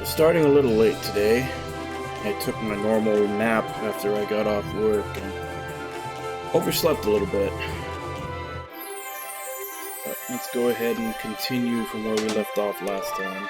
Starting a little late today. I took my normal nap after I got off work and overslept a little bit. But let's go ahead and continue from where we left off last time.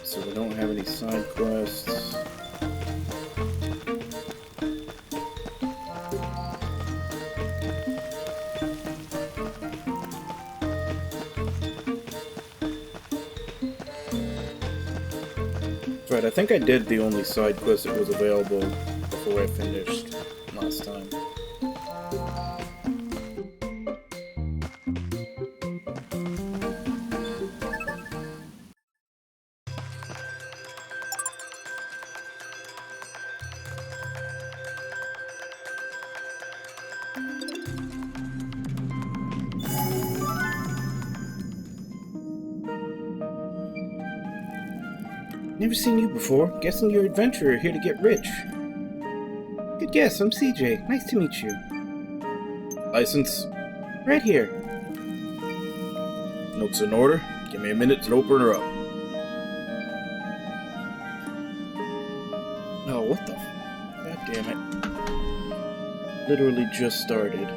So we don't have any side quests. Right, I think I did the only side quest that was available before I finished last time. Never seen you before. Guessing you're an adventurer here to get rich. Good guess, I'm CJ. Nice to meet you. License? Right here. Notes in order. Give me a minute to open her up. Oh, what the f... God damn it. Literally just started.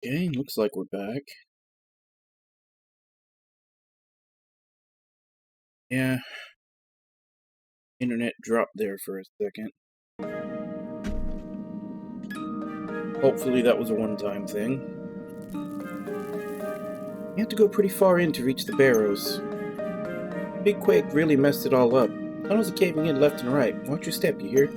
Okay, looks like we're back. Yeah. Internet dropped there for a second. Hopefully that was a one-time thing. You have to go pretty far in to reach the barrows. Big quake really messed it all up. Tunnels are caving in left and right. Watch your step, you hear?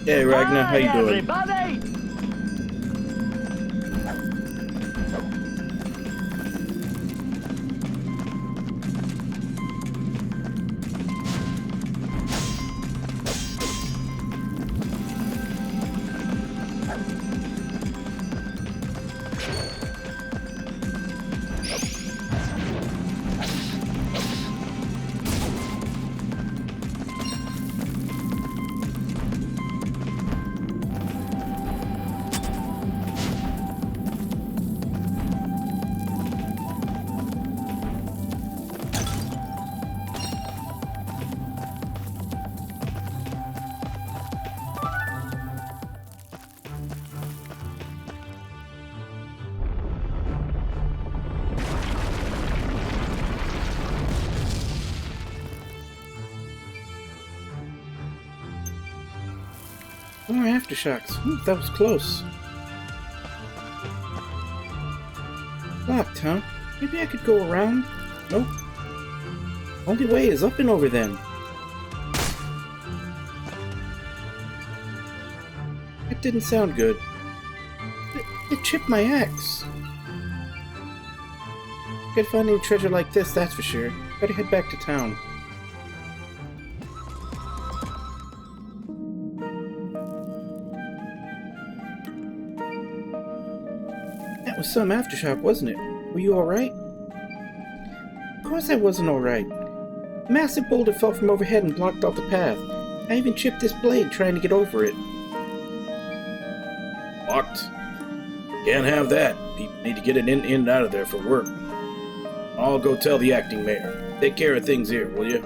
Hey, Ragnar, how you doing? Everybody! More aftershocks. Ooh, that was close. Locked, huh? Maybe I could go around? Nope. Only way is up and over then. That didn't sound good. It chipped my axe. Can't find any treasure like this, that's for sure. Better head back to town. That was some aftershock, wasn't it? Were you alright? Of course I wasn't alright. A massive boulder fell from overhead and blocked off the path. I even chipped this blade trying to get over it. Locked. Can't have that. People need to get it in and out of there for work. I'll go tell the acting mayor. Take care of things here, will you?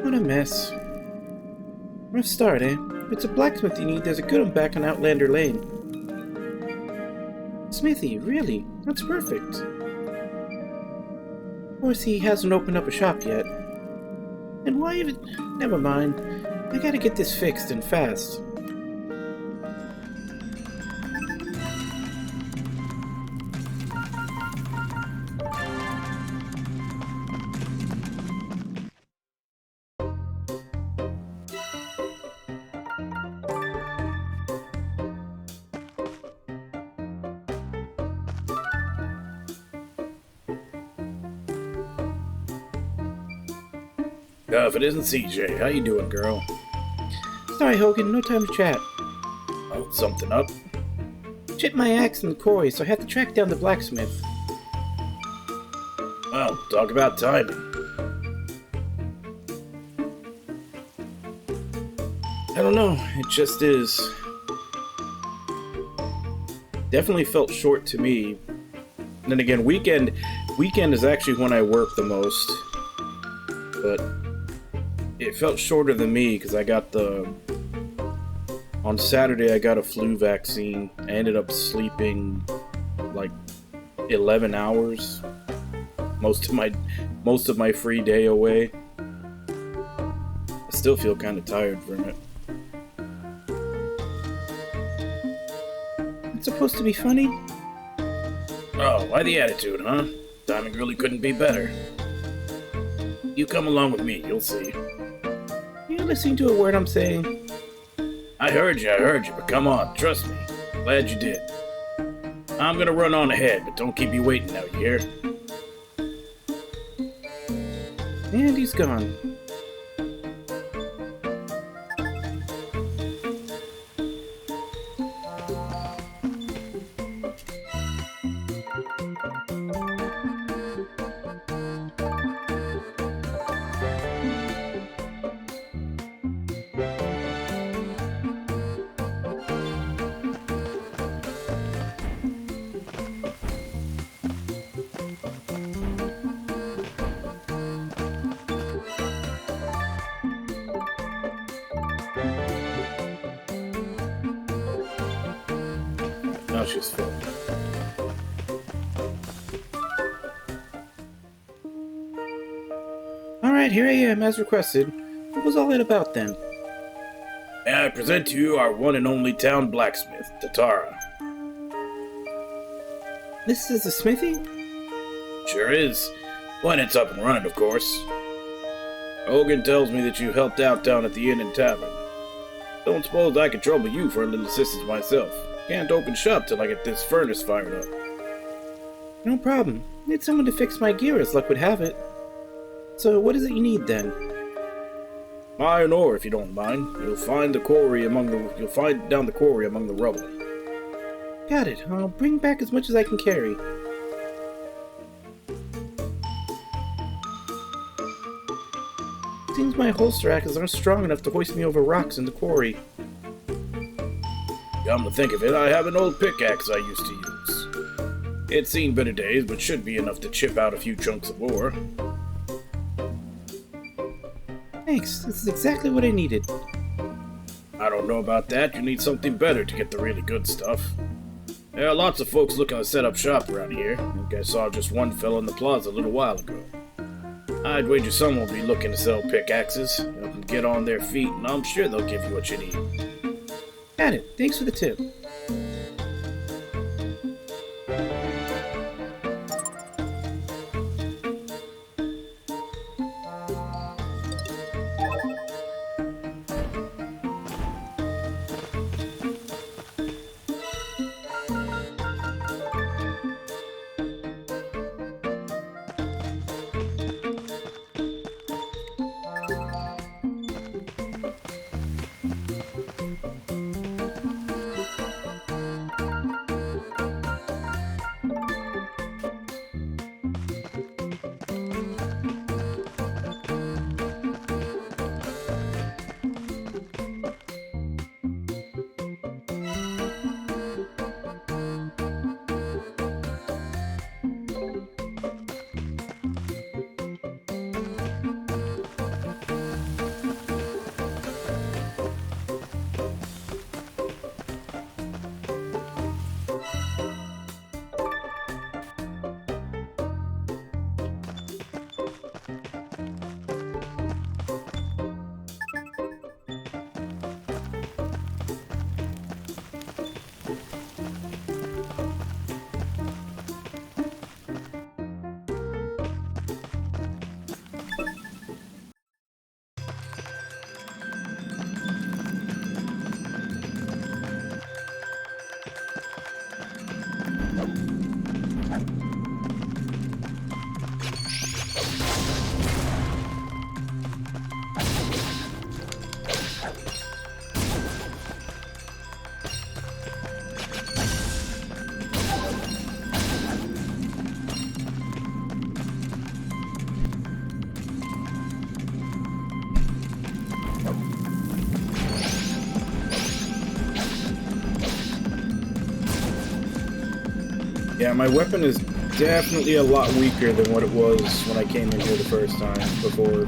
What a mess. Rough start, eh? If it's a blacksmith you need, there's a good one back on Outlander Lane. Smithy, really? That's perfect. Of course, he hasn't opened up a shop yet. And why even... Never mind. I gotta get this fixed and fast. If it isn't CJ, how you doing, girl? Sorry, Hogan, no time to chat. Oh, something up? Chipped my axe in the quarry, so I have to track down the blacksmith. Well, talk about timing. I don't know, it just is. Definitely felt short to me. And then again, weekend is actually when I work the most. But it felt shorter than me because I got on Saturday I got a flu vaccine. I ended up sleeping like 11 hours. Most of my free day away. I still feel kind of tired from it. It's supposed to be funny? Oh, why the attitude, huh? Timing really couldn't be better. You come along with me, you'll see. You listening to a word I'm saying? I heard you, but come on, trust me. Glad you did. I'm gonna run on ahead, but don't keep me waiting now, you hear? And he's gone. Now she's full. Alright, here I am, as requested. What was all that about then? May I present to you our one and only town blacksmith, Tatara. This is the smithy? Sure is. When it's up and running, of course. Hogan tells me that you helped out down at the inn and tavern. Don't suppose I could trouble you for a little assistance myself. Can't open shop till I get this furnace fired up. No problem. Need someone to fix my gear as luck would have it. So what is it you need then? Iron ore, if you don't mind. You'll find down the quarry among the rubble. Got it. I'll bring back as much as I can carry. Seems my holster axes aren't strong enough to hoist me over rocks in the quarry. Come to think of it, I have an old pickaxe I used to use. It's seen better days, but should be enough to chip out a few chunks of ore. Thanks, this is exactly what I needed. I don't know about that. You need something better to get the really good stuff. There are lots of folks looking to set up shop around here. I think I saw just one fellow in the plaza a little while ago. I'd wager some will be looking to sell pickaxes. Help them get on their feet, and I'm sure they'll give you what you need. Got it. Thanks for the tip. Yeah, my weapon is definitely a lot weaker than what it was when I came in here the first time, before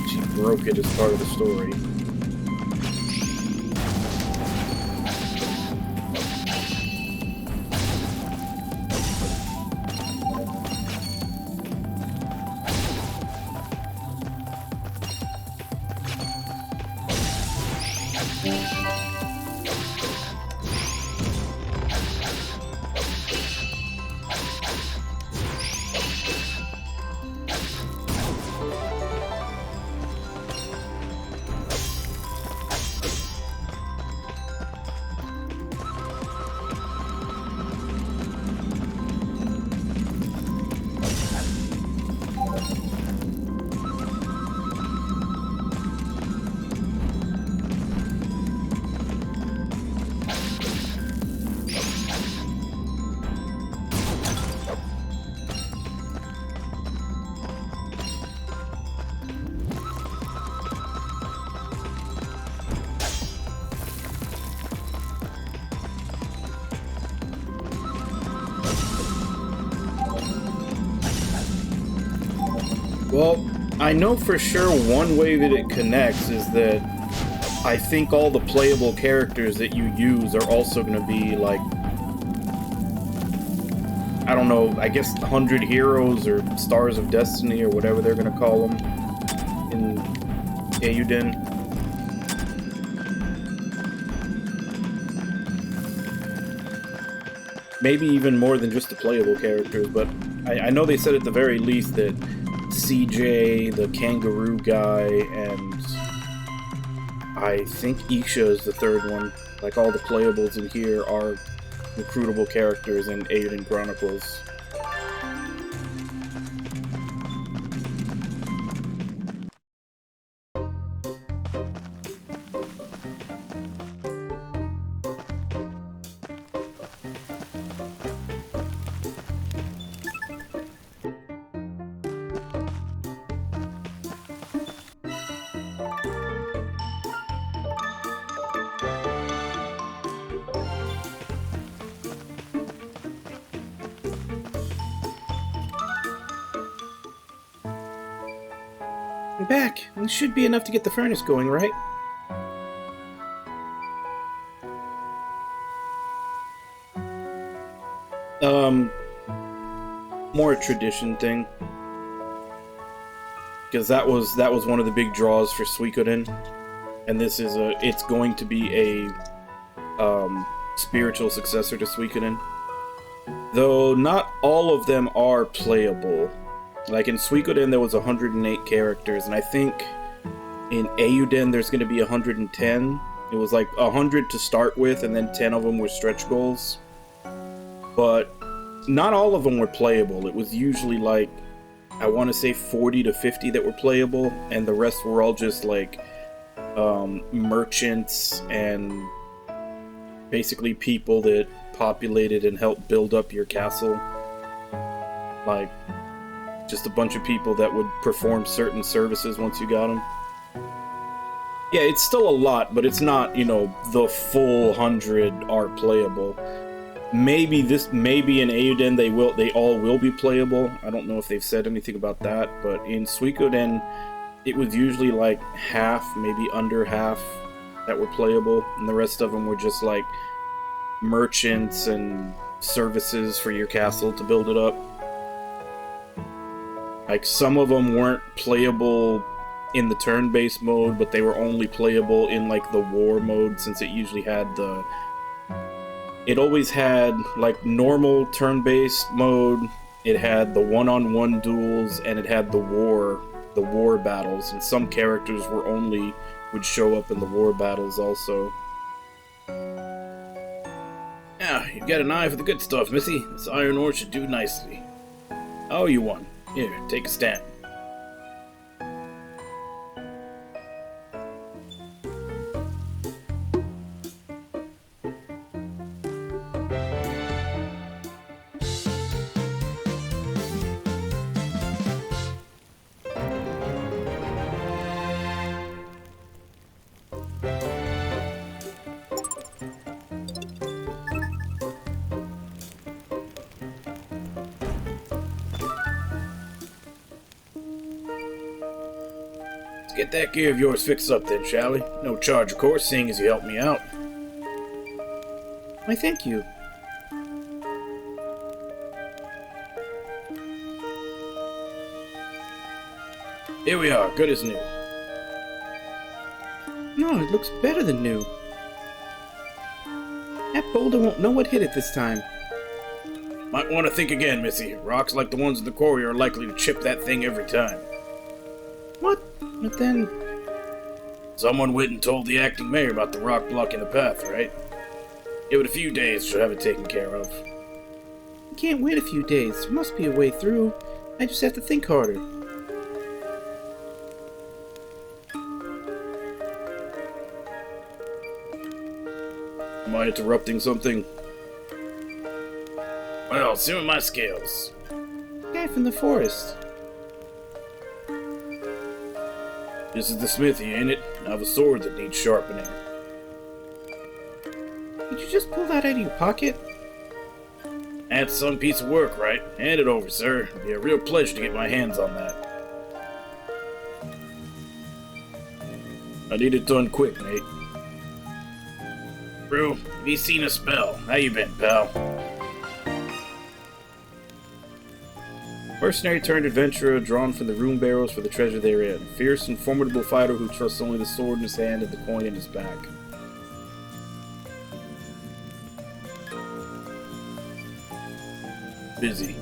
she broke it as part of the story. Well, I know for sure one way that it connects is that I think all the playable characters that you use are also going to be like, I don't know, I guess 100 heroes or stars of destiny or whatever they're going to call them in Eiyuden. Maybe even more than just the playable characters, but I know they said at the very least that CJ, the kangaroo guy, and I think Isha is the third one. Like, all the playables in here are recruitable characters in Eiyuden Chronicles. I'm back. This should be enough to get the furnace going, right? More a tradition thing. Because that was one of the big draws for Suikoden. And this is it's going to be a spiritual successor to Suikoden. Though not all of them are playable. Like in Suikoden there was 108 characters, and I think in Eiyuden there's going to be 110. It was like 100 to start with, and then 10 of them were stretch goals. But not all of them were playable. It was usually like, I want to say 40 to 50 that were playable, and the rest were all just like merchants and basically people that populated and helped build up your castle. Like, just a bunch of people that would perform certain services once you got them. Yeah, it's still a lot, but it's not, you know, the full 100 are playable. Maybe in Eiyuden they all will be playable. I don't know if they've said anything about that, but in Suikoden it was usually like half, maybe under half, that were playable, and the rest of them were just like merchants and services for your castle to build it up. Like, some of them weren't playable in the turn-based mode, but they were only playable in like the war mode, since it usually had it always had like normal turn-based mode, it had the one-on-one duels, and it had the war battles, and some characters would show up in the war battles also. Yeah, you got an eye for the good stuff, Missy. This iron ore should do nicely. Oh, you won. Here, take a stand. Get that gear of yours fixed up then, shall we? No charge, of course, seeing as you helped me out. Why, thank you. Here we are, good as new. No, it looks better than new. That boulder won't know what hit it this time. Might want to think again, Missy. Rocks like the ones in the quarry are likely to chip that thing every time. What? But then... Someone went and told the acting mayor about the rock blocking the path, right? Give it a few days, she'll have it taken care of. I can't wait a few days. There must be a way through. I just have to think harder. Am I interrupting something? Well, see with my scales. Guy from the forest. This is the smithy, ain't it? I have a sword that needs sharpening. Did you just pull that out of your pocket? That's some piece of work, right? Hand it over, sir. It'd be a real pleasure to get my hands on that. I need it done quick, mate. Brew, have you seen a spell? How you been, pal? Mercenary turned adventurer, drawn from the rune barrels for the treasure therein. Fierce and formidable fighter who trusts only the sword in his hand and the coin in his back. Busy.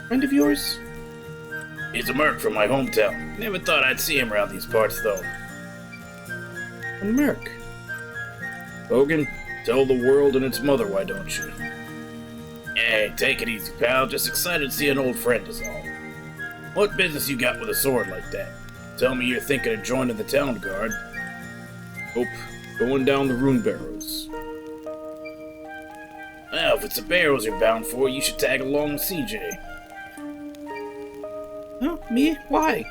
Friend of yours? He's a merc from my hometown. Never thought I'd see him around these parts, though. A merc. Hogan, tell the world and its mother, why don't you? Hey, take it easy, pal. Just excited to see an old friend is all. What business you got with a sword like that? Tell me you're thinking of joining the town guard. Nope. Going down the rune barrows. Well, if it's the barrows you're bound for, you should tag along with CJ. Oh, me? Why?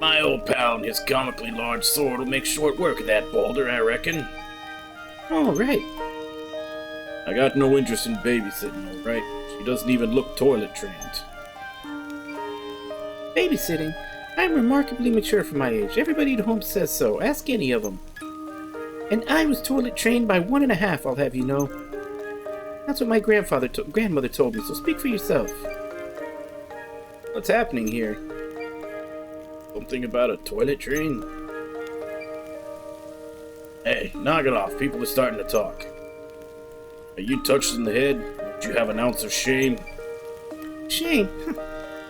My old pal and his comically large sword will make short work of that boulder, I reckon. Oh, right. I got no interest in babysitting, alright? She doesn't even look toilet trained. Babysitting? I'm remarkably mature for my age. Everybody at home says so. Ask any of them. And I was toilet trained by 1.5, I'll have you know. That's what my grandmother told me, so speak for yourself. What's happening here? Something about a toilet train? Hey, knock it off. People are starting to talk. Are you touched in the head? Do you have an ounce of shame? Shame?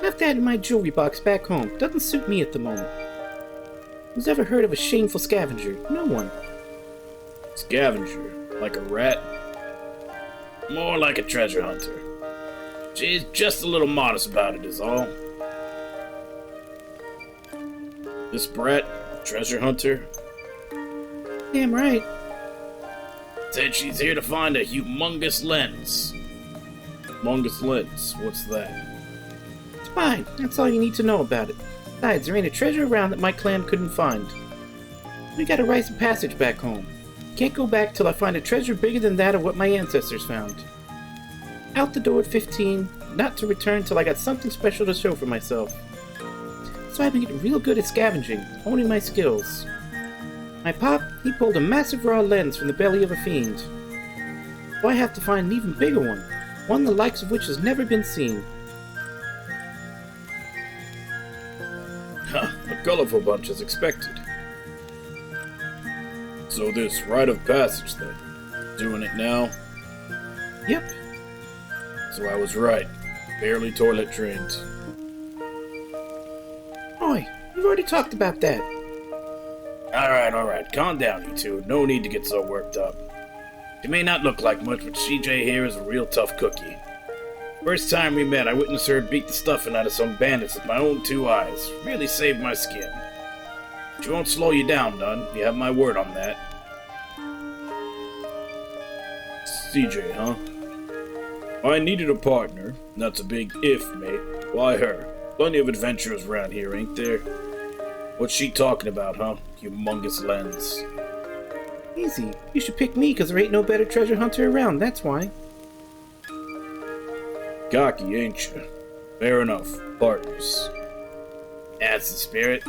Left that in my jewelry box back home. Doesn't suit me at the moment. Who's ever heard of a shameful scavenger? No one. Scavenger? Like a rat? More like a treasure hunter. She's just a little modest about it is all. This brat, treasure hunter? Damn right. Said she's here to find a humongous lens. Humongous lens? What's that? It's fine. That's all you need to know about it. Besides, there ain't a treasure around that my clan couldn't find. We got a rites of passage back home. Can't go back till I find a treasure bigger than that of what my ancestors found. Out the door at 15, not to return till I got something special to show for myself. So I've been getting real good at scavenging, honing my skills. My pop, he pulled a massive raw lens from the belly of a fiend. So I have to find an even bigger one the likes of which has never been seen. Huh, a colorful bunch as expected. So this rite of passage then, doing it now? Yep. So I was right, barely toilet trained. Oi, we've already talked about that. Alright, calm down you two, no need to get so worked up. She may not look like much, but CJ here is a real tough cookie. First time we met, I witnessed her beat the stuffing out of some bandits with my own 2 eyes. Really saved my skin. She won't slow you down, none. You have my word on that. CJ, huh? I needed a partner. That's a big if, mate. Why her? Plenty of adventurers around here, ain't there? What's she talking about, huh? Humongous lens. Easy. You should pick me because there ain't no better treasure hunter around, that's why. Cocky, ain't you? Fair enough. Partners. That's the spirit.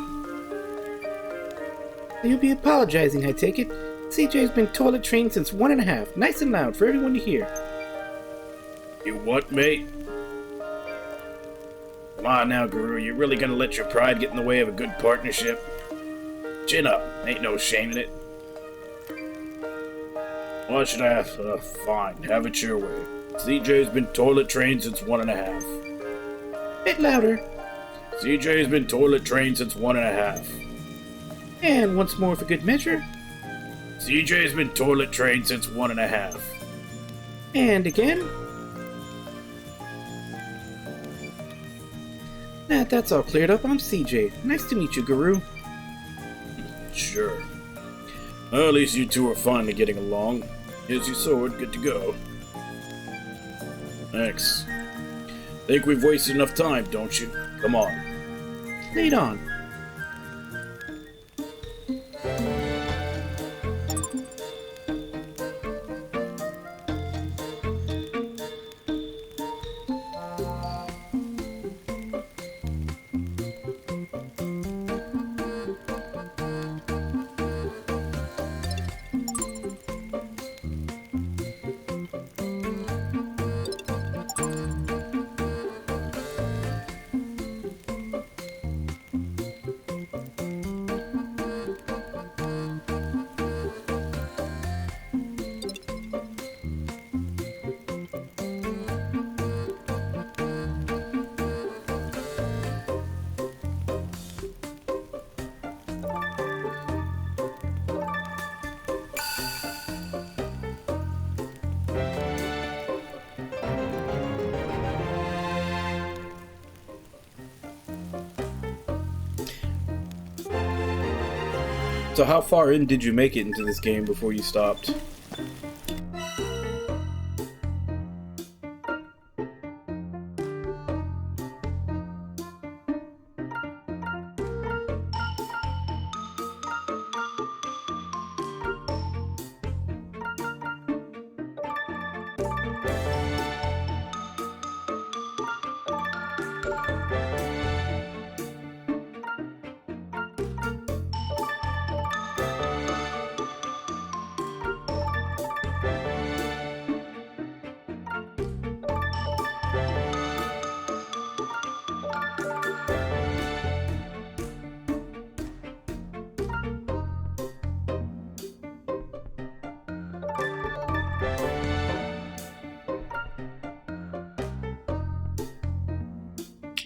You'll be apologizing, I take it. CJ's been toilet trained since 1.5. Nice and loud for everyone to hear. You what, mate? Come on now, Guru. You really gonna let your pride get in the way of a good partnership? Chin up. Ain't no shame in it. Why should I have... fine. Have it your way. CJ's been toilet trained since 1.5. Bit louder. CJ's been toilet trained since 1.5. And once more for good measure. CJ's been toilet trained since 1.5. And again. Now that's all cleared up, I'm CJ. Nice to meet you, Guru. Sure. Well, at least you two are finally getting along. Here's your sword, good to go. Thanks. Think we've wasted enough time, don't you? Come on. Lead on. So how far in did you make it into this game before you stopped?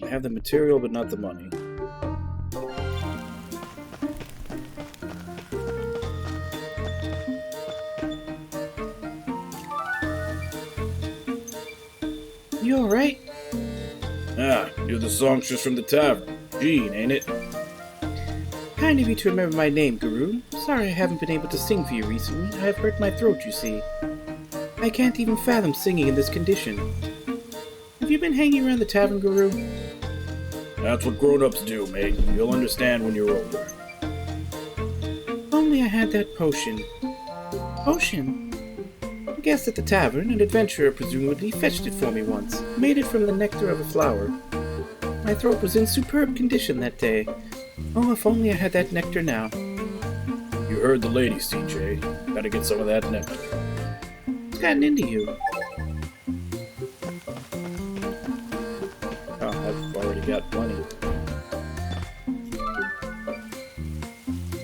I have the material, but not the money. You alright? Ah, you're the songstress from the tavern. Jean, ain't it? Kind of you to remember my name, Guru. Sorry I haven't been able to sing for you recently. I have hurt my throat, you see. I can't even fathom singing in this condition. Have you been hanging around the tavern, Guru? That's what grown-ups do, mate. You'll understand when you're older. If only I had that potion. Potion? A guest at the tavern, an adventurer presumably, fetched it for me once. Made it from the nectar of a flower. My throat was in superb condition that day. Oh, if only I had that nectar now. You heard the lady, CJ. Gotta get some of that nectar. What's gotten into you? Oh, I've already got plenty.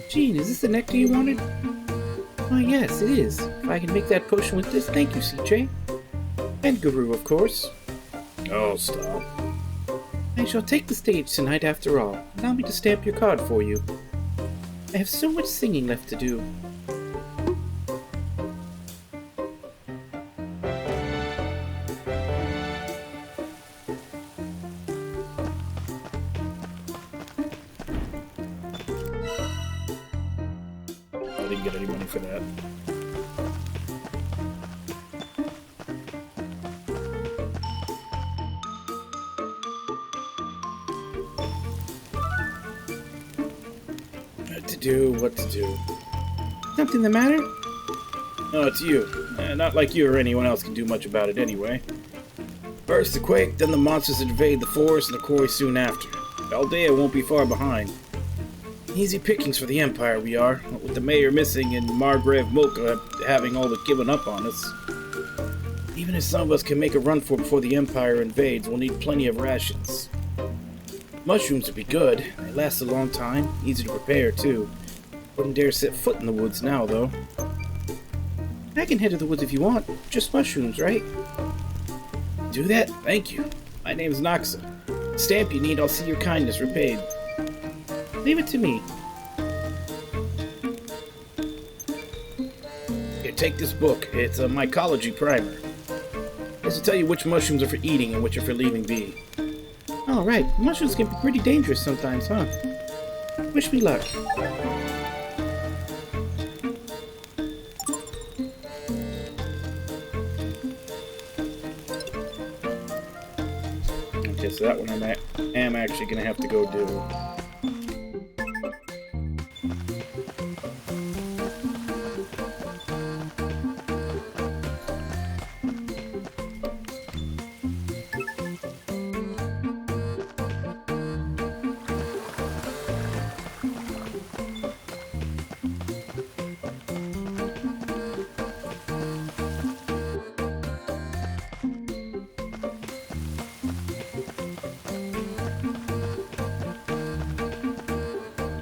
Jean, is this the nectar you wanted? Why, yes, it is. If I can make that potion with this, thank you, CJ. And Guru, of course. Oh, stop. I shall take the stage tonight after all. Allow me to stamp your card for you. I have so much singing left to do. I didn't get any money for that. What to do? Something the matter? No, it's you. Not like you or anyone else can do much about it anyway. First the quake, then the monsters invade the forest, and the quarry soon after. Aldea won't be far behind. Easy pickings for the Empire we are, what with the mayor missing and Margrave Mulka having all but given up on us. Even if some of us can make a run for it before the Empire invades, we'll need plenty of rations. Mushrooms would be good. They last a long time, easy to prepare too. Wouldn't dare set foot in the woods now, though. I can head to the woods if you want. Just mushrooms, right? Do that? Thank you. My name's Noxa. Stamp you need, I'll see your kindness repaid. Leave it to me. Here, take this book. It's a mycology primer. It's to tell you which mushrooms are for eating and which are for leaving be. All right, mushrooms can be pretty dangerous sometimes, huh? Wish me luck. Okay, so that one I am actually going to have to go do.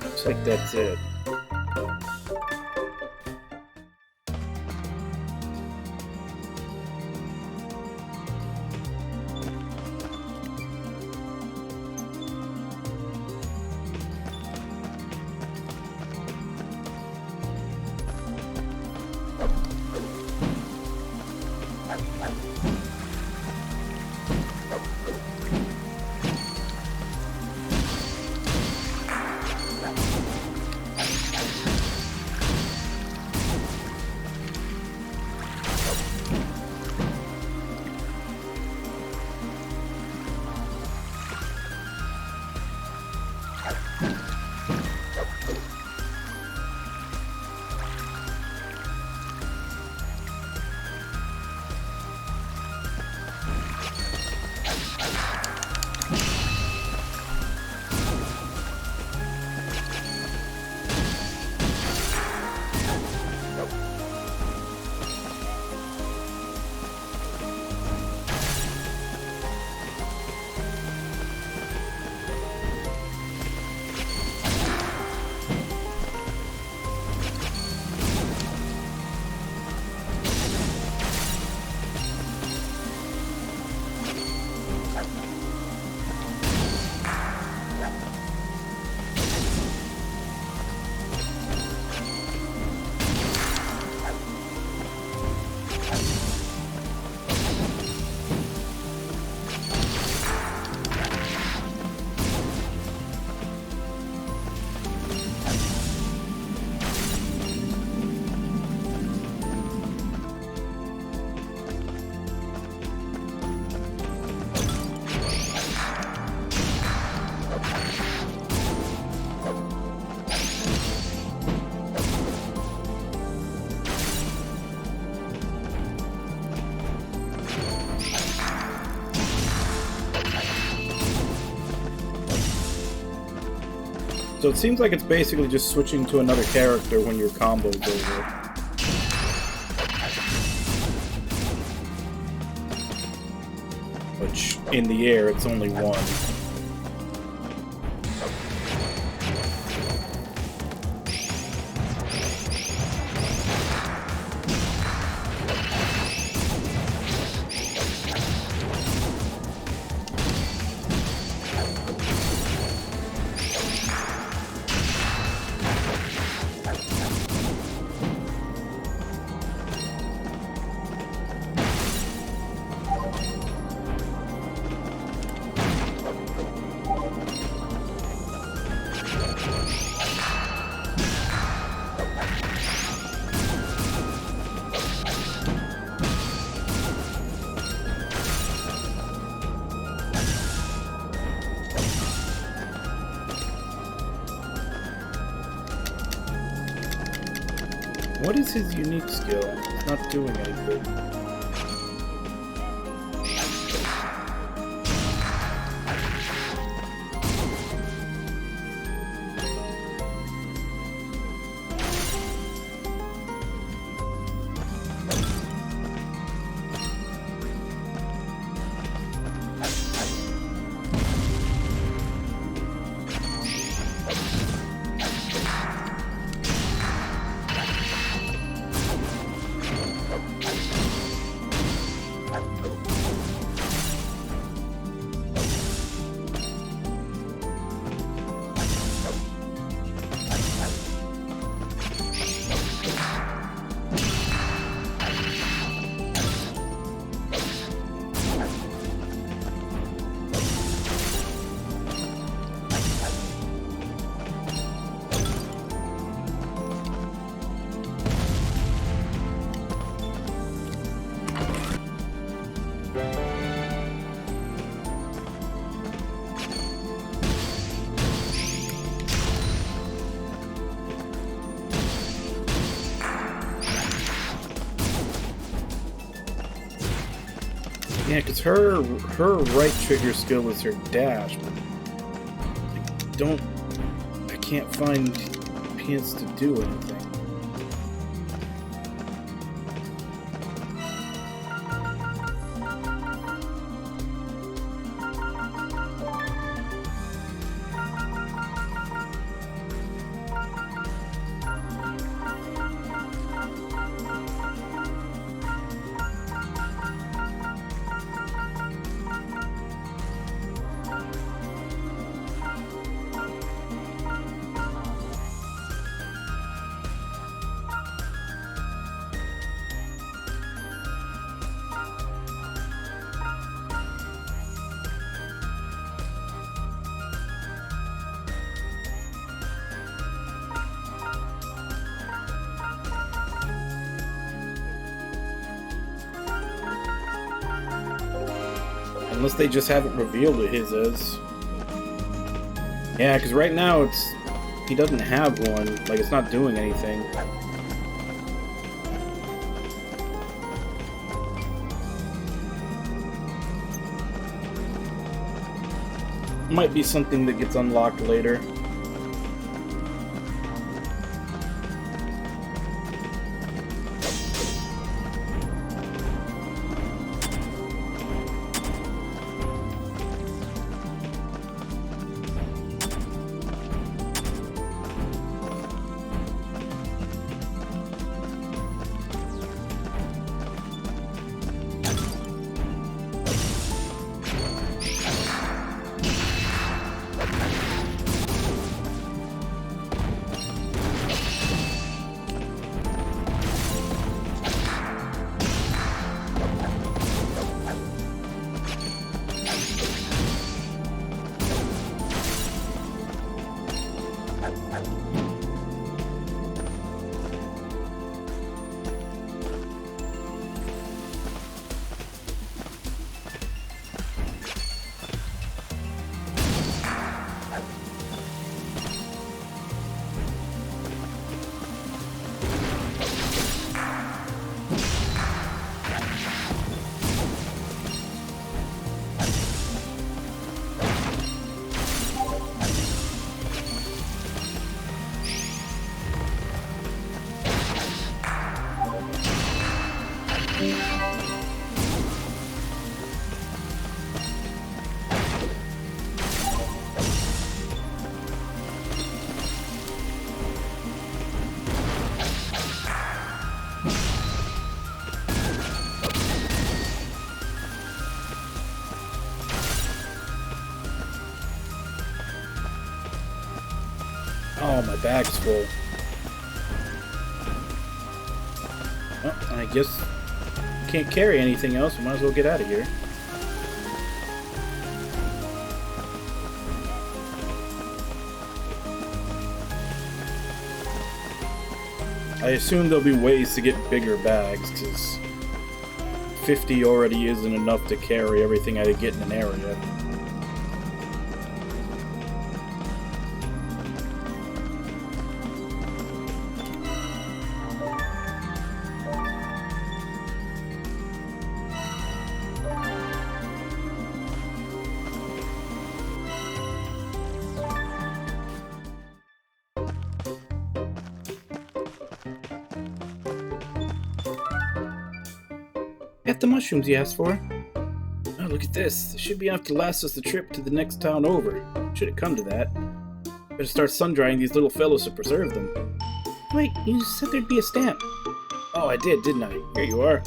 Looks like that's it. So it seems like it's basically just switching to another character when your combo's over. Which, in the air, it's only one. What is his unique skill? It's not doing anything. Yeah, because her right trigger skill is her dash, but I can't find pants to do anything. Unless they just haven't revealed what his is. Yeah, because right now he doesn't have one. Like, it's not doing anything. Might be something that gets unlocked later. Oh, my bag's full. Well, I guess can't carry anything else. We might as well get out of here. I assume there'll be ways to get bigger bags, because 50 already isn't enough to carry everything I get in an area. Got the mushrooms you asked for. Oh, look at this. This should be enough to last us the trip to the next town over. Should it come to that. Better start sun-drying these little fellows to preserve them. Wait, you said there'd be a stamp. Oh, I did, didn't I? Here you are.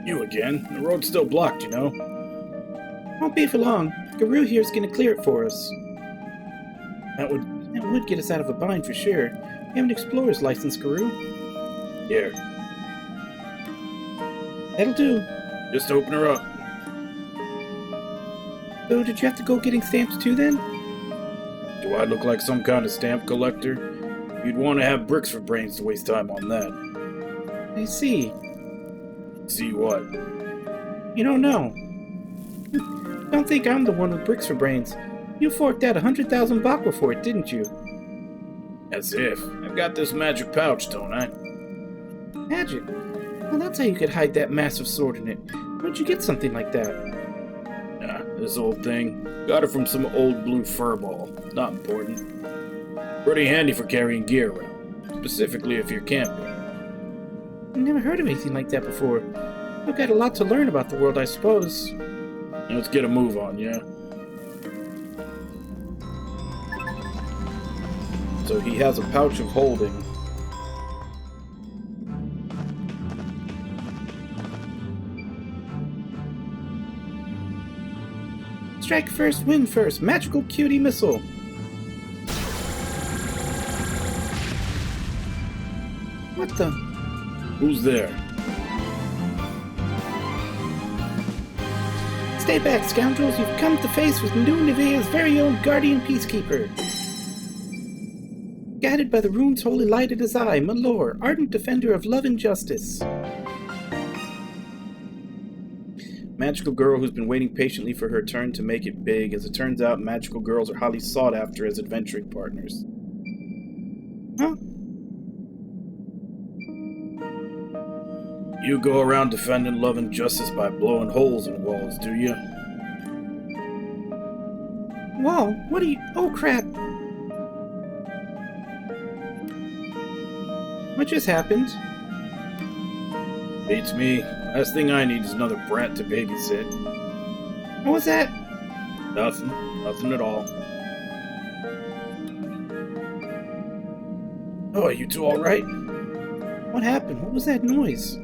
You again? The road's still blocked, you know. Won't be for long. Guru here's gonna clear it for us. That would get us out of a bind for sure. We have an explorer's license, Guru. Here. That'll do. Just open her up. So did you have to go getting stamps too then? Do I look like some kind of stamp collector? You'd want to have bricks for brains to waste time on that. I see. See what? You don't know. Don't think I'm the one with bricks for brains. You forked out 100,000 bakwa for it, didn't you? As if. I've got this magic pouch, don't I? Magic? Well, that's how you could hide that massive sword in it. Where'd you get something like that? This old thing. Got it from some old blue furball. Not important. Pretty handy for carrying gear around. Specifically if you're camping. I've never heard of anything like that before. I've got a lot to learn about the world, I suppose. Let's get a move on, yeah? So he has a pouch of holding. Strike first, win first. Magical cutie missile. What the? Who's there? Stay back, scoundrels. You've come to face with New Nivea's very own guardian peacekeeper. Guided by the rune's holy light it is I, Malor, ardent defender of love and justice. Magical girl who's been waiting patiently for her turn to make it big. As it turns out, magical girls are highly sought after as adventuring partners. Huh? You go around defending love and justice by blowing holes in walls, do you? Whoa, what are you... Oh, crap. What just happened? Beats me. Last thing I need is another brat to babysit. What was that? Nothing. Nothing at all. Oh, are you two alright? What happened? What was that noise?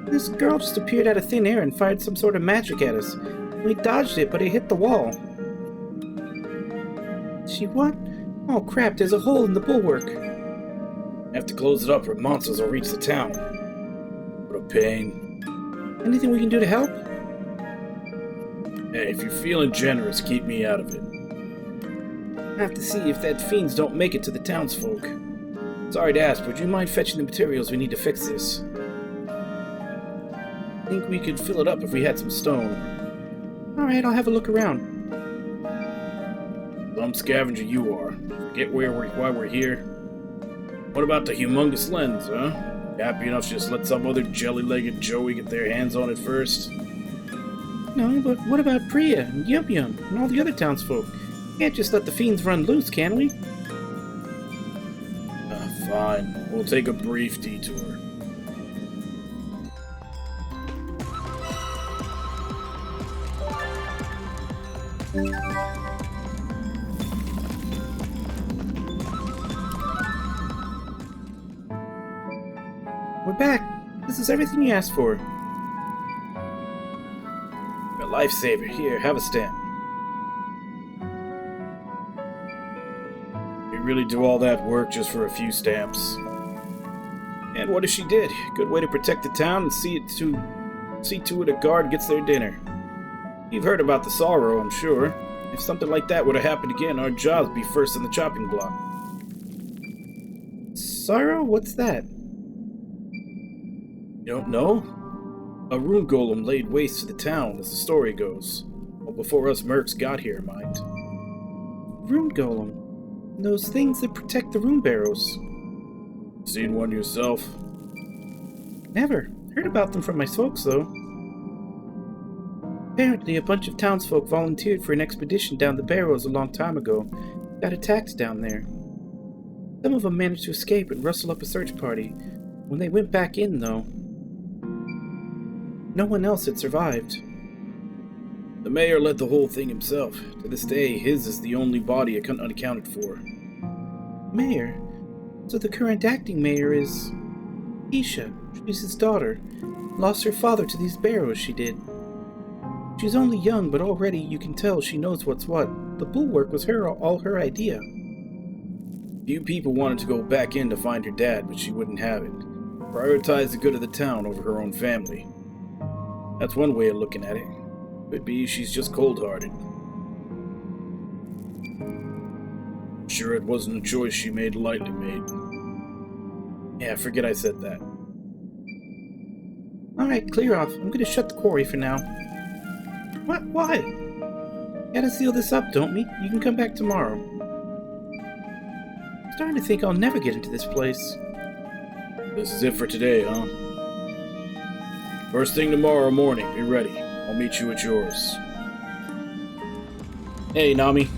This girl just appeared out of thin air and fired some sort of magic at us. We dodged it, but it hit the wall. She what? Oh crap, there's a hole in the bulwark. Have to close it up or monsters will reach the town. What a pain. Anything we can do to help? Hey, if you're feeling generous, keep me out of it. I have to see if that fiends don't make it to the townsfolk. Sorry to ask, would you mind fetching the materials we need to fix this? I think we could fill it up if we had some stone. Alright, I'll have a look around. Some scavenger you are. Forget why we're here. What about the humongous lens, huh? Happy enough to just let some other jelly-legged Joey get their hands on it first? No, but what about Priya and Yum Yum and all the other townsfolk? Can't just let the fiends run loose, can we? Fine. We'll take a brief detour. We're back. This is everything you asked for. A lifesaver. Here, have a stamp. You really do all that work just for a few stamps. And what if she did? Good way to protect the town and see to it a guard gets their dinner. You've heard about the sorrow, I'm sure. If something like that would have happened again, our jobs would be first on the chopping block. Sorrow? What's that? You don't know? A rune golem laid waste to the town, as the story goes. Well, before us mercs got here, mind. Rune golem? Those things that protect the rune barrows. Seen one yourself? Never. Heard about them from my folks, though. Apparently, a bunch of townsfolk volunteered for an expedition down the barrows a long time ago. Got attacked down there. Some of them managed to escape and rustle up a search party. When they went back in, though, no one else had survived. The mayor led the whole thing himself. To this day, his is the only body unaccounted for. Mayor? So the current acting mayor is... Isha. She's his daughter. Lost her father to these barrows, she did. She's only young, but already you can tell she knows what's what. The bulwark was all her idea. Few people wanted to go back in to find her dad, but she wouldn't have it. Prioritized the good of the town over her own family. That's one way of looking at it. Could be she's just cold-hearted. Sure it wasn't a choice she made lightly made. Yeah, forget I said that. Alright, clear off. I'm gonna shut the quarry for now. What? Why? Gotta seal this up, don't we? You can come back tomorrow. Starting to think I'll never get into this place. This is it for today, huh? First thing tomorrow morning, be ready. I'll meet you at yours. Hey, Nami.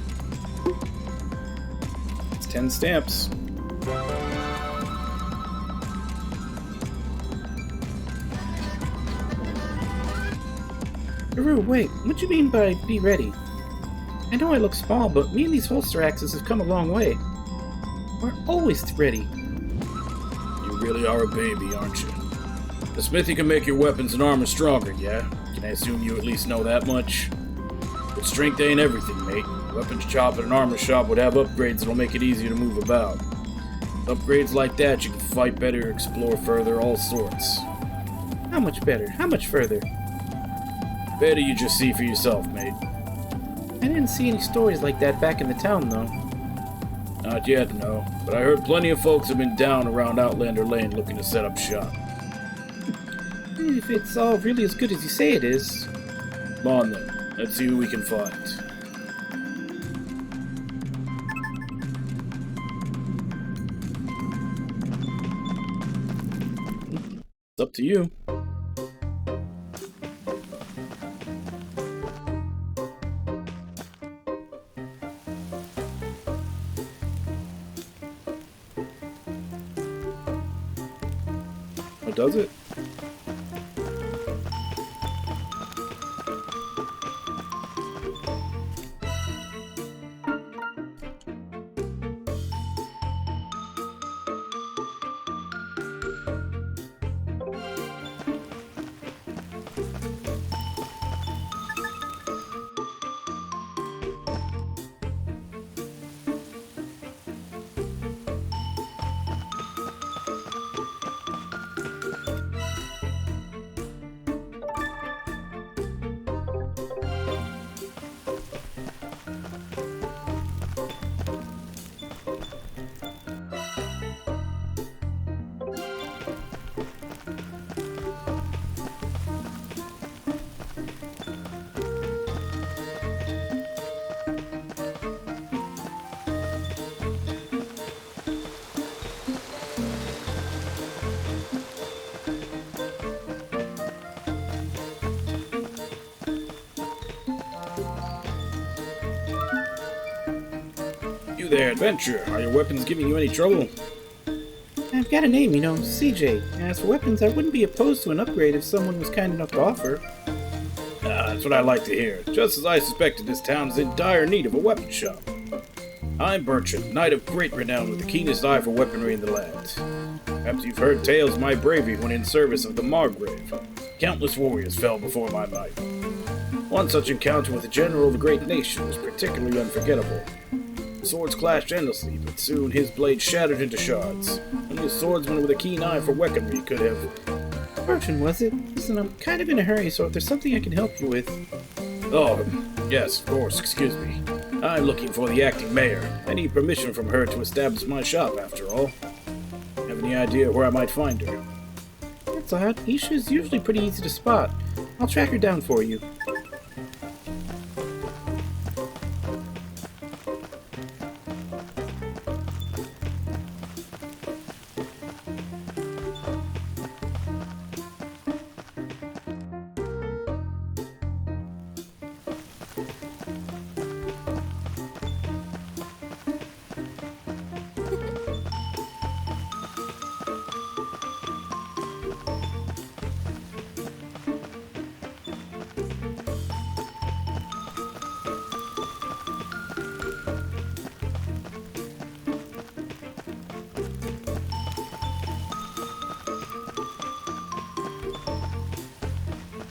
It's 10 stamps. Haru, wait, what do you mean by be ready? I know I look small, but me and these holster axes have come a long way. We're always ready. You really are a baby, aren't you? The smithy can make your weapons and armor stronger, yeah? Can I assume you at least know that much? But strength ain't everything, mate. Weapons shop at an armor shop would have upgrades that'll make it easier to move about. With upgrades like that, you can fight better, explore further, all sorts. How much better? How much further? Better you just see for yourself, mate. I didn't see any stories like that back in the town, though. Not yet, no. But I heard plenty of folks have been down around Outlander Lane looking to set up shop. If it's all really as good as you say it is. Come on then, let's see who we can find. It's up to you. Oh, does it? You there, adventurer. Are your weapons giving you any trouble? I've got a name, you know, CJ. As for weapons, I wouldn't be opposed to an upgrade if someone was kind enough to offer. That's what I like to hear. Just as I suspected, this town is in dire need of a weapon shop. I'm Bertrand, knight of great renown with the keenest eye for weaponry in the land. Perhaps you've heard tales of my bravery when in service of the Margrave. Countless warriors fell before my might. One such encounter with the general of a great nation was particularly unforgettable. The swords clashed endlessly, but soon his blade shattered into shards. Only a swordsman with a keen eye for weaponry could have... Bertrand, was it? Listen, I'm kind of in a hurry, so if there's something I can help you with... Oh, yes, of course, excuse me. I'm looking for the acting mayor. I need permission from her to establish my shop, after all. Have any idea where I might find her? That's odd. Isha's usually pretty easy to spot. I'll track her down for you.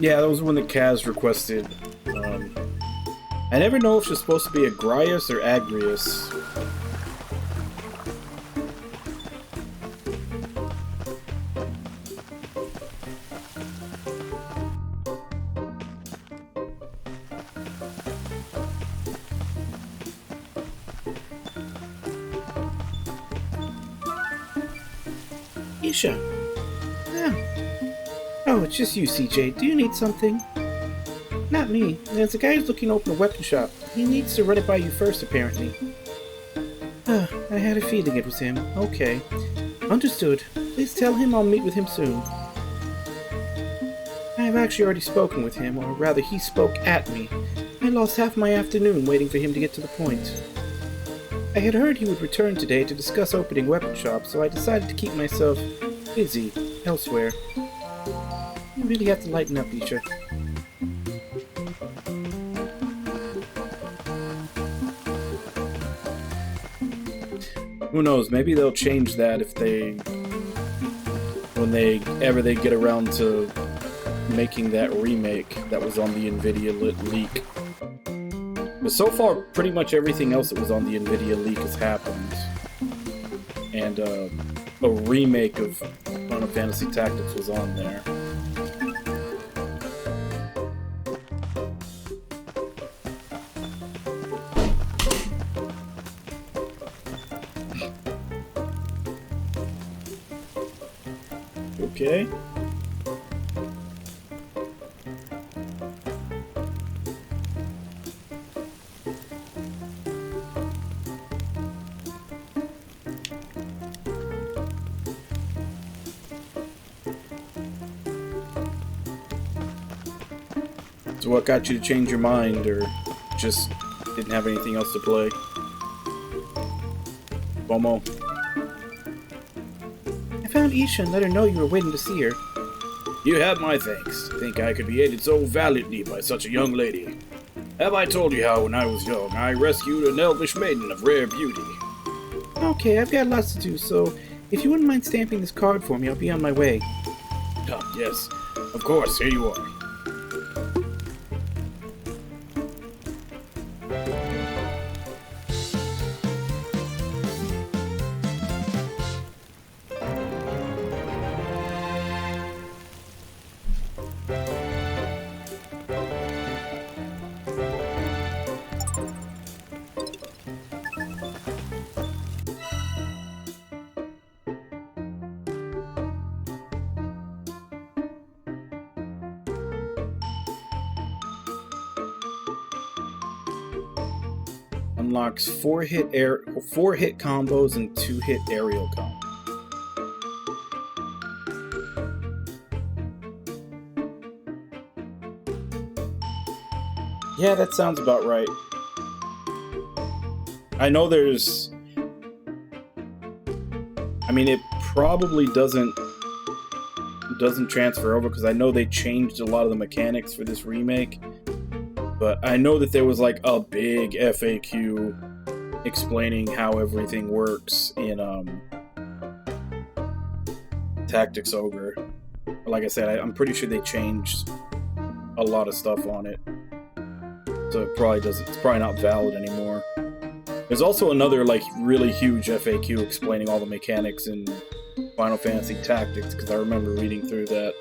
Yeah, that was when the Kaz requested. I never know if she's supposed to be Agrias or Agrius. Isha. Yeah. Oh, it's just you, CJ. Do you need something? Not me. There's a guy who's looking to open a weapon shop. He needs to run it by you first, apparently. I had a feeling it was him. Okay. Understood. Please tell him I'll meet with him soon. I have actually already spoken with him, or rather he spoke at me, and lost half my afternoon waiting for him to get to the point. I had heard he would return today to discuss opening weapon shops, so I decided to keep myself busy elsewhere. You really have to lighten up, Isha. Who knows? Maybe they'll change that if when they get around to making that remake that was on the Nvidia leak. But so far, pretty much everything else that was on the Nvidia leak has happened, and a remake of Final Fantasy Tactics was on there. Okay. So what got you to change your mind, or just didn't have anything else to play? Bomo? I found Isha and let her know you were waiting to see her. You have my thanks. Think I could be aided so valiantly by such a young lady. Have I told you how when I was young I rescued an elvish maiden of rare beauty? Okay, I've got lots to do, so if you wouldn't mind stamping this card for me, I'll be on my way. Yes, of course, here you are. Unlocks 4-hit combos and 2-hit aerial combos. Yeah, that sounds about right. I know there's... I mean, it probably doesn't transfer over, because I know they changed a lot of the mechanics for this remake. But I know that there was like a big FAQ explaining how everything works in Tactics Ogre. Like I said, I'm pretty sure they changed a lot of stuff on it. So it's probably not valid anymore. There's also another like really huge FAQ explaining all the mechanics in Final Fantasy Tactics, because I remember reading through that.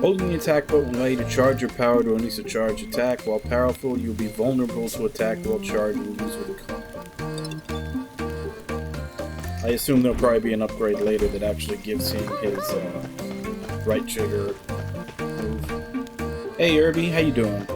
Holding the attack button will allow you to charge your power to release a charge attack. While powerful, you'll be vulnerable to attack while charged and use with a combo. I assume there'll probably be an upgrade later that actually gives him his right trigger move. Hey Irby, how you doing?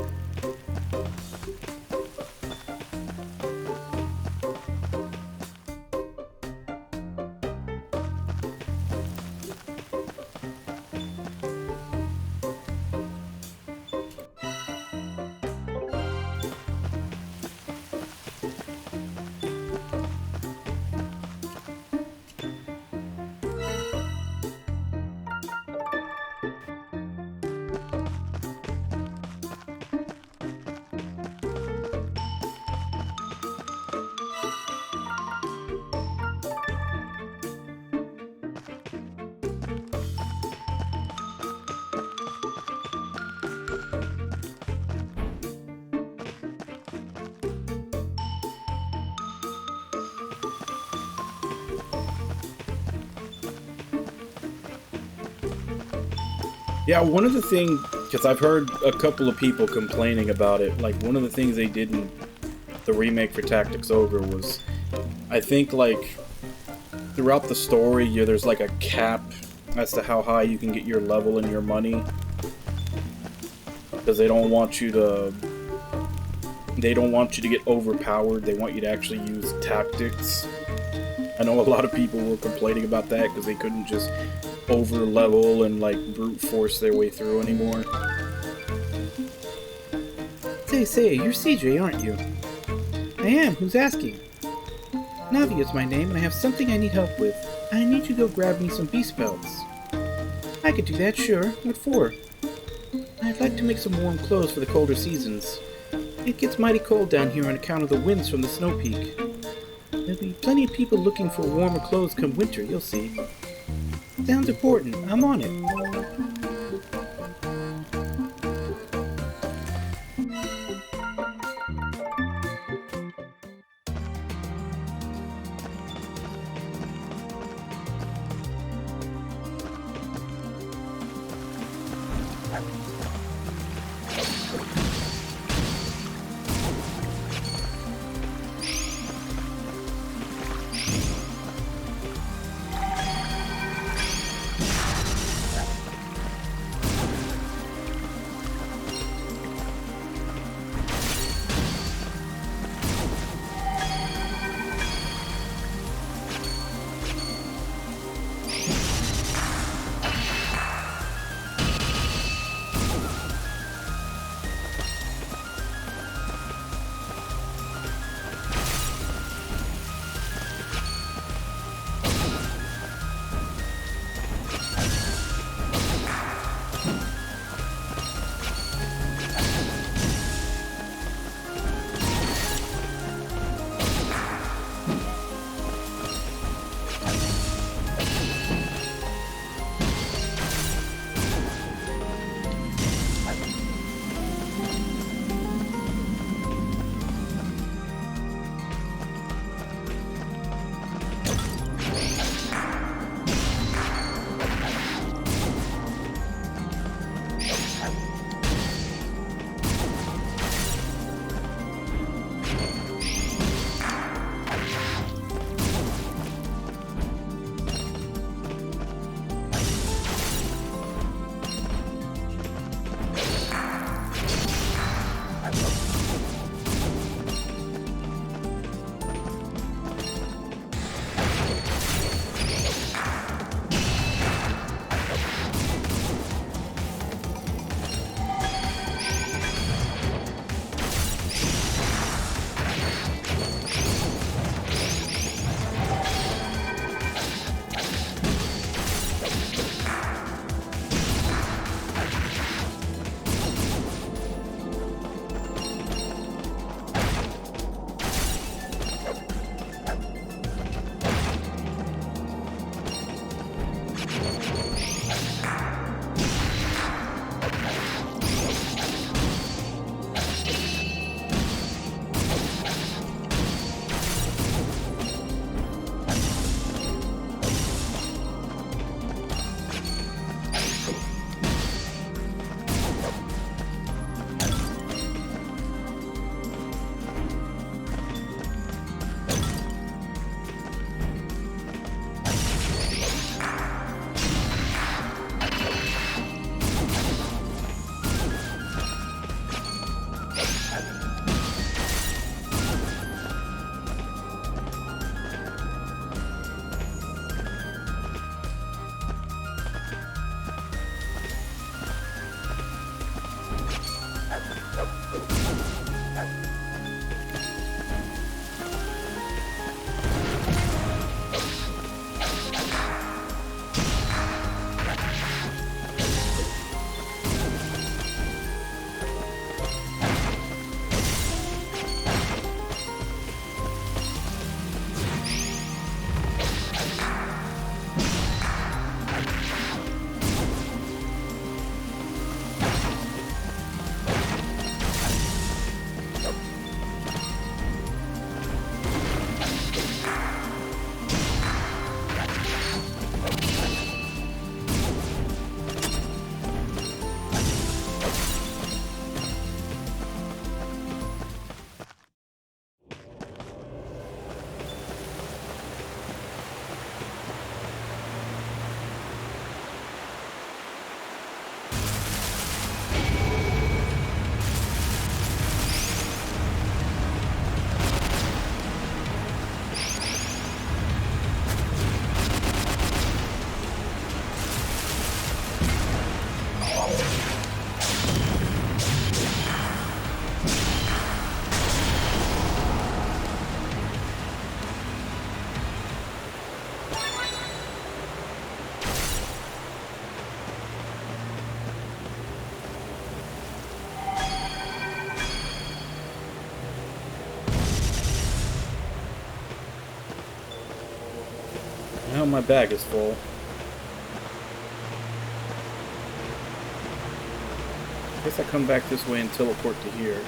Yeah, one of the things, because I've heard a couple of people complaining about it, like, one of the things they did in the remake for Tactics Ogre was, I think, like, throughout the story, there's, like, a cap as to how high you can get your level and your money. Because they don't want you to get overpowered, they want you to actually use tactics. I know a lot of people were complaining about that because they couldn't just over level and like brute force their way through anymore. Say, you're CJ, aren't you? I am, who's asking? Navi is my name, and I have something I need help with. I need you to go grab me some beast pelts. I could do that, sure. What for? I'd like to make some warm clothes for the colder seasons. It gets mighty cold down here on account of the winds from the snow peak. There'll be plenty of people looking for warmer clothes come winter, you'll see. Sounds important. I'm on it. hell, my bag is full. I guess I come back this way and teleport to here.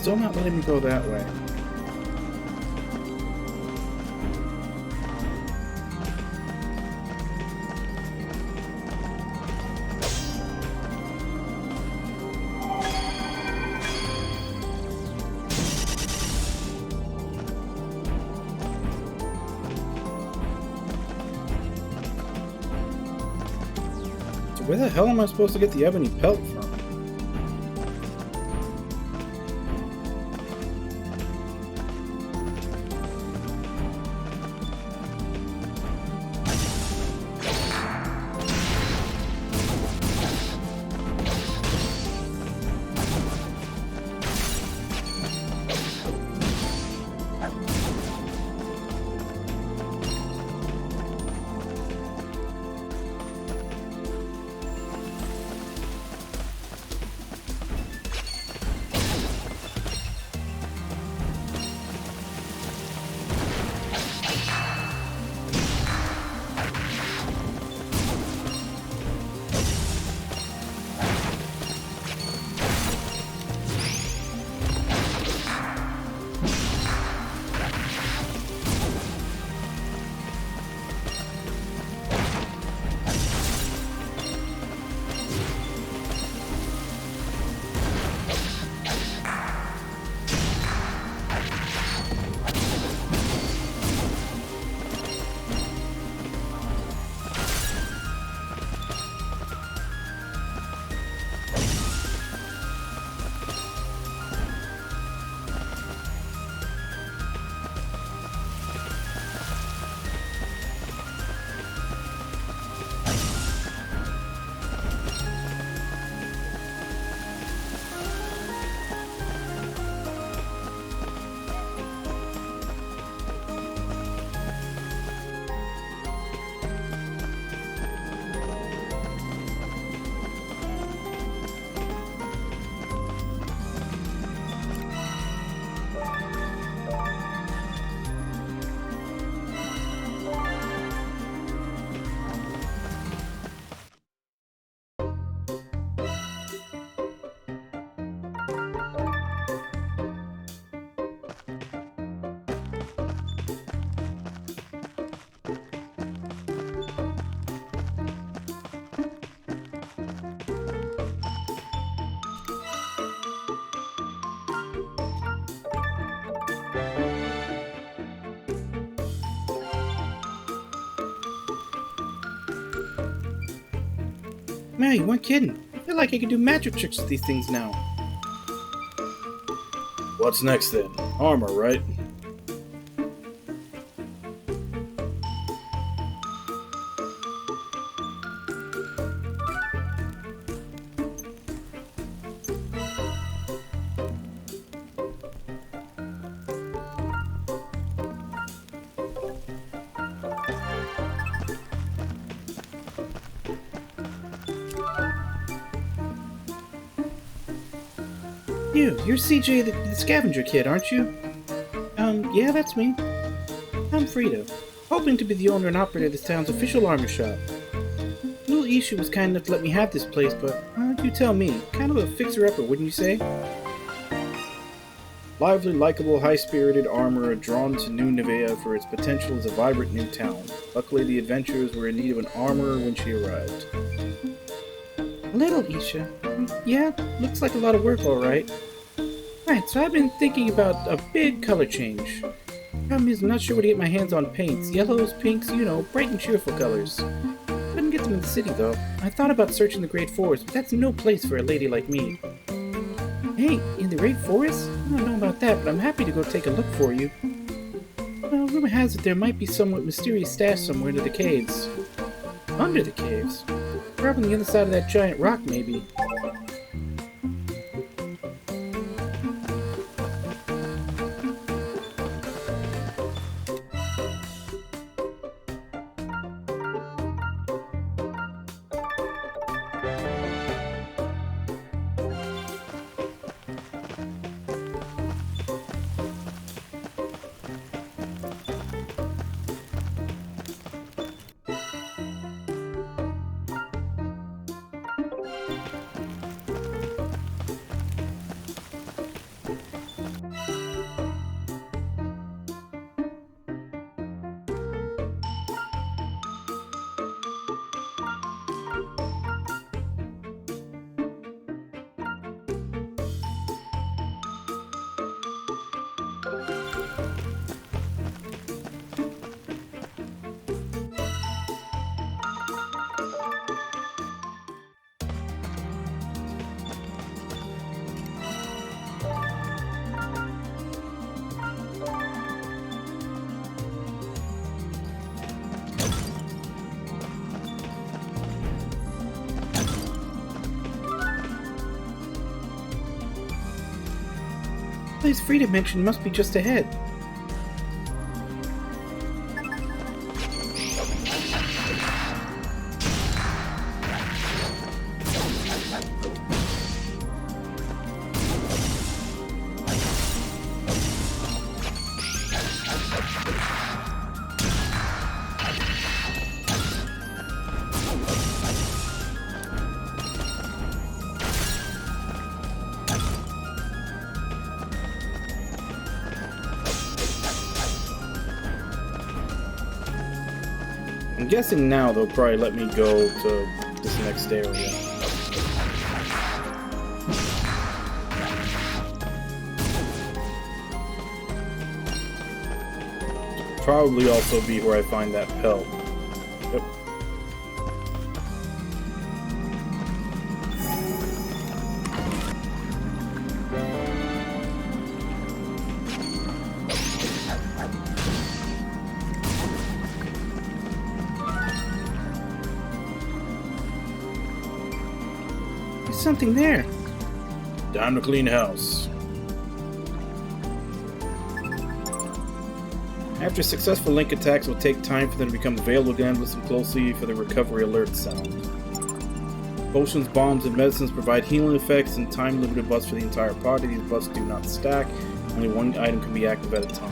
Still not letting me go that way. So where the hell am I supposed to get the ebony pelt from? Man, you weren't kidding. I feel like I can do magic tricks with these things now. What's next then? Armor, right? You're CJ the scavenger kid, aren't you? Yeah, that's me. I'm Frida, hoping to be the owner and operator of this town's official armor shop. Little Isha was kind enough to let me have this place, but you tell me, kind of a fixer-upper, wouldn't you say? Lively, likable, high-spirited armorer drawn to New Nevea for its potential as a vibrant new town. Luckily, the adventurers were in need of an armorer when she arrived. Little Isha. Yeah, looks like a lot of work, alright. Right, so I've been thinking about a big color change. Problem is, I'm not sure where to get my hands on paints. Yellows, pinks, you know, bright and cheerful colors. Couldn't get them in the city, though. I thought about searching the Great Forest, but that's no place for a lady like me. Hey, in the Great Forest? I don't know about that, but I'm happy to go take a look for you. Well, rumor has it there might be somewhat mysterious stash somewhere under the caves. Under the caves? Probably on the other side of that giant rock, maybe. The place Frida mentioned must be just ahead. I'm guessing now they'll probably let me go to this next area. Probably also be where I find that pelt. Yep. There's something there. Time to clean house. After successful link attacks, it will take time for them to become available again. Listen closely for the recovery alert sound. Potions, bombs, and medicines provide healing effects and time-limited buffs for the entire party. These buffs do not stack. Only one item can be active at a time.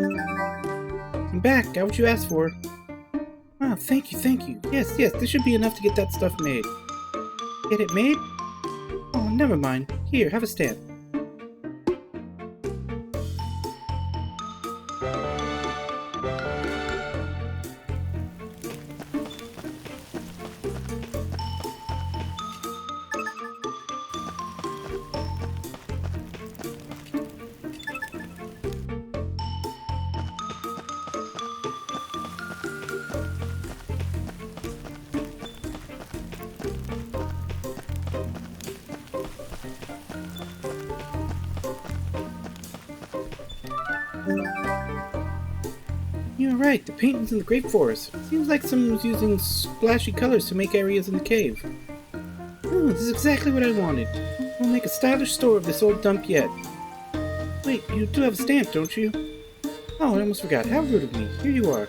I'm back. Got what you asked for. Ah, thank you, thank you. Yes, this should be enough to get that stuff made. Get it made? Oh, never mind. Here, have a stamp. You're right, the paintings in the grape forest. Seems like someone's using splashy colors to make areas in the cave. Oh, this is exactly what I wanted. We'll make a stylish store of this old dump yet. Wait, you do have a stamp, don't you? Oh, I almost forgot. How rude of me. Here you are.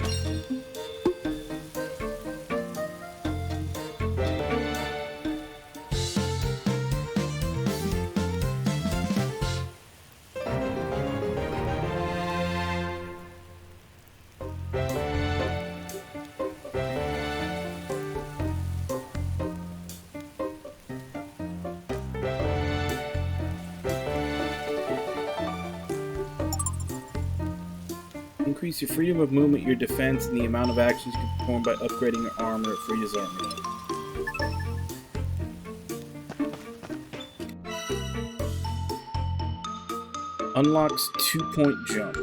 Increase your freedom of movement, your defense, and the amount of actions you can perform by upgrading your armor at Frida's armor. Unlocks 2-point jump.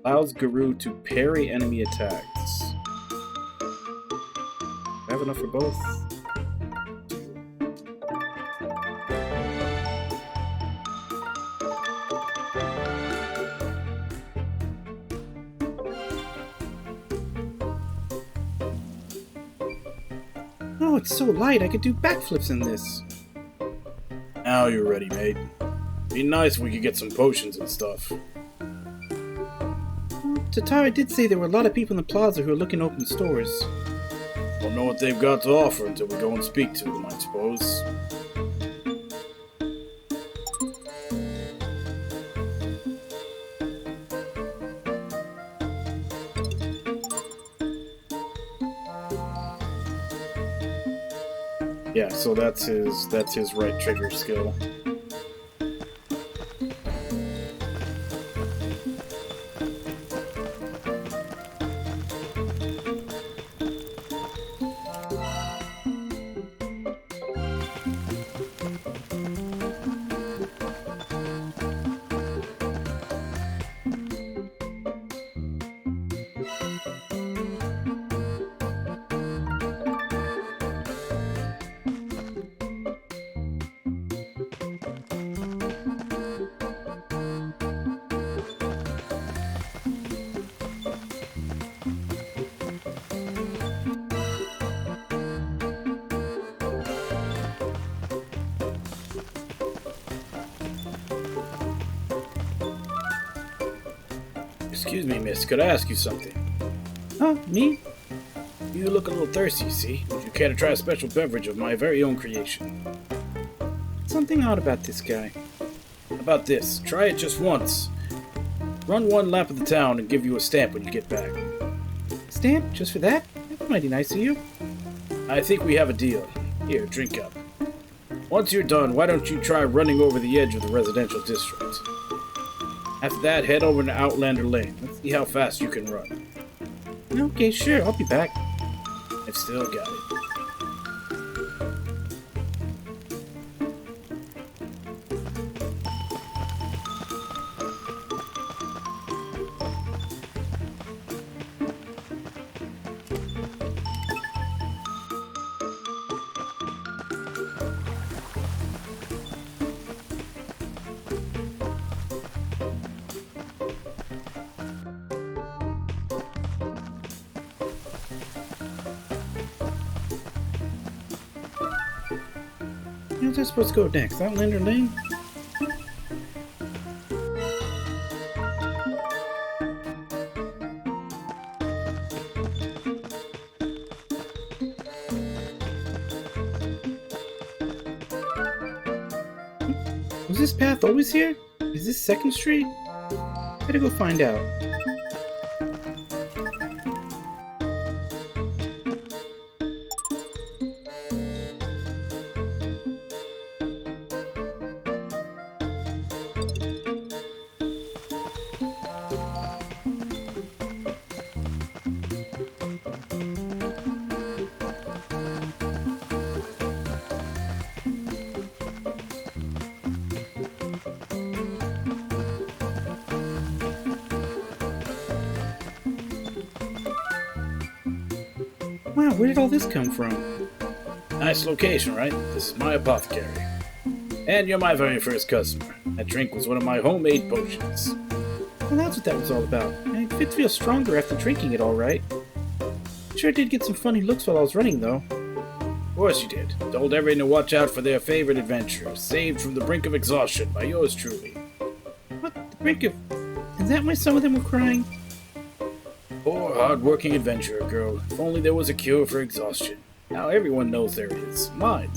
Allows Guru to parry enemy attacks. Do I have enough for both? Oh, it's so light, I could do backflips in this. Now you're ready, mate. Be nice if we could get some potions and stuff. Tatara did say there were a lot of people in the plaza who are looking to open stores. Don't know what they've got to offer until we go and speak to them, I suppose. Yeah, so that's his right trigger skill. Excuse me, miss, could I ask you something? Huh, me? You look a little thirsty, see? Would you care to try a special beverage of my very own creation? Something odd about this guy. How about this? Try it just once. Run one lap of the town and give you a stamp when you get back. Stamp? Just for that? That's mighty nice of you. I think we have a deal. Here, drink up. Once you're done, why don't you try running over the edge of the residential district? After that, head over to Outlander Lane. Let's see how fast you can run. Okay, sure, I'll be back. I've still got it. Where's I supposed to go next? Outlander Lane? Was this path always here? Is this 2nd Street? Better go find out. Wow, where did all this come from? Nice location, right? This is my apothecary. And you're my very first customer. That drink was one of my homemade potions. Well, that's what that was all about. I did feel stronger after drinking it, all right. Sure did get some funny looks while I was running, though. Of course you did. Told everyone to watch out for their favorite adventurer, saved from the brink of exhaustion by yours truly. What? The brink of... Is that why some of them were crying? Poor, hard-working adventurer girl. If only there was a cure for exhaustion. Now everyone knows there is. Mine.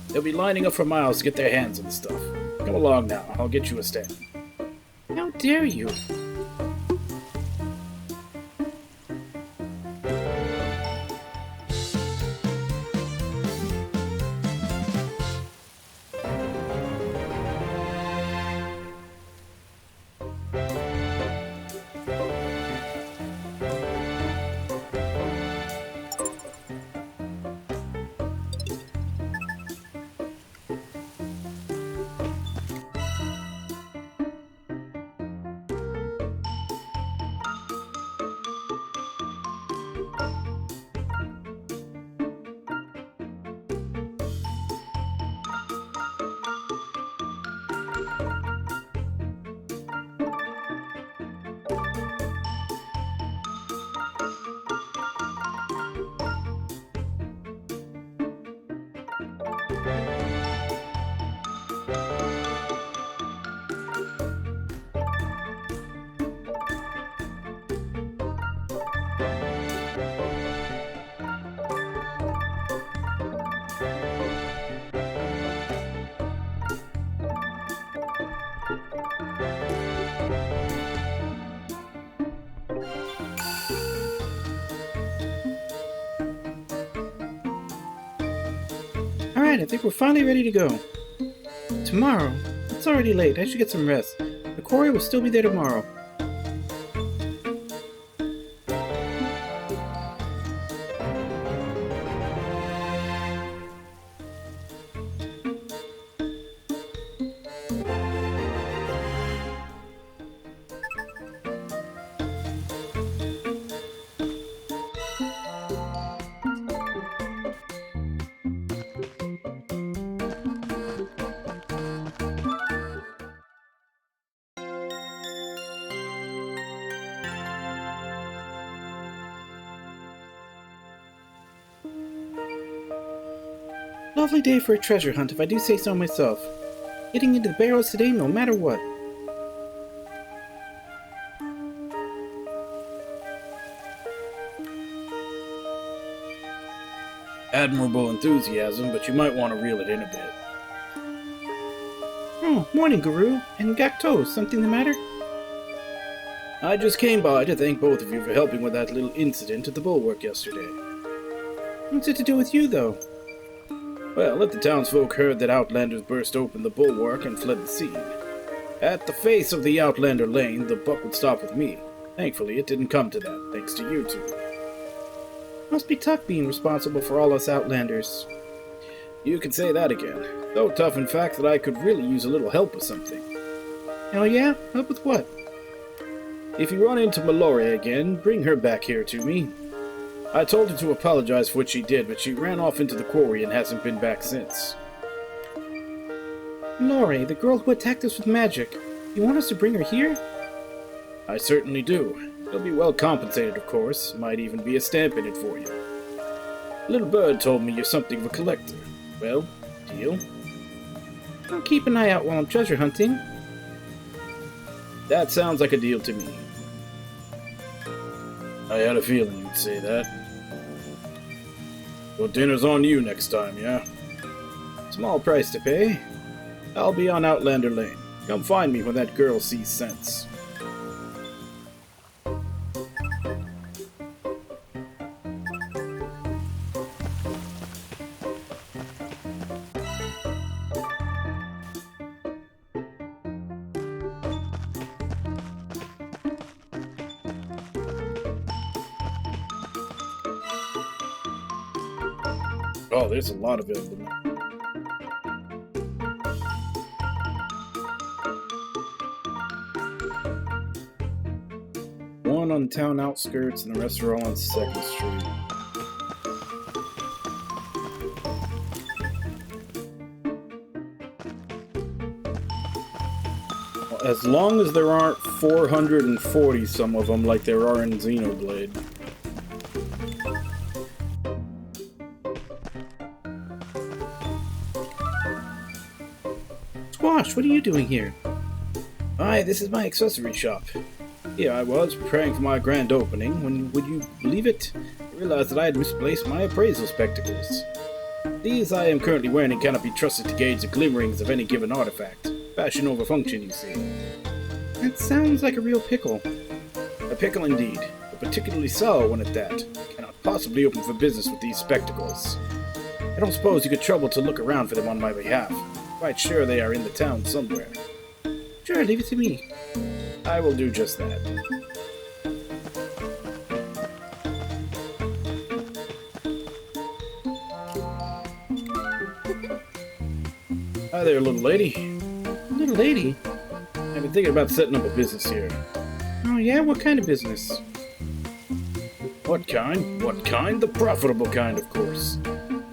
They'll be lining up for miles to get their hands on the stuff. Come along now. I'll get you a stand. How dare you? Alright, I think we're finally ready to go. Tomorrow? It's already late. I should get some rest. The quarry will still be there tomorrow. Lovely day for a treasure hunt, if I do say so myself. Getting into the barrows today no matter what. Admirable enthusiasm, but you might want to reel it in a bit. Oh, morning, Guru. And Gakto, something the matter? I just came by to thank both of you for helping with that little incident at the bulwark yesterday. What's it to do with you, though? Well, if the townsfolk heard that Outlanders burst open the bulwark and fled the scene, at the face of the Outlander lane, the buck would stop with me. Thankfully, it didn't come to that, thanks to you two. Must be tough being responsible for all us Outlanders. You can say that again. So tough, in fact, that I could really use a little help with something. Oh yeah? Help with what? If you run into Mallory again, bring her back here to me. I told her to apologize for what she did, but she ran off into the quarry and hasn't been back since. Lori, the girl who attacked us with magic. You want us to bring her here? I certainly do. You'll be well compensated, of course. Might even be a stamp in it for you. Little bird told me you're something of a collector. Well, deal? I'll keep an eye out while I'm treasure hunting. That sounds like a deal to me. I had a feeling you'd say that. Well, dinner's on you next time, yeah? Small price to pay. I'll be on Outlander Lane. Come find me when that girl sees sense. Oh, there's a lot of it. One on town outskirts and the rest are all on 2nd Street. Well, as long as there aren't 440 some of them like there are in Xenoblade. Squash, what are you doing here? Hi, this is my accessory shop. Here I was, preparing for my grand opening, when, would you believe it, I realized that I had misplaced my appraisal spectacles. These I am currently wearing and cannot be trusted to gauge the glimmerings of any given artifact. Fashion over function, you see. That sounds like a real pickle. A pickle indeed, but particularly sour one at that. Cannot possibly open for business with these spectacles. I don't suppose you could trouble to look around for them on my behalf. Quite sure they are in the town somewhere. Sure, leave it to me. I will do just that. Hi there, little lady. Little lady? I've been thinking about setting up a business here. Oh yeah? What kind of business? What kind? What kind? The profitable kind, of course.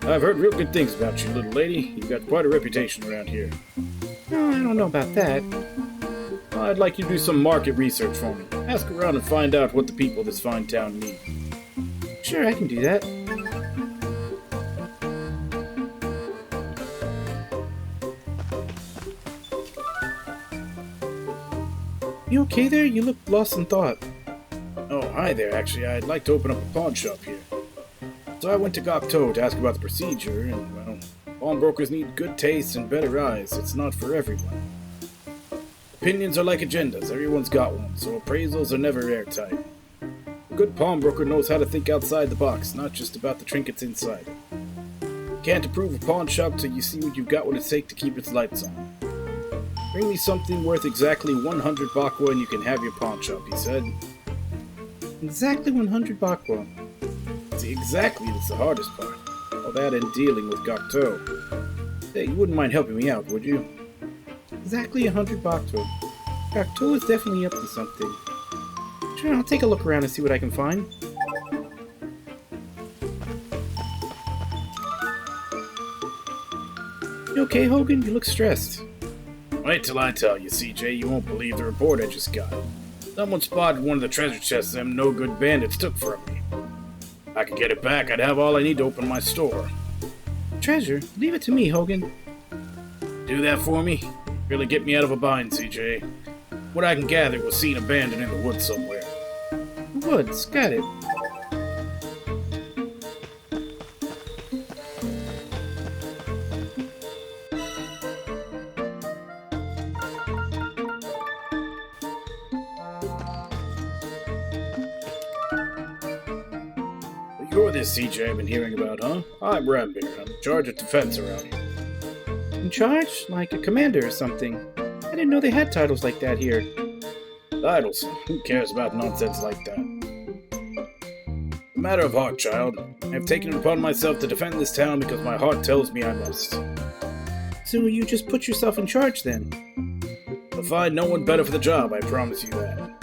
I've heard real good things about you, little lady. You've got quite a reputation around here. Oh, I don't know about that. I'd like you to do some market research for me. Ask around and find out what the people of this fine town need. Sure, I can do that. You okay there? You look lost in thought. Oh, hi there. Actually, I'd like to open up a pawn shop here. So I went to Gokto to ask about the procedure, and, well, pawnbrokers need good taste and better eyes. It's not for everyone. Opinions are like agendas. Everyone's got one, so appraisals are never airtight. A good pawnbroker knows how to think outside the box, not just about the trinkets inside it. Can't approve a pawn shop till you see what you've got what it takes to keep its lights on. Bring me something worth exactly 100 bakwa and you can have your pawn shop, he said. Exactly 100 bakwa. See, exactly, that's the hardest part. All that and dealing with Gokto. Hey, you wouldn't mind helping me out, would you? Exactly 100 bakwa. Gokto is definitely up to something. Sure, I'll take a look around and see what I can find. You okay, Hogan? You look stressed. Wait till I tell you, CJ, you won't believe the report I just got. Someone spotted one of the treasure chests them no-good bandits took from me. If I could get it back, I'd have all I need to open my store. Treasure? Leave it to me, Hogan. Do that for me? Really get me out of a bind, CJ. What I can gather was seen abandoned in the woods somewhere. The woods, got it. You're this CJ I've been hearing about, huh? I'm Radbeard. I'm in charge of defense around here. In charge? Like a commander or something. I didn't know they had titles like that here. Titles? Who cares about nonsense like that? A matter of heart, child. I have taken it upon myself to defend this town because my heart tells me I must. So you just put yourself in charge then? I'll find no one better for the job, I promise you that.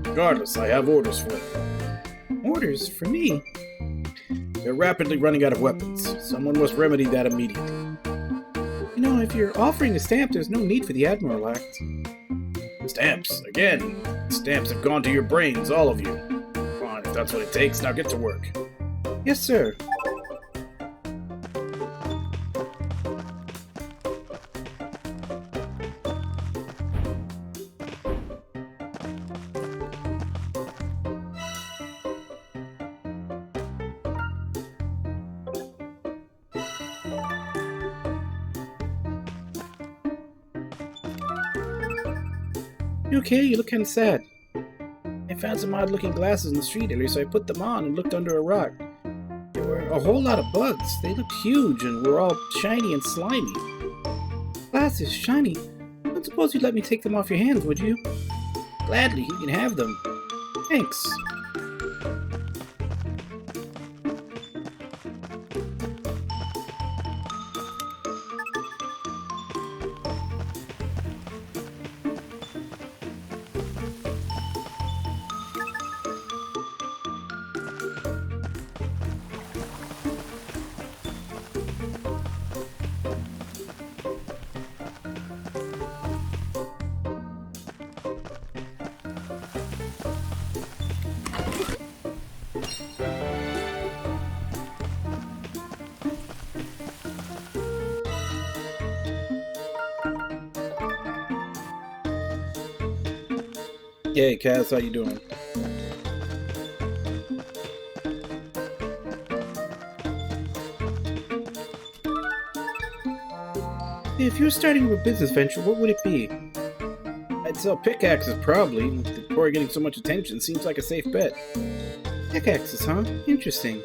Regardless, I have orders for you. Orders? For me? They're rapidly running out of weapons. Someone must remedy that immediately. You know, if you're offering a stamp, there's no need for the Admiral Act. Stamps, again. Stamps have gone to your brains, all of you. Fine, if that's what it takes, now get to work. Yes, sir. You okay? You look kind of sad. I found some odd-looking glasses in the street earlier, so I put them on and looked under a rock. There were a whole lot of bugs. They looked huge and were all shiny and slimy. Glasses, shiny? I don't suppose you'd let me take them off your hands, would you? Gladly, you can have them. Thanks. Hey, Kaz, how you doing? If you were starting a business venture, what would it be? I'd sell pickaxes, probably. Before getting so much attention, seems like a safe bet. Pickaxes, huh? Interesting.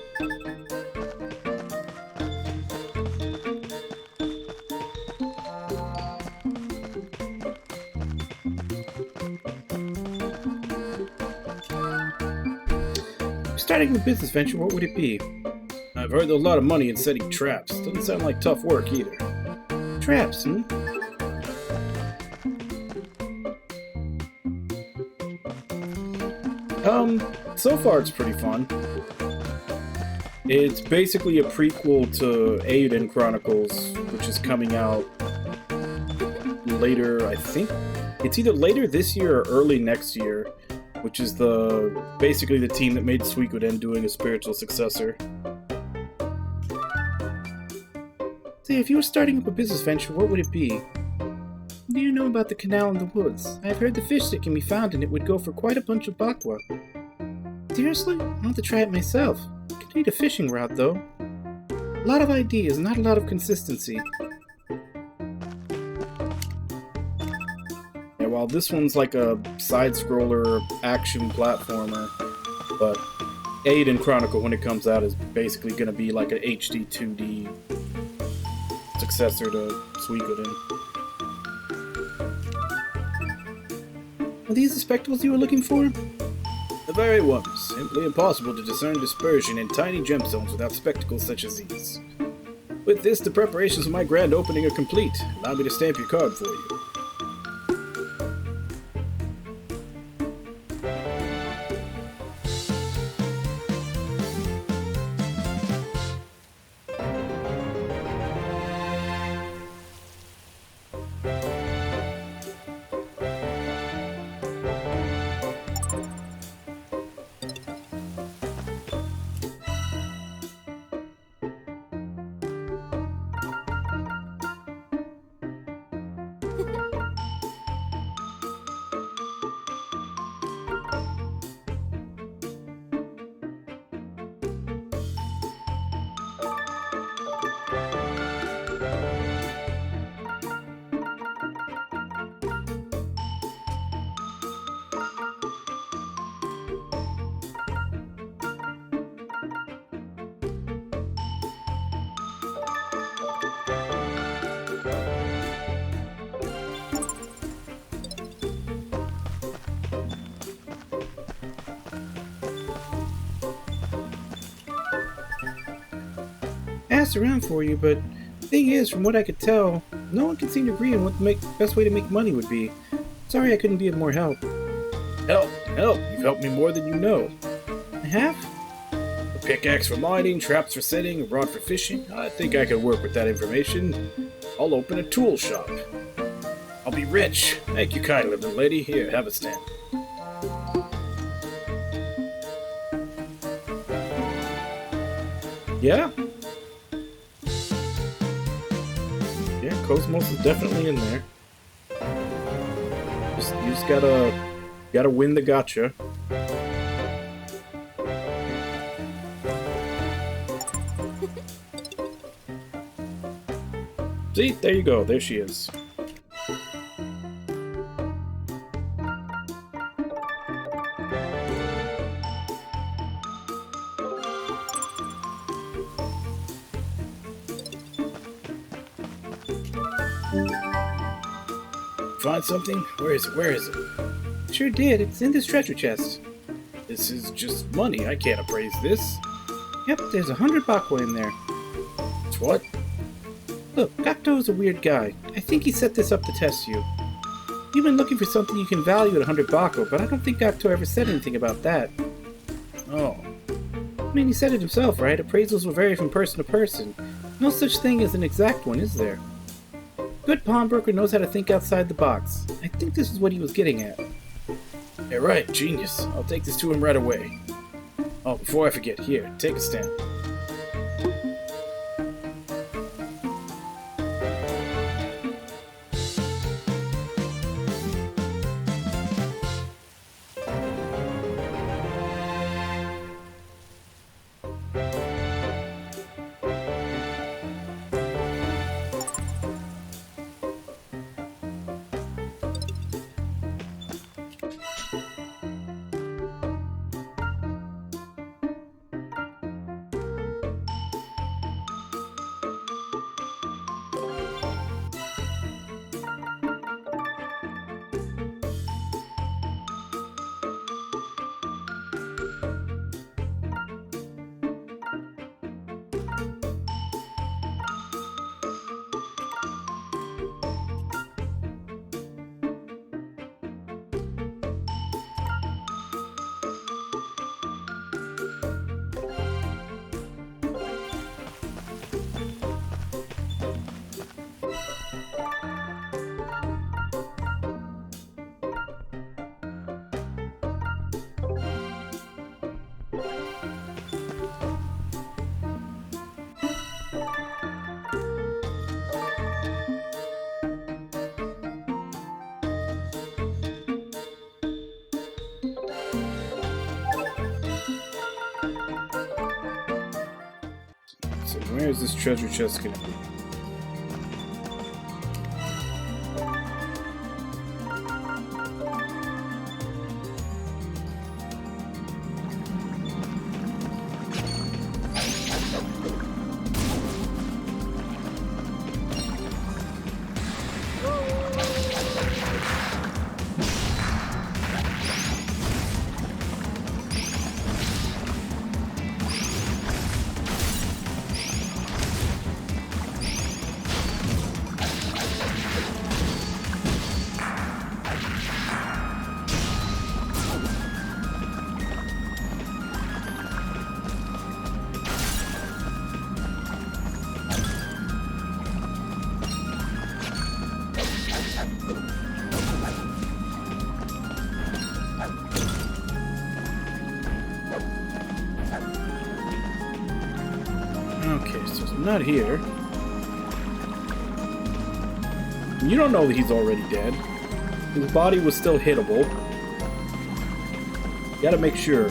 Starting a business venture, what would it be? I've heard there's a lot of money in setting traps. Doesn't sound like tough work either. Traps, hmm? So far it's pretty fun. It's basically a prequel to Eiyuden Chronicles, which is coming out later, I think. It's either later this year or early next year, which is basically the team that made Suikoden doing a spiritual successor. Say, if you were starting up a business venture, what would it be? What do you know about the canal in the woods? I've heard the fish that can be found in it would go for quite a bunch of bakwa. Seriously? I want to try it myself. Could need a fishing rod, though. A lot of ideas, not a lot of consistency. Yeah, while this one's like a side-scroller action platformer, but Eiyuden Chronicle, when it comes out, is basically going to be like an HD 2D successor to Suikoden. Are these the spectacles you were looking for? The very ones. Simply impossible to discern dispersion in tiny gemstones without spectacles such as these. With this, the preparations for my grand opening are complete. Allow me to stamp your card for you. Asked around for you, but the thing is, from what I could tell, no one can seem to agree on what the best way to make money would be. Sorry I couldn't be of more help. Help! Help! You've helped me more than you know. I have? A pickaxe for mining, traps for setting, a rod for fishing. I think I could work with that information. I'll open a tool shop. I'll be rich. Thank you kindly, little lady. Here, have a stand. Yeah? Yeah, Cosmos is definitely in there. You just gotta win the gacha. See, there you go. There she is. Find something? Where is it? Where is it? Sure did. It's in this treasure chest. This is just money. I can't appraise this. Yep, there's 100 Bakwa in there. It's what? Look, Gakto is a weird guy. I think he set this up to test you. You've been looking for something you can value at 100 Bakwa, but I don't think Gakto ever said anything about that. Oh. I mean, he said it himself, right? Appraisals will vary from person to person. No such thing as an exact one, is there? Good pawnbroker knows how to think outside the box. I think this is what he was getting at. You're right, genius. I'll take this to him right away. Oh, before I forget, here, take a stamp. So where is this treasure chest gonna be? Okay, so it's not here. You don't know that he's already dead. His body was still hittable. You gotta make sure.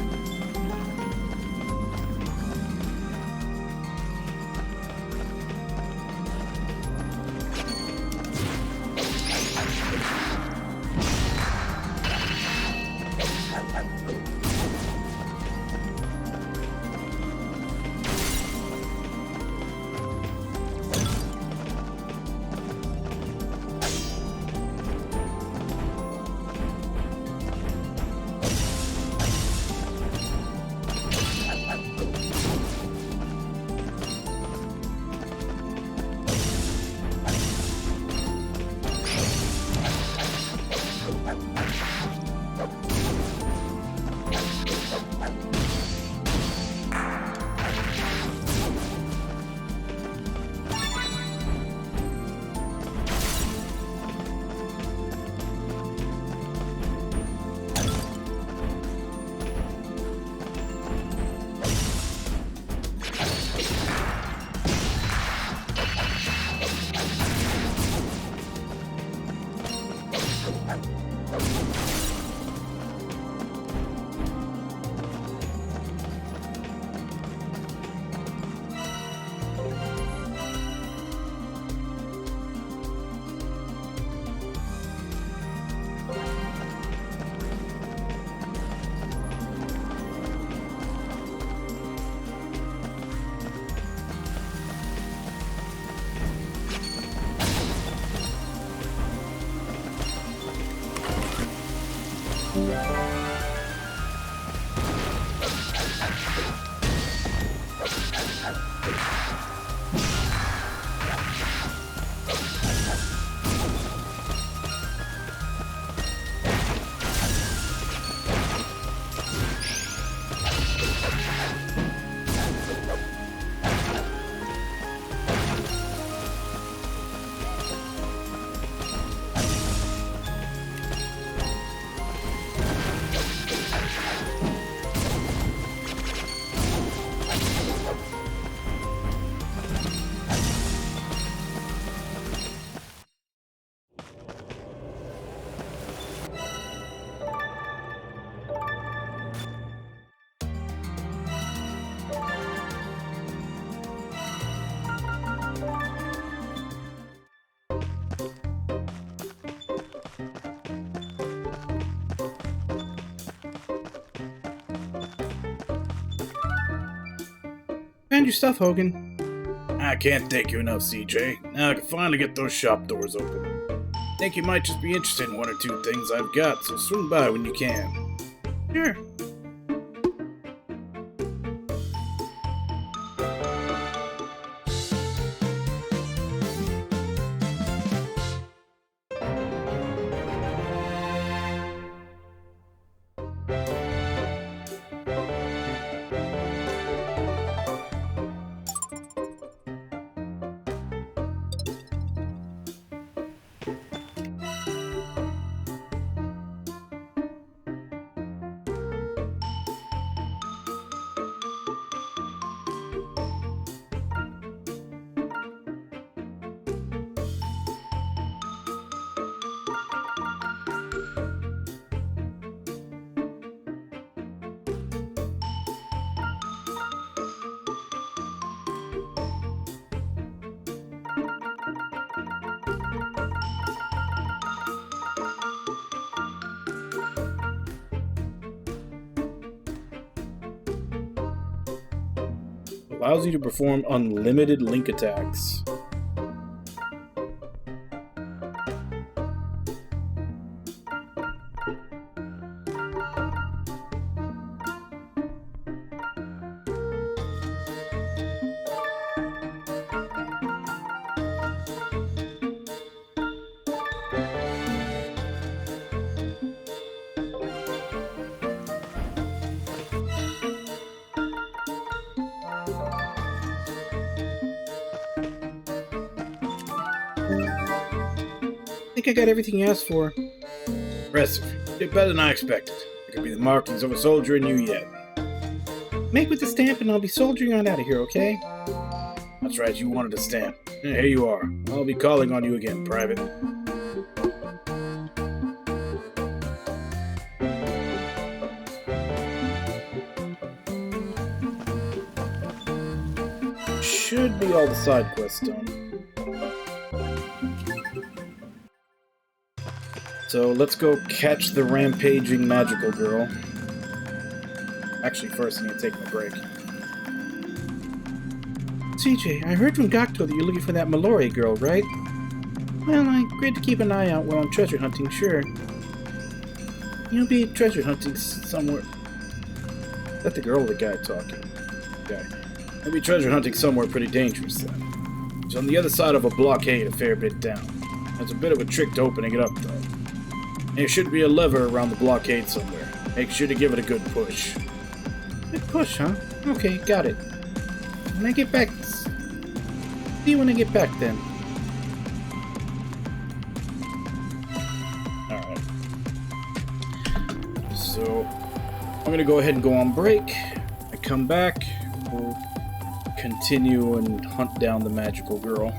Found your stuff, Hogan. I can't thank you enough, CJ. Now I can finally get those shop doors open. Think you might just be interested in one or two things I've got, so swing by when you can. Sure. Allows you to perform unlimited link attacks. I think I got everything you asked for. Impressive. You did better than I expected. There could be the markings of a soldier in you yet. Make with the stamp and I'll be soldiering on out of here, okay? That's right, you wanted a stamp. Yeah, here you are. I'll be calling on you again, Private. Should be all the side quests done. So let's go catch the rampaging magical girl. Actually, first I need to take my break. CJ, I heard from Gokto that you're looking for that Mallory girl, right? Well, great to keep an eye out while I'm treasure hunting, sure. You'll be treasure hunting somewhere. Is that the girl or the guy talking? Okay. I'll be treasure hunting somewhere pretty dangerous then. It's on the other side of a blockade a fair bit down. There's a bit of a trick to opening it up, though. There should be a lever around the blockade somewhere. Make sure to give it a good push. Good push, huh? Okay, got it. When I get back... See you when I get back, then. Alright. So, I'm gonna go ahead and go on break. I come back, we'll continue and hunt down the magical girl.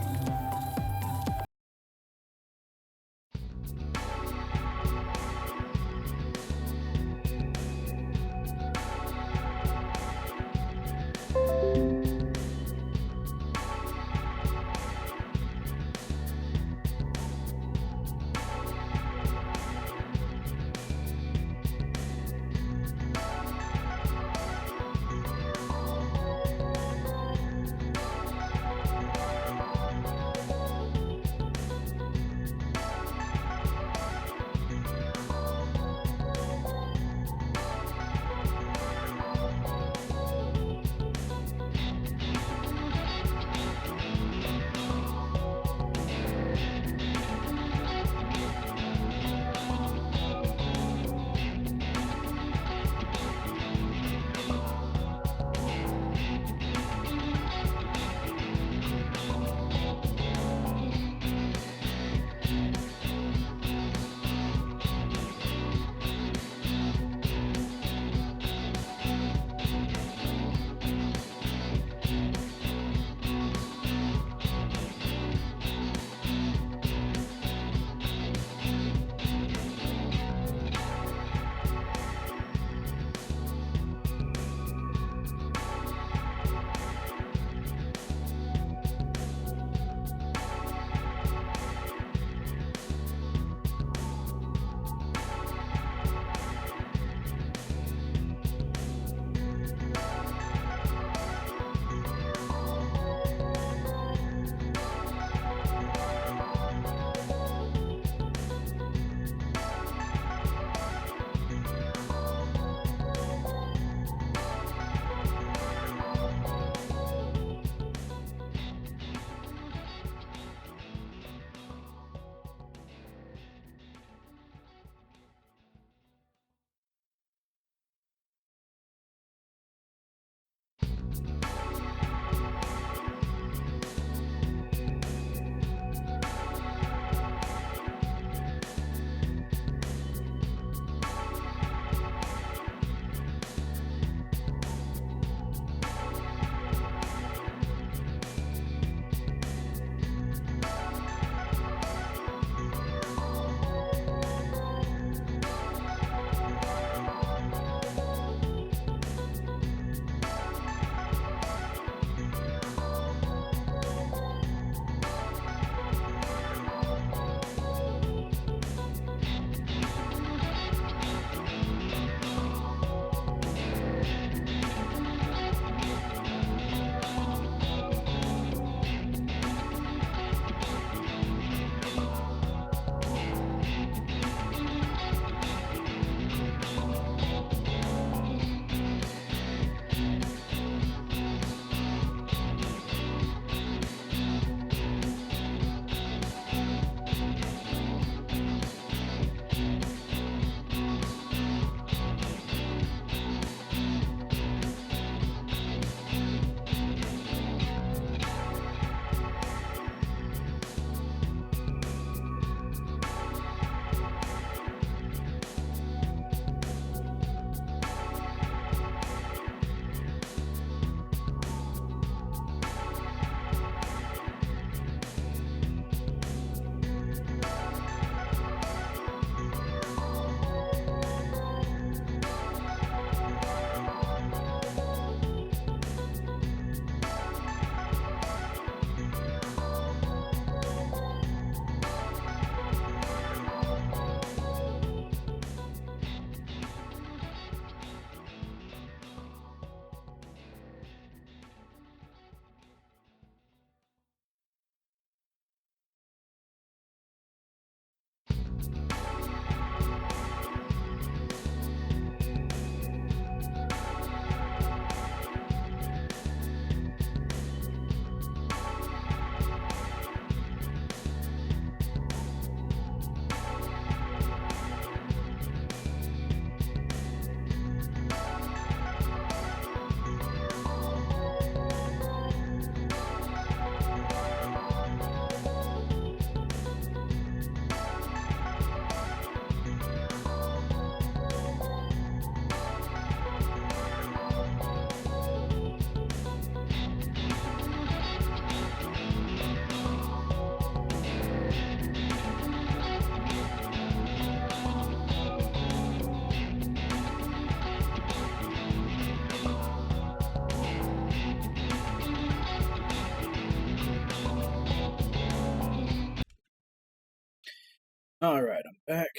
Alright, I'm back.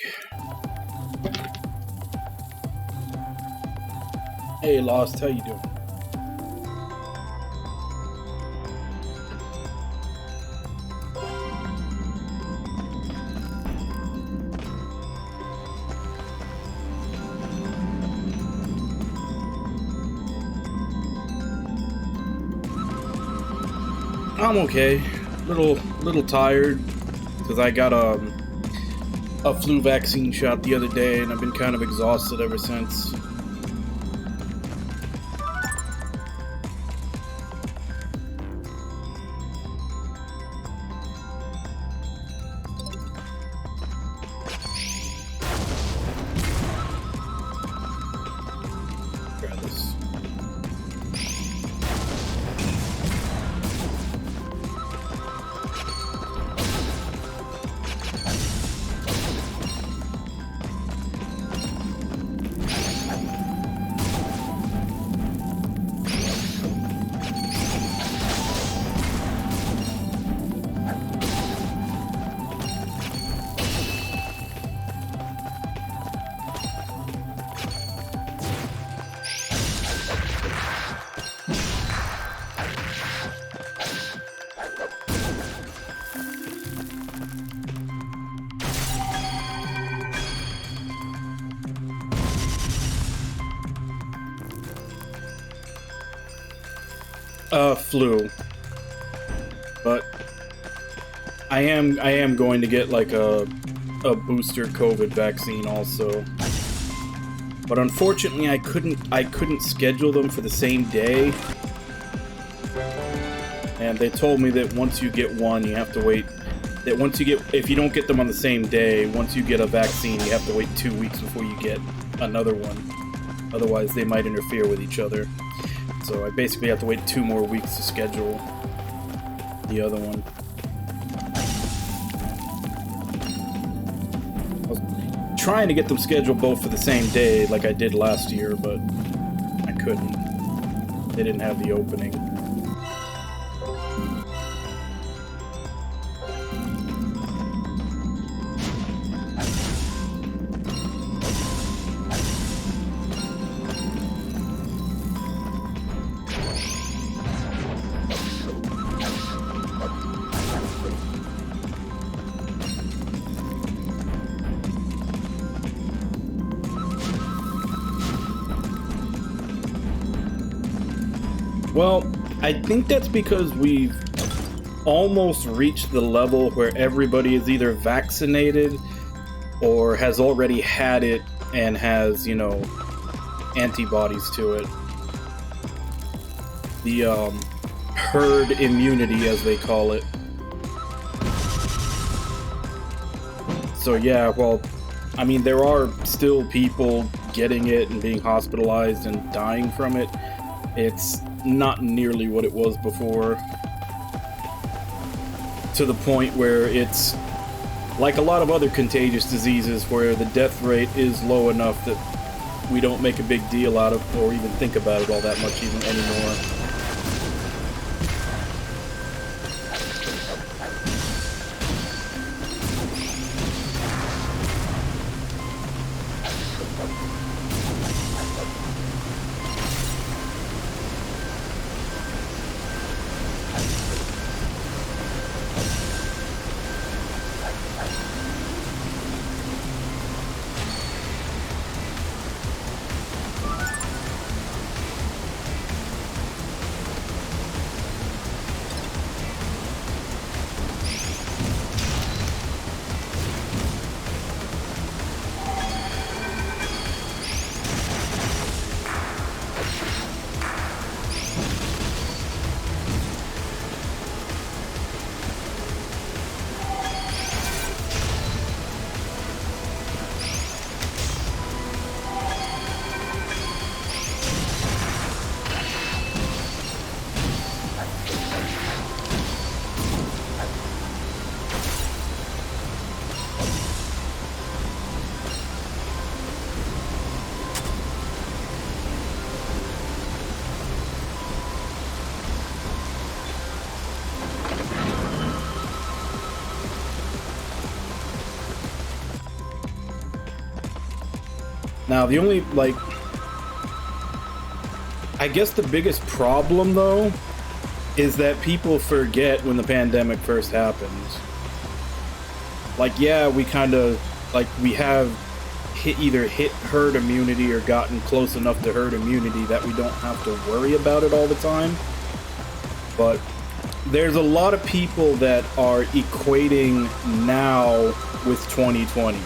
Hey, Lost, how you doing? I'm okay. Little tired because I got a flu vaccine shot the other day, and I've been kind of exhausted ever since. Grab this. Flu, but I am going to get like a booster COVID vaccine also. But unfortunately, I couldn't schedule them for the same day And they told me that once you get one, you have to wait. That once you get, if you don't get them on the same day, once you get a vaccine, you have to wait 2 weeks before you get another one. Otherwise, they might interfere with each other. So I basically have to wait 2 more weeks to schedule the other one. I was trying to get them scheduled both for the same day, like I did last year, but I couldn't. They didn't have the opening. Well, I think that's because we've almost reached the level where everybody is either vaccinated or has already had it and has, you know, antibodies to it. The herd immunity, as they call it. So yeah, well, I mean, there are still people getting it and being hospitalized and dying from it. It's not nearly what it was before, to the point where it's like a lot of other contagious diseases where the death rate is low enough that we don't make a big deal out of or even think about it all that much even anymore. Now, the only, like, I guess the biggest problem, though, is that people forget when the pandemic first happened. Like, yeah, we kind of, like, we have either hit herd immunity or gotten close enough to herd immunity that we don't have to worry about it all the time. But there's a lot of people that are equating now with 2020.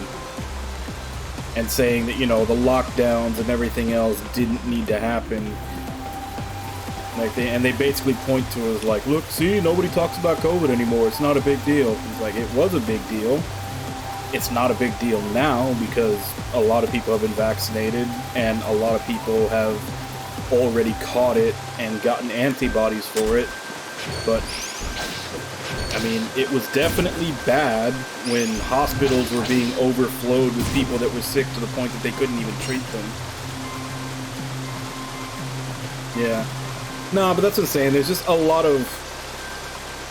And saying that, you know, the lockdowns and everything else didn't need to happen. Like they basically point to us like, look, see, nobody talks about COVID anymore. It's not a big deal. It's like, it was a big deal. It's not a big deal now because a lot of people have been vaccinated and a lot of people have already caught it and gotten antibodies for it. But I mean, it was definitely bad when hospitals were being overflowed with people that were sick to the point that they couldn't even treat them. Yeah. No, but that's what I'm saying. There's just a lot of,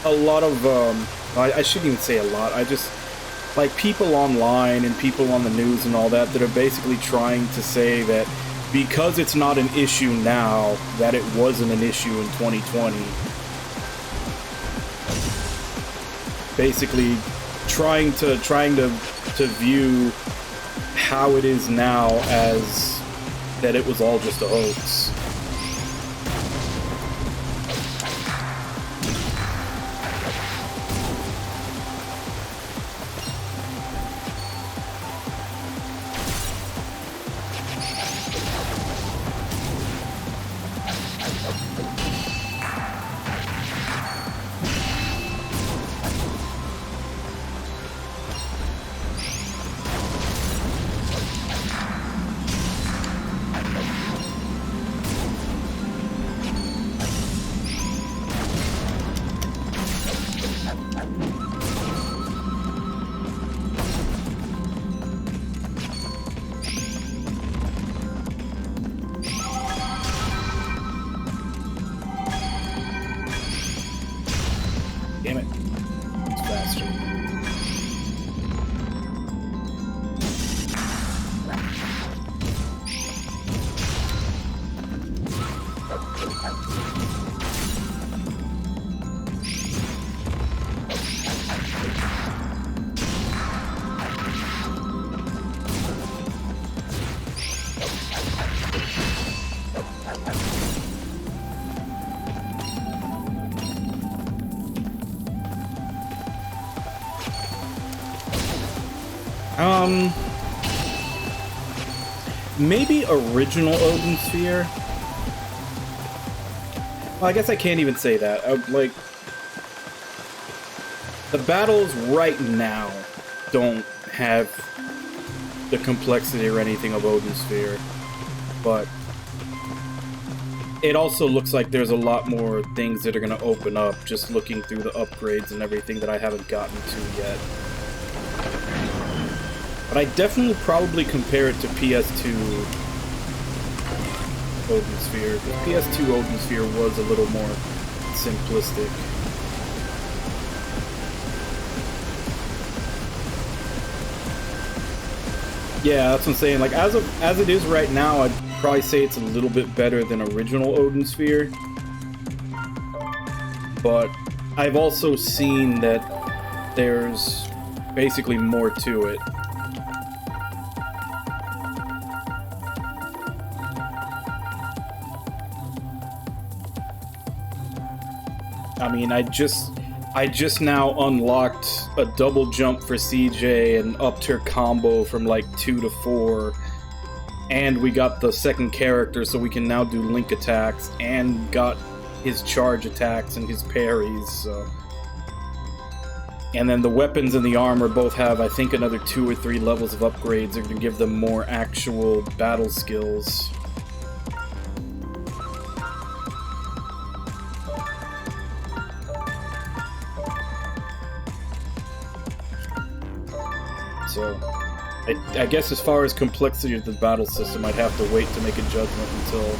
I shouldn't even say a lot. I just, like, people online and people on the news and all that are basically trying to say that because it's not an issue now, that it wasn't an issue in 2020. Basically trying to view how it is now as that it was all just a hoax. Maybe original Odin Sphere. Well, I guess I can't even say that. Like, the battles right now don't have the complexity or anything of Odin Sphere, but it also looks like there's a lot more things that are going to open up just looking through the upgrades and everything that I haven't gotten to yet. But I definitely probably compare it to PS2 Odin Sphere, because PS2 Odin Sphere was a little more simplistic. Yeah, that's what I'm saying. Like, as it is right now, I'd probably say it's a little bit better than original Odin Sphere. But I've also seen that there's basically more to it. I mean, I just now unlocked a double jump for CJ and upped her combo from like 2 to 4. And we got the second character, so we can now do link attacks, and got his charge attacks and his parries, so. And then the weapons and the armor both have, I think, another 2 or 3 levels of upgrades that are going to give them more actual battle skills. So, I guess as far as complexity of the battle system, I'd have to wait to make a judgment until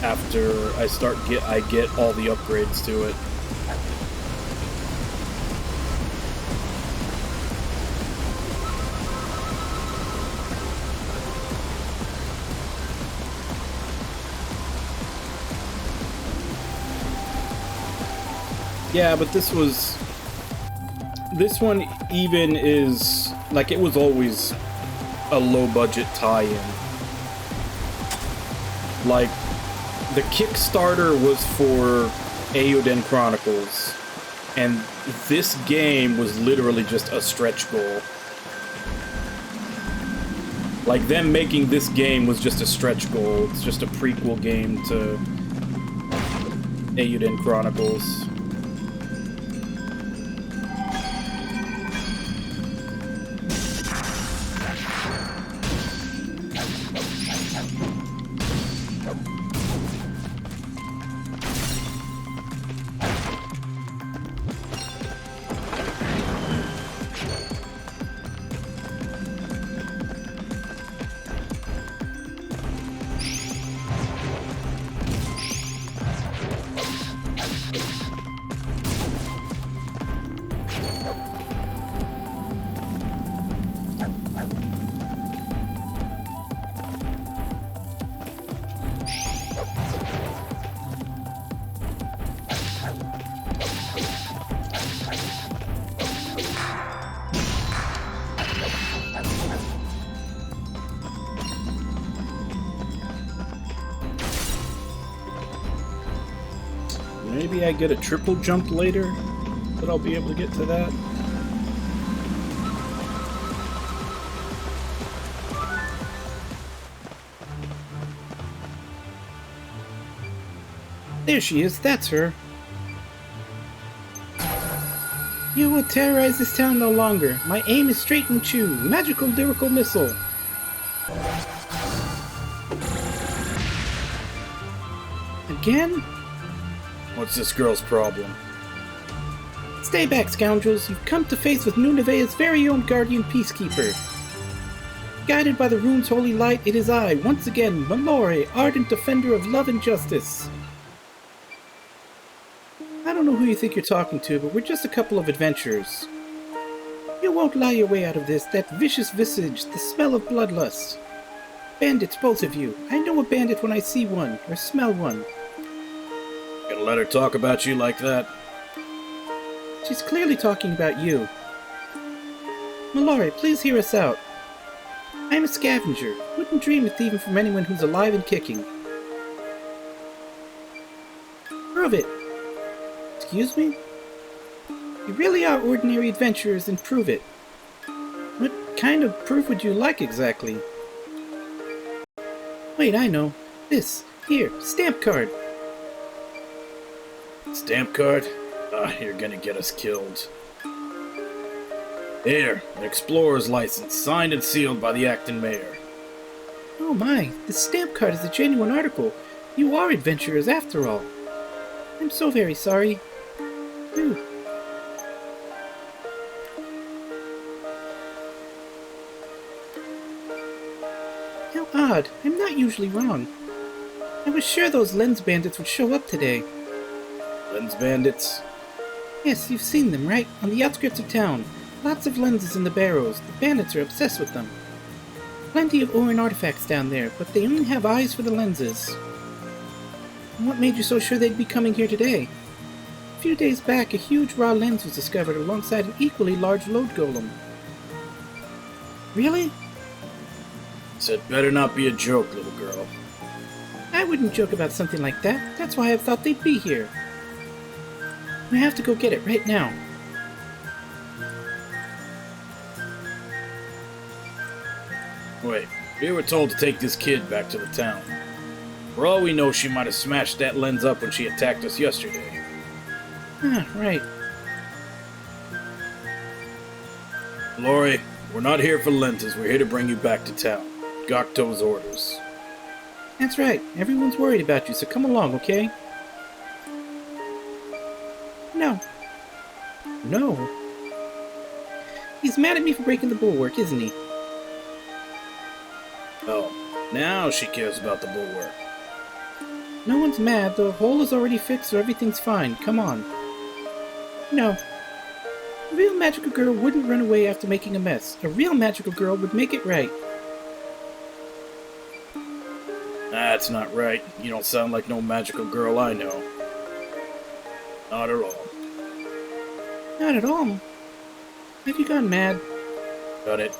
after I get all the upgrades to it. Yeah, but this one even is, like, it was always a low-budget tie-in. Like, the Kickstarter was for Eiyuden Chronicles, and this game was literally just a stretch goal. Like, them making this game was just a stretch goal. It's just a prequel game to Eiyuden Chronicles. Maybe I get a triple jump later, but I'll be able to get to that. There she is, that's her. You will terrorize this town no longer. My aim is straight and true. Magical lyrical missile. Again? What's this girl's problem? Stay back, scoundrels. You've come to face with Nunevea's very own guardian peacekeeper. Guided by the rune's holy light, it is I, once again, Malore, ardent defender of love and justice. I don't know who you think you're talking to, but we're just a couple of adventurers. You won't lie your way out of this, that vicious visage, the smell of bloodlust. Bandits, both of you. I know a bandit when I see one, or smell one. Gonna let her talk about you like that? She's clearly talking about you. Malore, please hear us out. I'm a scavenger. Wouldn't dream of thieving from anyone who's alive and kicking. Prove it. Excuse me? You really are ordinary adventurers, then prove it. kind of proof would you like exactly? Wait, I know. This. Here, stamp card. Stamp card? Ah, you're gonna get us killed. Here, an explorer's license, signed and sealed by the acting mayor. Oh my, the stamp card is a genuine article. You are adventurers after all. I'm so very sorry. Ooh. How odd. I'm not usually wrong. I was sure those lens bandits would show up today. Lens bandits? Yes, you've seen them, right? On the outskirts of town. Lots of lenses in the barrows. The bandits are obsessed with them. Plenty of ore and artifacts down there, but they only have eyes for the lenses. And what made you so sure they'd be coming here today? A few days back, a huge raw lens was discovered alongside an equally large load golem. Really? Said better not be a joke, little girl. I wouldn't joke about something like that. That's why I thought they'd be here. We have to go get it right now. Wait, we were told to take this kid back to the town. For all we know, she might have smashed that lens up when she attacked us yesterday. Ah, right. Lori, we're not here for lenses. We're here to bring you back to town. Gokto's orders. That's right. Everyone's worried about you, so come along, okay? No. No. He's mad at me for breaking the bulwark, isn't he? Oh, now she cares about the bulwark. No one's mad. The hole is already fixed, so everything's fine. Come on. No. A real magical girl wouldn't run away after making a mess. A real magical girl would make it right. That's not right. You don't sound like no magical girl I know. Not at all. Not at all. Have you gone mad? Got it.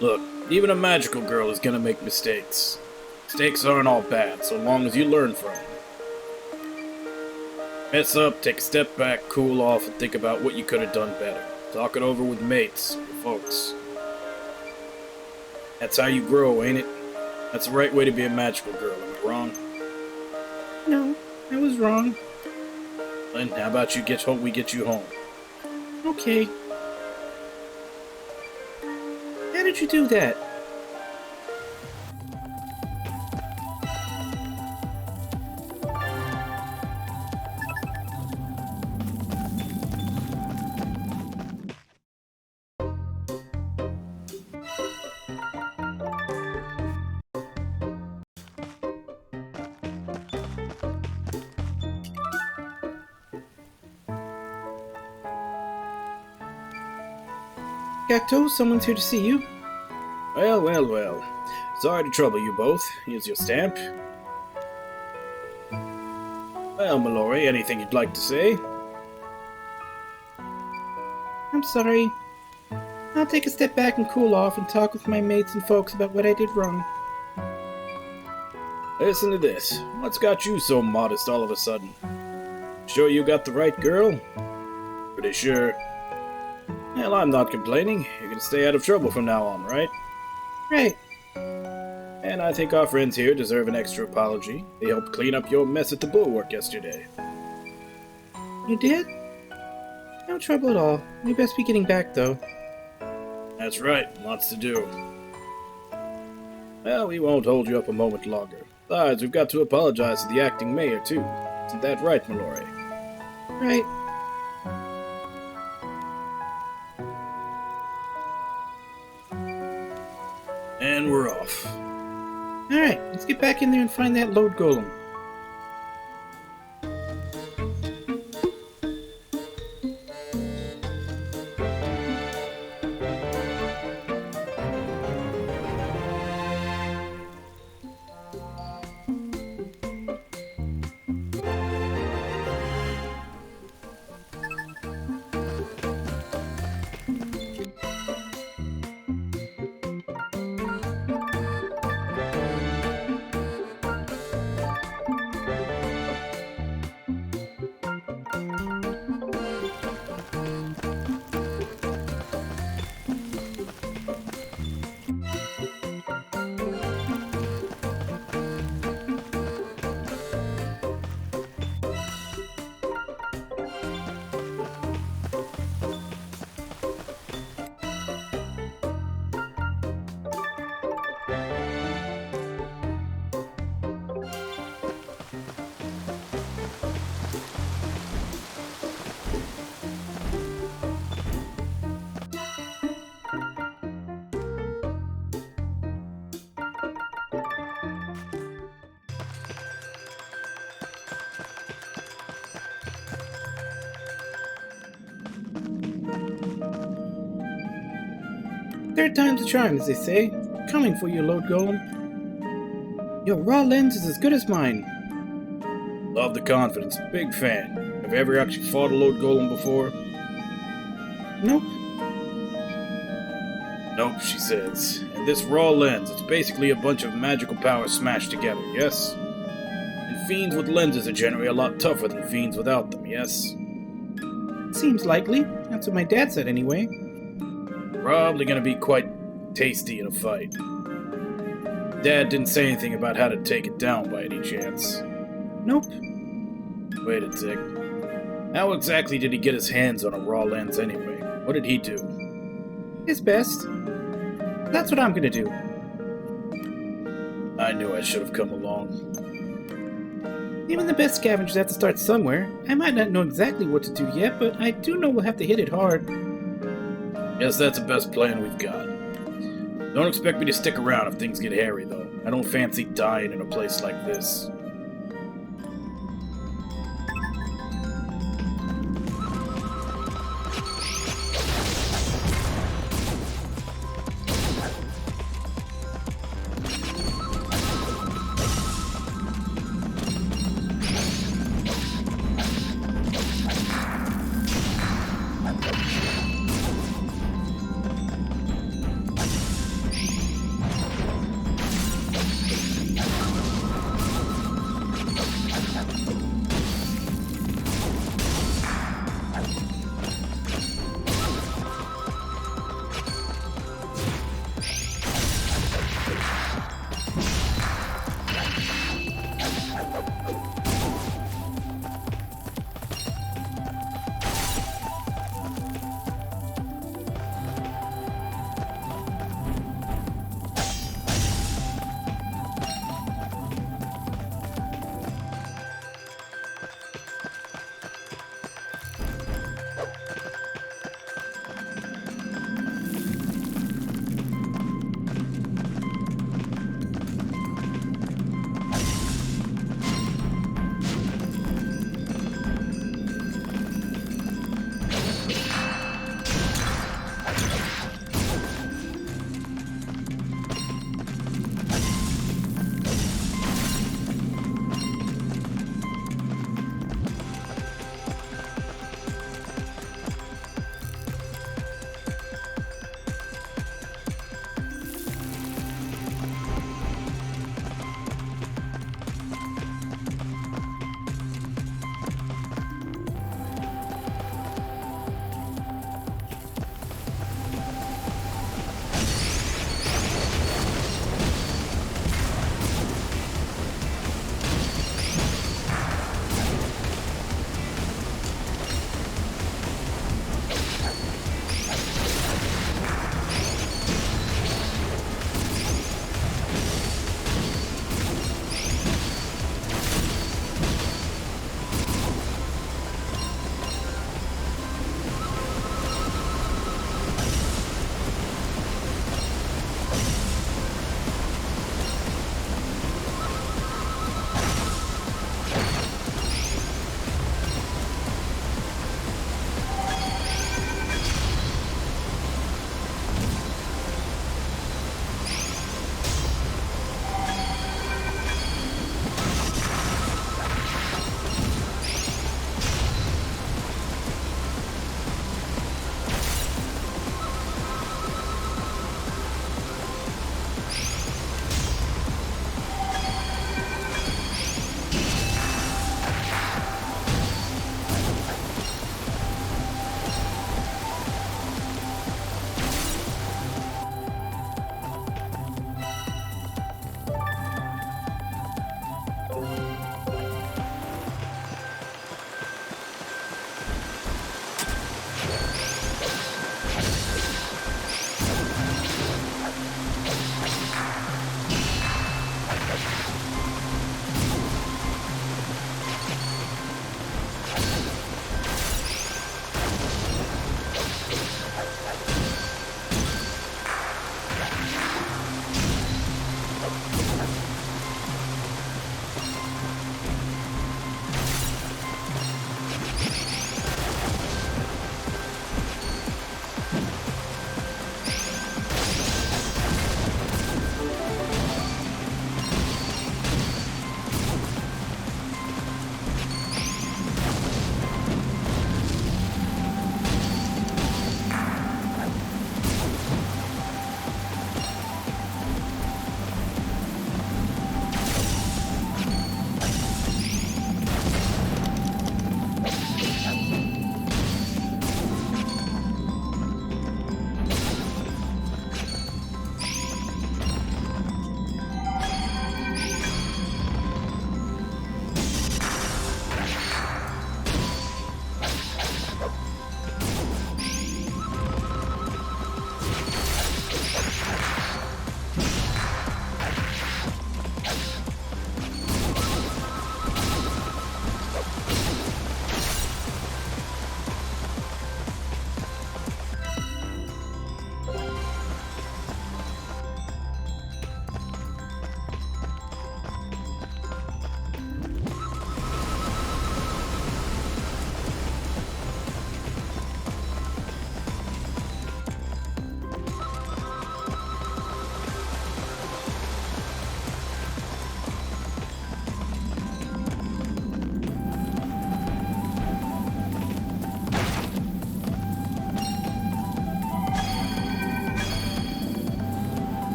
Look, even a magical girl is gonna make mistakes. Mistakes aren't all bad, so long as you learn from them. Mess up, take a step back, cool off, and think about what you could have done better. Talk it over with mates, your folks. That's how you grow, ain't it? That's the right way to be a magical girl, am I wrong? No, I was wrong. Then how about we get you home? Okay. How did you do that? Gakto, someone's here to see you. Well, well, well. Sorry to trouble you both. Here's your stamp. Well, Mallory, anything you'd like to say? I'm sorry. I'll take a step back and cool off and talk with my mates and folks about what I did wrong. Listen to this. What's got you so modest all of a sudden? Sure you got the right girl? Pretty sure. Well, I'm not complaining. You're gonna stay out of trouble from now on, right? Right. And I think our friends here deserve an extra apology. They helped clean up your mess at the bulwark yesterday. You did? No trouble at all. We best be getting back, though. That's right. Lots to do. Well, we won't hold you up a moment longer. Besides, we've got to apologize to the acting mayor, too. Isn't that right, Mallory? Right. And we're off. Alright, let's get back in there and find that load golem. Third time's a charm, as they say. Coming for you, Lord Golem. Your raw lens is as good as mine. Love the confidence. Big fan. Have you ever actually fought a Lord Golem before? Nope. Nope, she says. And this raw lens, it's basically a bunch of magical powers smashed together, yes? And fiends with lenses are generally a lot tougher than fiends without them, yes? Seems likely. That's what my dad said anyway. Probably gonna be quite tasty in a fight. Dad didn't say anything about how to take it down by any chance. Nope. Wait a tick. How exactly did he get his hands on a raw lens anyway? What did he do? His best. That's what I'm gonna do. I knew I should have come along. Even the best scavengers have to start somewhere. I might not know exactly what to do yet, but I do know we'll have to hit it hard. Guess that's the best plan we've got. Don't expect me to stick around if things get hairy, though. I don't fancy dying in a place like this.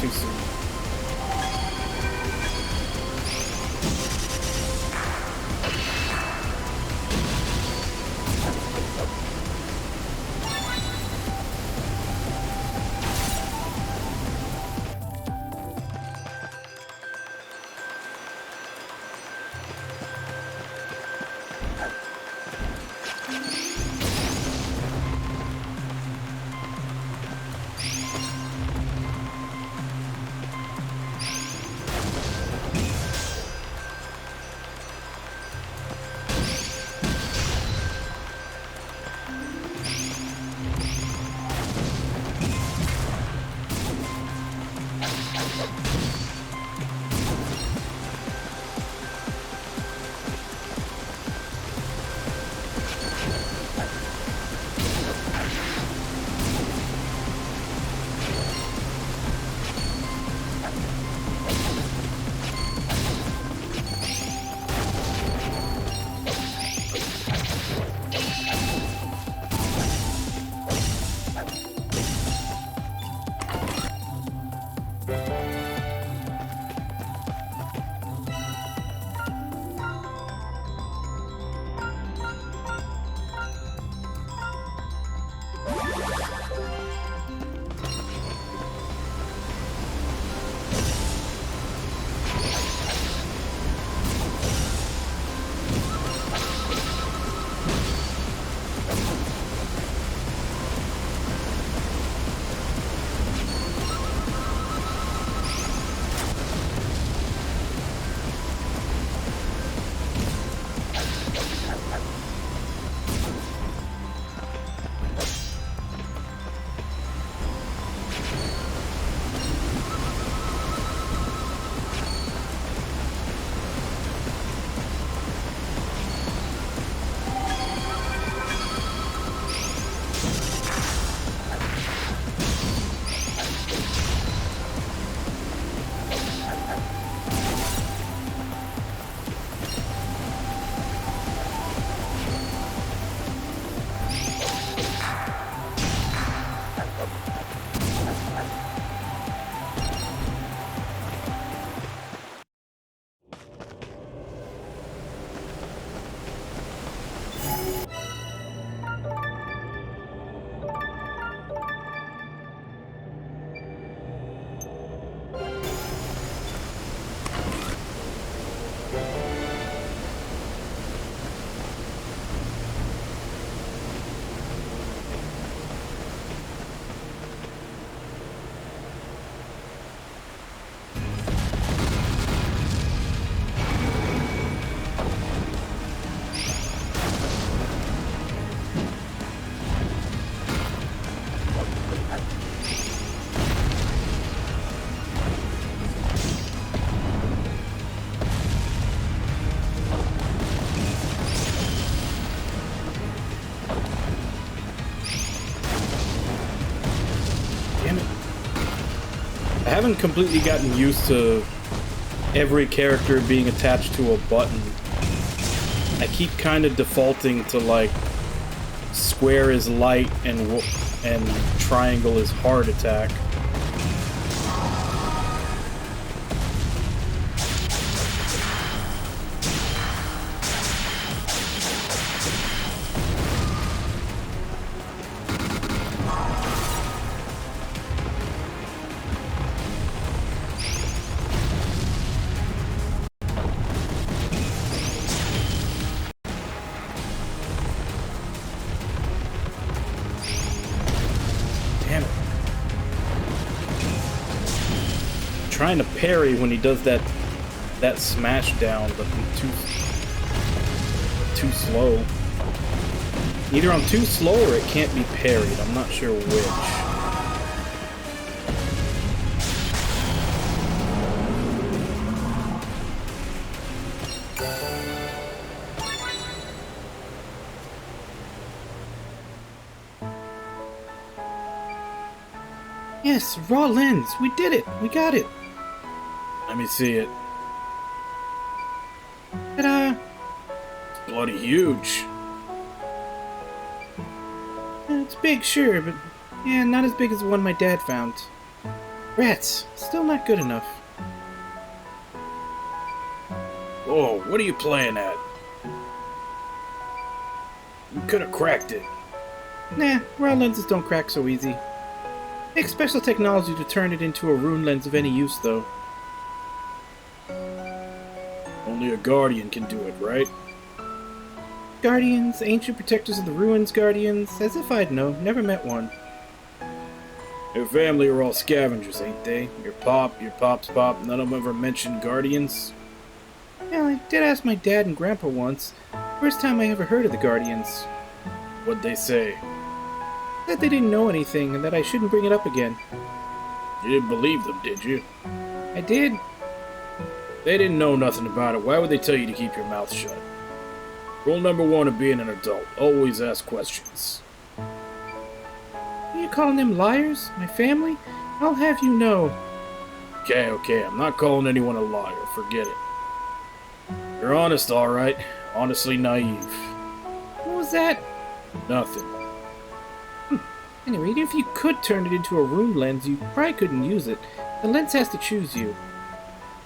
too soon. I haven't completely gotten used to every character being attached to a button. I keep kind of defaulting to like square is light and triangle is hard attack. Trying to parry when he does that smash down, but I'm too slow. Either I'm too slow or it can't be parried. I'm not sure which. Yes, raw lens. We did it. We got it. Let me see it. Ta-da! Bloody huge. It's big, sure, but yeah, not as big as the one my dad found. Rats, still not good enough. Oh, what are you playing at? You could have cracked it. Nah, raw lenses don't crack so easy. Takes special technology to turn it into a rune lens of any use, though. Only a guardian can do it, right? Guardians, ancient protectors of the ruins guardians, as if I'd know, never met one. Your family are all scavengers, ain't they? Your pop's pop, none of them ever mentioned guardians? Yeah, I did ask my dad and grandpa once. First time I ever heard of the guardians. What'd they say? Said they didn't know anything and that I shouldn't bring it up again. You didn't believe them, did you? I did. They didn't know nothing about it. Why would they tell you to keep your mouth shut? Rule number 1 of being an adult, always ask questions. Are you calling them liars? My family? I'll have you know. Okay, I'm not calling anyone a liar. Forget it. You're honest, alright. Honestly naive. What was that? Nothing. Anyway, even if you could turn it into a rune lens, you probably couldn't use it. The lens has to choose you.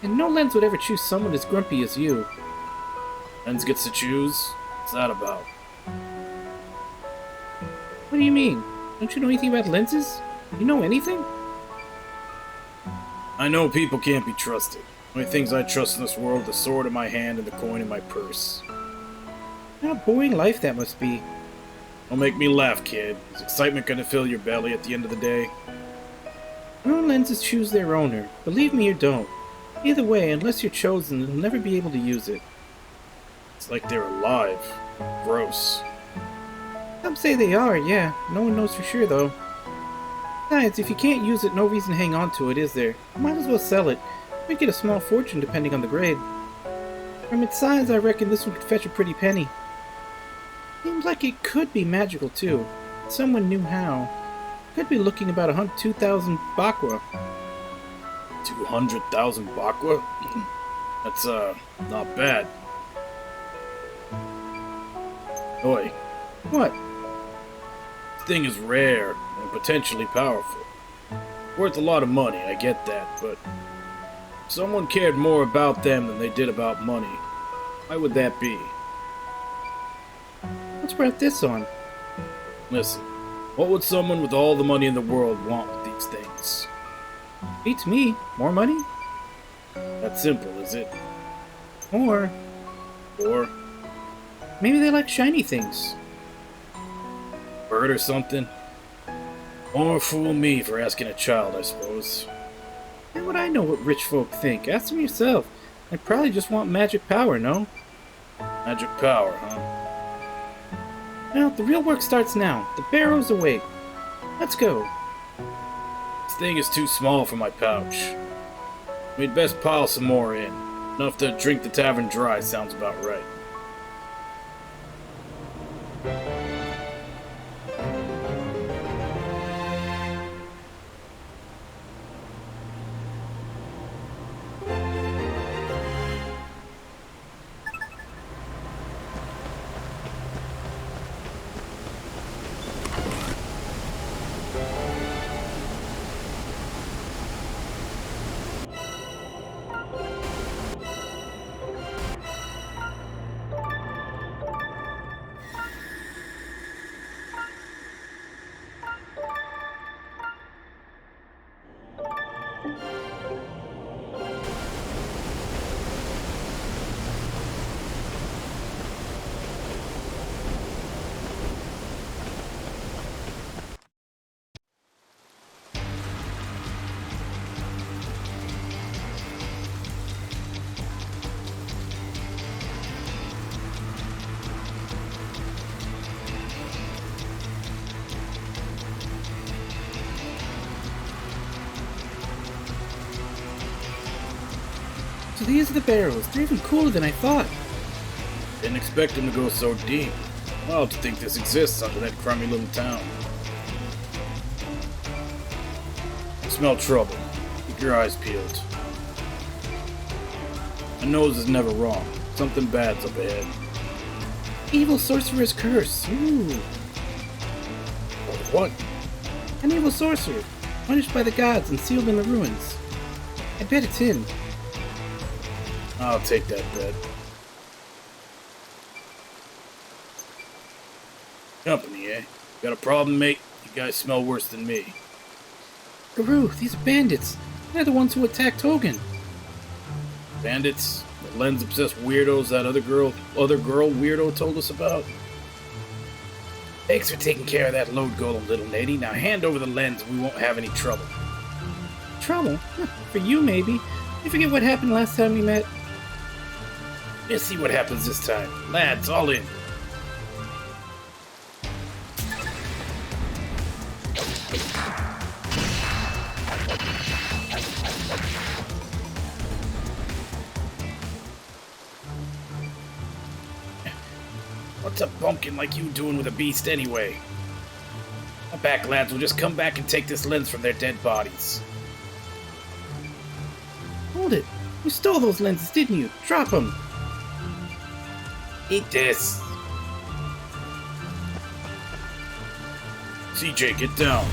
And no lens would ever choose someone as grumpy as you. Lens gets to choose? What's that about? What do you mean? Don't you know anything about lenses? You know anything? I know people can't be trusted. The only things I trust in this world are the sword in my hand and the coin in my purse. How boring life that must be. Don't make me laugh, kid. Is excitement gonna fill your belly at the end of the day? Rune lenses choose their owner. Believe me or don't. Either way, unless you're chosen, you'll never be able to use it. It's like they're alive. Gross. Some say they are, yeah. No one knows for sure, though. Besides, if you can't use it, no reason to hang on to it, is there? You might as well sell it. You might get a small fortune depending on the grade. From its size, I reckon this one could fetch a pretty penny. Seems like it could be magical, too. If someone knew how. Could be looking about 2,000 bakwa. 200,000 bakwa? That's, not bad. Oi. What? This thing is rare and potentially powerful. Worth a lot of money, I get that, but if someone cared more about them than they did about money, why would that be? What's brought this on? Listen, what would someone with all the money in the world want with these things? Beats me. More money? That simple, is it? Or Or maybe they like shiny things. bird or something? Or fool me for asking a child, I suppose. How would I know what rich folk think? Ask them yourself. They probably just want magic power, no? Magic power, huh? Well, the real work starts now. The barrow's awake. Let's go. This thing is too small for my pouch. We'd best pile some more in. Enough to drink the tavern dry sounds about right. So these are the barrows. They're even cooler than I thought. Didn't expect them to go so deep. Wild to think this exists under that crummy little town. I smell trouble. Keep your eyes peeled. My nose is never wrong. Something bad's up ahead. Evil sorcerer's curse. Ooh. What? An evil sorcerer. punished by the gods and sealed in the ruins. I bet it's him. I'll take that bet. Company, eh? Got a problem, mate? You guys smell worse than me. Guru, these are bandits. They're the ones who attacked Hogan. Bandits? The lens-obsessed weirdos that other girl weirdo told us about? Thanks for taking care of that load golem, little lady. Now hand over the lens and we won't have any trouble. Trouble? Huh, for you, maybe. You forget what happened last time we met? Let's see what happens this time. Lads, all in. What's a bumpkin like you doing with a beast anyway? Come back, lads. We'll just come back and take this lens from their dead bodies. Hold it. You stole those lenses, didn't you? Drop them. Eat this. CJ, get down.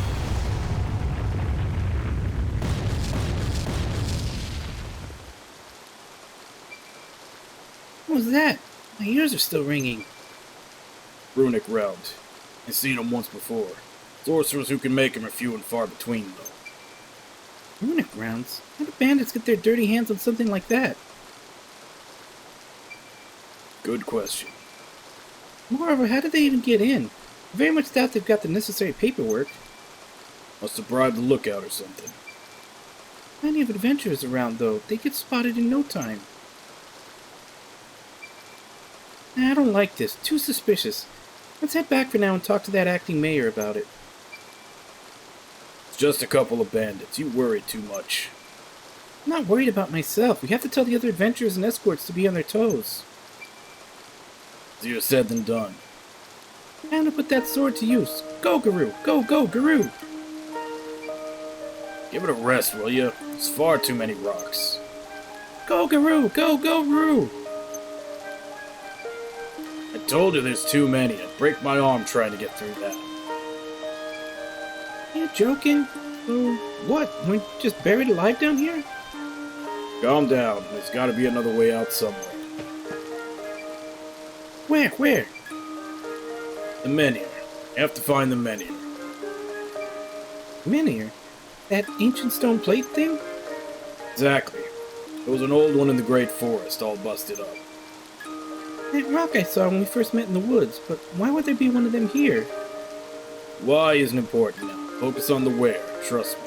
What was that? My ears are still ringing. Runic round. I've seen them once before. Sorcerers who can make them are few and far between, though. Runic rounds? How do bandits get their dirty hands on something like that? Good question. Moreover, how did they even get in? I very much doubt they've got the necessary paperwork. Must have bribed the lookout or something. Plenty of adventurers around, though. They get spotted in no time. I don't like this. Too suspicious. Let's head back for now and talk to that acting mayor about it. It's just a couple of bandits. You worry too much. I'm not worried about myself. We have to tell the other adventurers and escorts to be on their toes. Easier said than done. Time to put that sword to use. Go, Guru! Go, go, Guru! Give it a rest, will you? It's far too many rocks. Go, Guru! Go, go, Guru! I told you there's too many. I'd break my arm trying to get through that. You joking? So, what? We just buried alive down here? Calm down. There's gotta be another way out somewhere. Where? The menhir. You have to find the menhir. Menhir? That ancient stone plate thing? Exactly. There was an old one in the Great Forest, all busted up. That rock I saw when we first met in the woods, but why would there be one of them here? Why isn't important now. Focus on the where. Trust me.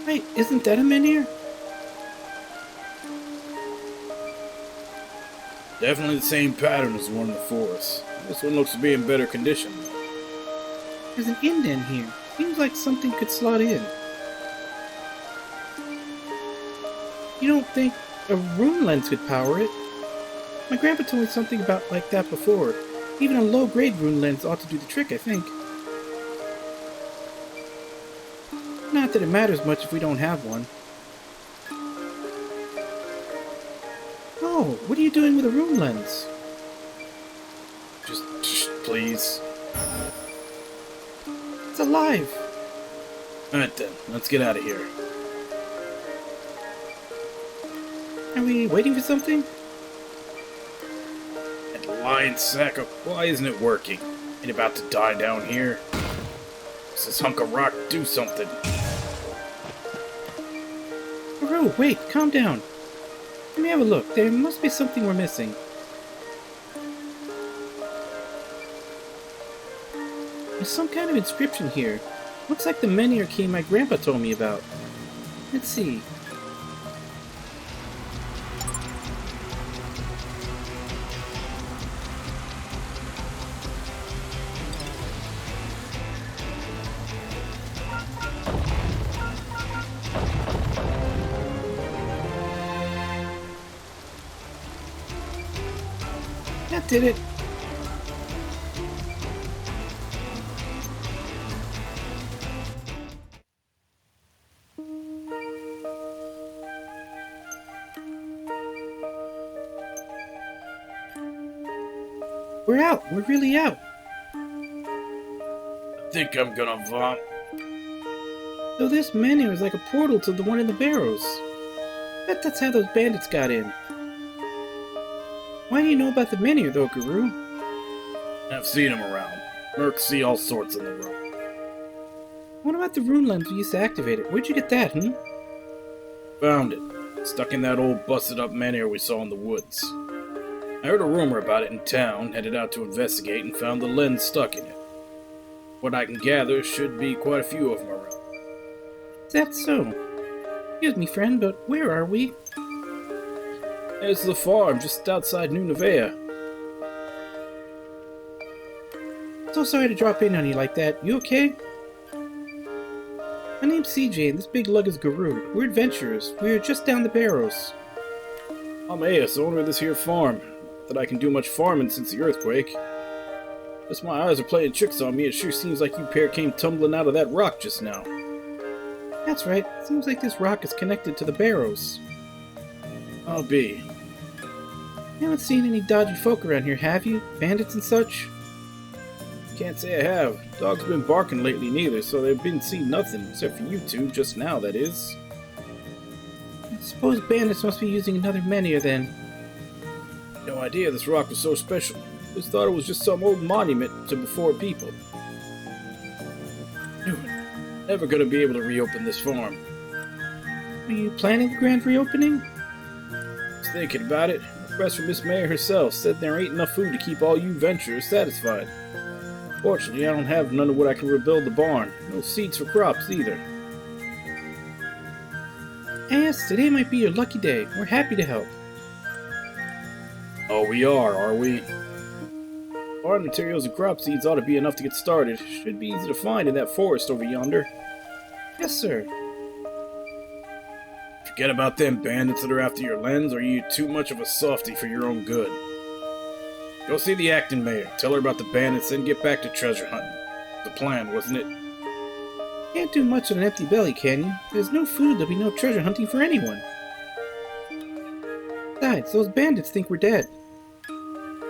Wait, isn't that a menhir? Definitely the same pattern as the one in the forest. This one looks to be in better condition, though. There's an indent here. Seems like something could slot in. You don't think a rune lens could power it? My grandpa told me something about like that before. Even a low-grade rune lens ought to do the trick, I think. Not that it matters much if we don't have one. Oh, what are you doing with a rune lens? Just please. It's alive! Alright then, let's get out of here. Are we waiting for something? That lion sack of... Why isn't it working? Ain't about to die down here. Does this hunk of rock do something? Guru, wait, calm down. Let me have a look. There must be something we're missing. There's some kind of inscription here. Looks like the menhir key my grandpa told me about. Let's see. That did it. We're out. We're really out. I think I'm gonna vomit. So this menhir is like a portal to the one in the barrows. Bet that's how those bandits got in. Why do you know about the menhir though, Guru? I've seen him around. Mercs see all sorts on the road. What about the rune lens we used to activate it? Where'd you get that, Found it. Stuck in that old busted up menhir we saw in the woods. I heard a rumor about it in town, headed out to investigate, and found the lens stuck in it. What I can gather should be quite a few of them around. Is that so? Excuse me, friend, but where are we? It's the farm just outside New Nevea. So sorry to drop in on you like that. You okay? My name's CJ, and this big lug is Guru. We're adventurers. We're just down the barrows. I'm Aeus, owner of this here farm. Not that I can do much farming since the earthquake. Guess my eyes are playing tricks on me. It sure seems like you pair came tumbling out of that rock just now. That's right. Seems like this rock is connected to the barrows. I'll be. You haven't seen any dodgy folk around here, have you? Bandits and such? Can't say I have. Dog's been barking lately neither, so they've been seeing nothing, except for you two, just now, that is. I suppose bandits must be using another menhir then. No idea this rock was so special. Just thought it was just some old monument to before people. Knew it. Never gonna be able to reopen this farm. Are you planning the grand reopening? Was thinking about it. Request from Miss Mayor herself said there ain't enough food to keep all you venturers satisfied. Fortunately, I don't have none of what I can rebuild the barn. No seeds for crops either. Yes, today might be your lucky day. We're happy to help. Oh, we are we? Barn materials and crop seeds ought to be enough to get started. Should be easy to find in that forest over yonder. Yes, sir. Forget about them bandits that are after your lens, or are you too much of a softy for your own good? Go see the acting mayor, tell her about the bandits, then get back to treasure hunting. The plan, wasn't it? Can't do much on an empty belly, can you? If there's no food, there'll be no treasure hunting for anyone. Besides, those bandits think we're dead.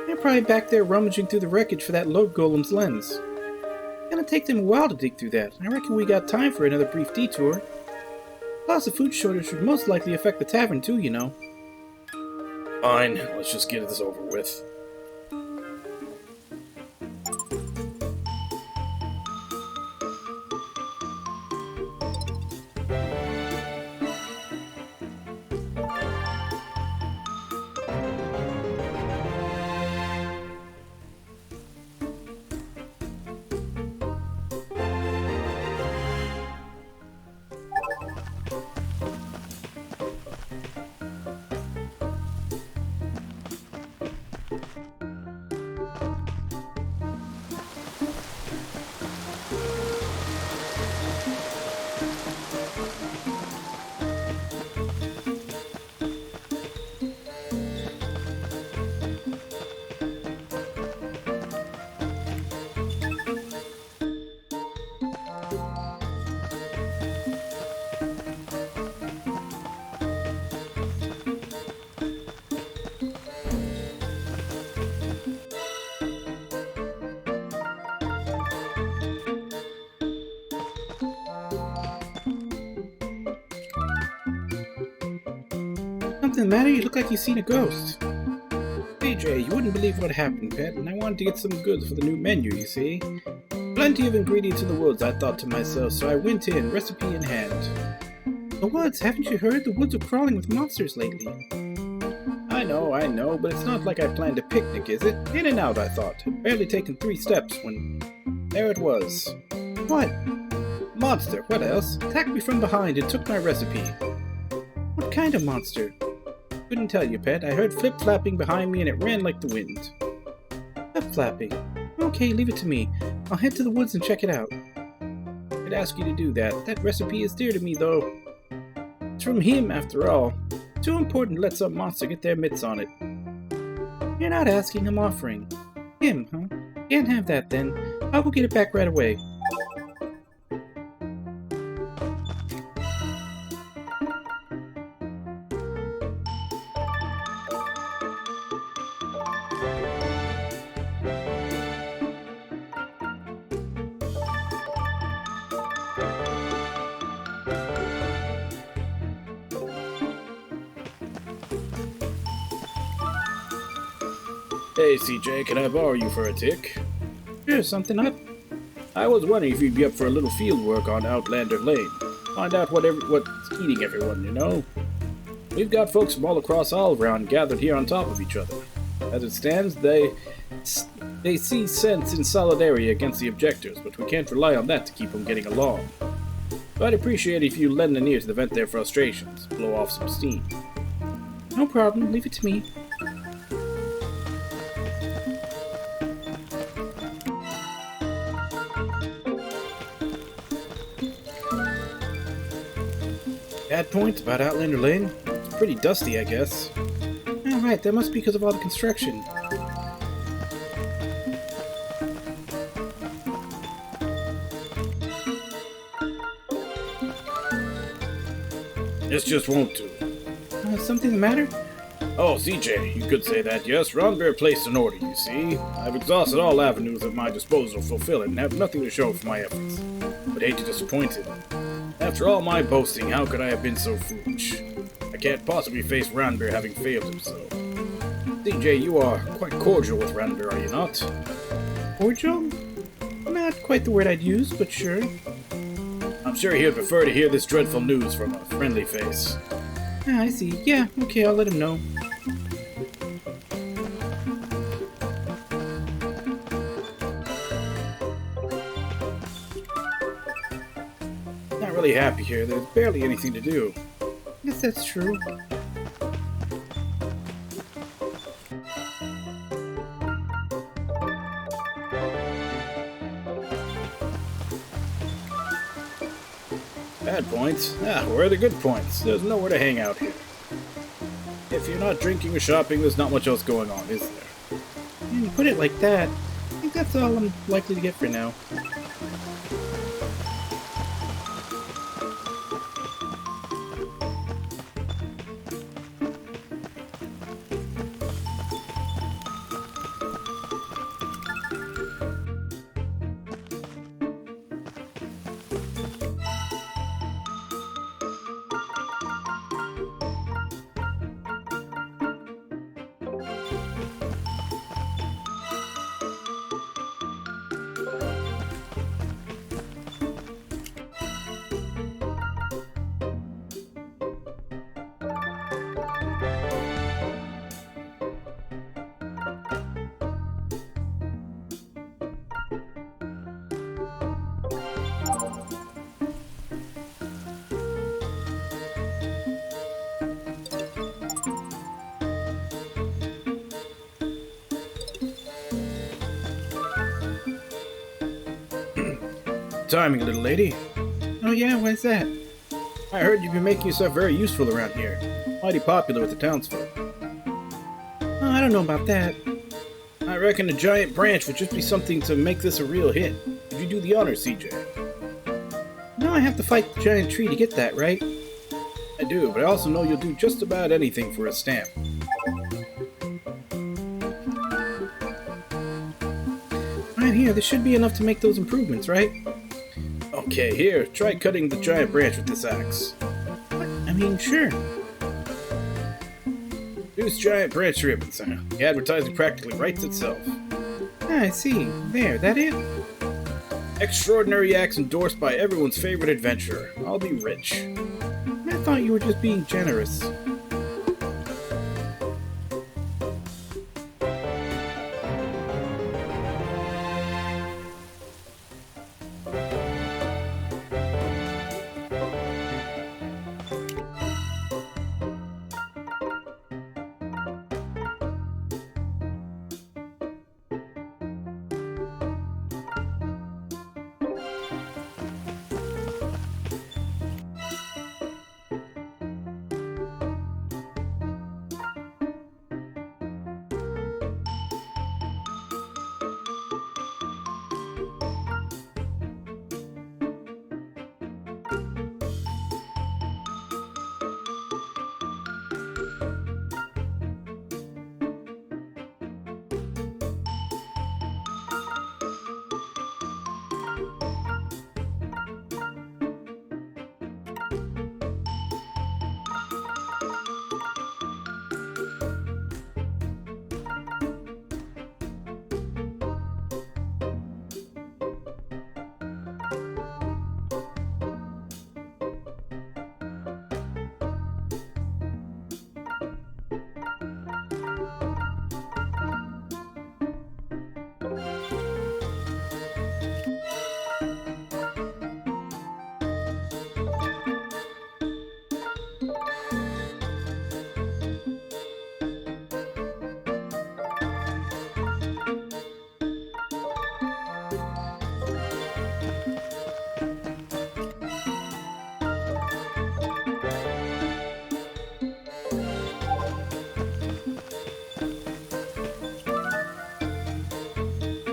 They're probably back there rummaging through the wreckage for that log golem's lens. It's gonna take them a while to dig through that. I reckon we got time for another brief detour. Plus, the food shortage should most likely affect the tavern too, you know. Fine, let's just get this over with. Something the matter? You look like you've seen a ghost. CJ, you wouldn't believe what happened, pet, and I wanted to get some goods for the new menu, you see. Plenty of ingredients in the woods, I thought to myself, so I went in, recipe in hand. The woods? Haven't you heard? The woods are crawling with monsters lately. I know, but it's not like I planned a picnic, is it? In and out, I thought. Had barely taken 3 steps when... there it was. What? Monster, what else? Attacked me from behind and took my recipe. What kind of monster? Couldn't tell you, pet. I heard flip-flapping behind me and it ran like the wind. Flip-flapping? Okay, leave it to me. I'll head to the woods and check it out. I'd ask you to do that. That recipe is dear to me, though. It's from him, after all. Too important to let some monster get their mitts on it. You're not asking, I'm offering. Him, huh? Can't have that, then. I'll go get it back right away. Hey, CJ, can I borrow you for a tick? Sure, something up? I was wondering if you'd be up for a little field work on Outlander Lane. Find out what's eating everyone, you know? We've got folks from all across All-Round gathered here on top of each other. As it stands, they see sense in solidarity against the objectors, but we can't rely on that to keep them getting along. So I'd appreciate if you lend an ear to vent their frustrations, blow off some steam. No problem, leave it to me. Bad points about Outlander Lane? It's pretty dusty, I guess. Alright, that must be because of all the construction. This just won't do. Something the matter? Oh, CJ, you could say that, yes. Ronbear placed an order, you see. I've exhausted all avenues at my disposal to fulfill it and have nothing to show for my efforts. But hate to disappoint him. After all my boasting, how could I have been so foolish? I can't possibly face Ranbeer having failed him so. CJ, you are quite cordial with Ranbeer, are you not? Cordial? Not quite the word I'd use, but sure. I'm sure he would prefer to hear this dreadful news from a friendly face. I see. Yeah, okay, I'll let him know. Not really happy here. There's barely anything to do. Yes, that's true. Bad points? Ah, where are the good points? There's nowhere to hang out here. If you're not drinking or shopping, there's not much else going on, is there? You put it like that. I think that's all I'm likely to get for now. Timing, little lady. Oh yeah, why's that? I heard you've been making yourself very useful around here. Mighty popular with the townsfolk. Oh, I don't know about that. I reckon a giant branch would just be something to make this a real hit. Would you do the honors, CJ? Now I have to fight the giant tree to get that, right? I do, but I also know you'll do just about anything for a stamp. Right here, this should be enough to make those improvements, right? Okay, here, try cutting the giant branch with this axe. I mean, sure. Deuce giant branch ribbons. The advertising practically writes itself. Ah, I see. There, that it? Extraordinary acts endorsed by everyone's favorite adventurer. I'll be rich. I thought you were just being generous.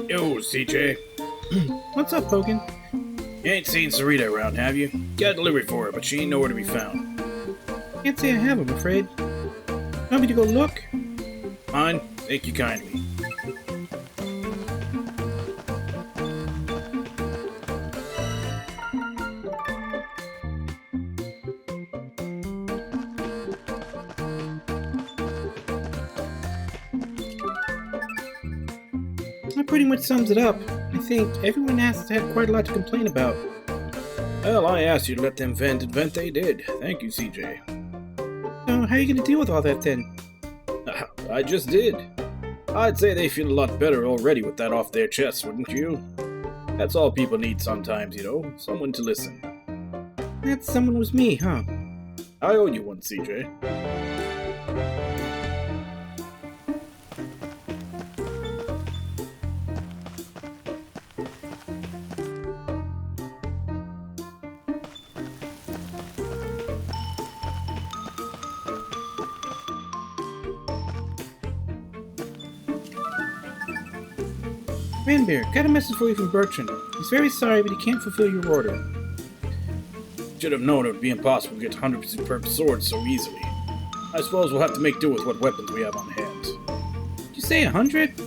Yo, CJ. What's up, Hogan? You ain't seen Sarita around, have you? Got a delivery for her, but she ain't nowhere to be found. Can't say I have, I'm afraid. Want me to go look? Fine. Thank you kindly. That pretty much sums it up. I think everyone has had quite a lot to complain about. Well, I asked you to let them vent, and vent they did. Thank you, CJ. So, how are you going to deal with all that then? I just did. I'd say they feel a lot better already with that off their chests, wouldn't you? That's all people need sometimes, you know, someone to listen. That someone was me, huh? I owe you one, CJ. Ranbeer, got a message for you from Bertrand. He's very sorry, but he can't fulfill your order. Should have known it would be impossible to get 100% purpose swords so easily. I suppose we'll have to make do with what weapons we have on hand. Did you say 100?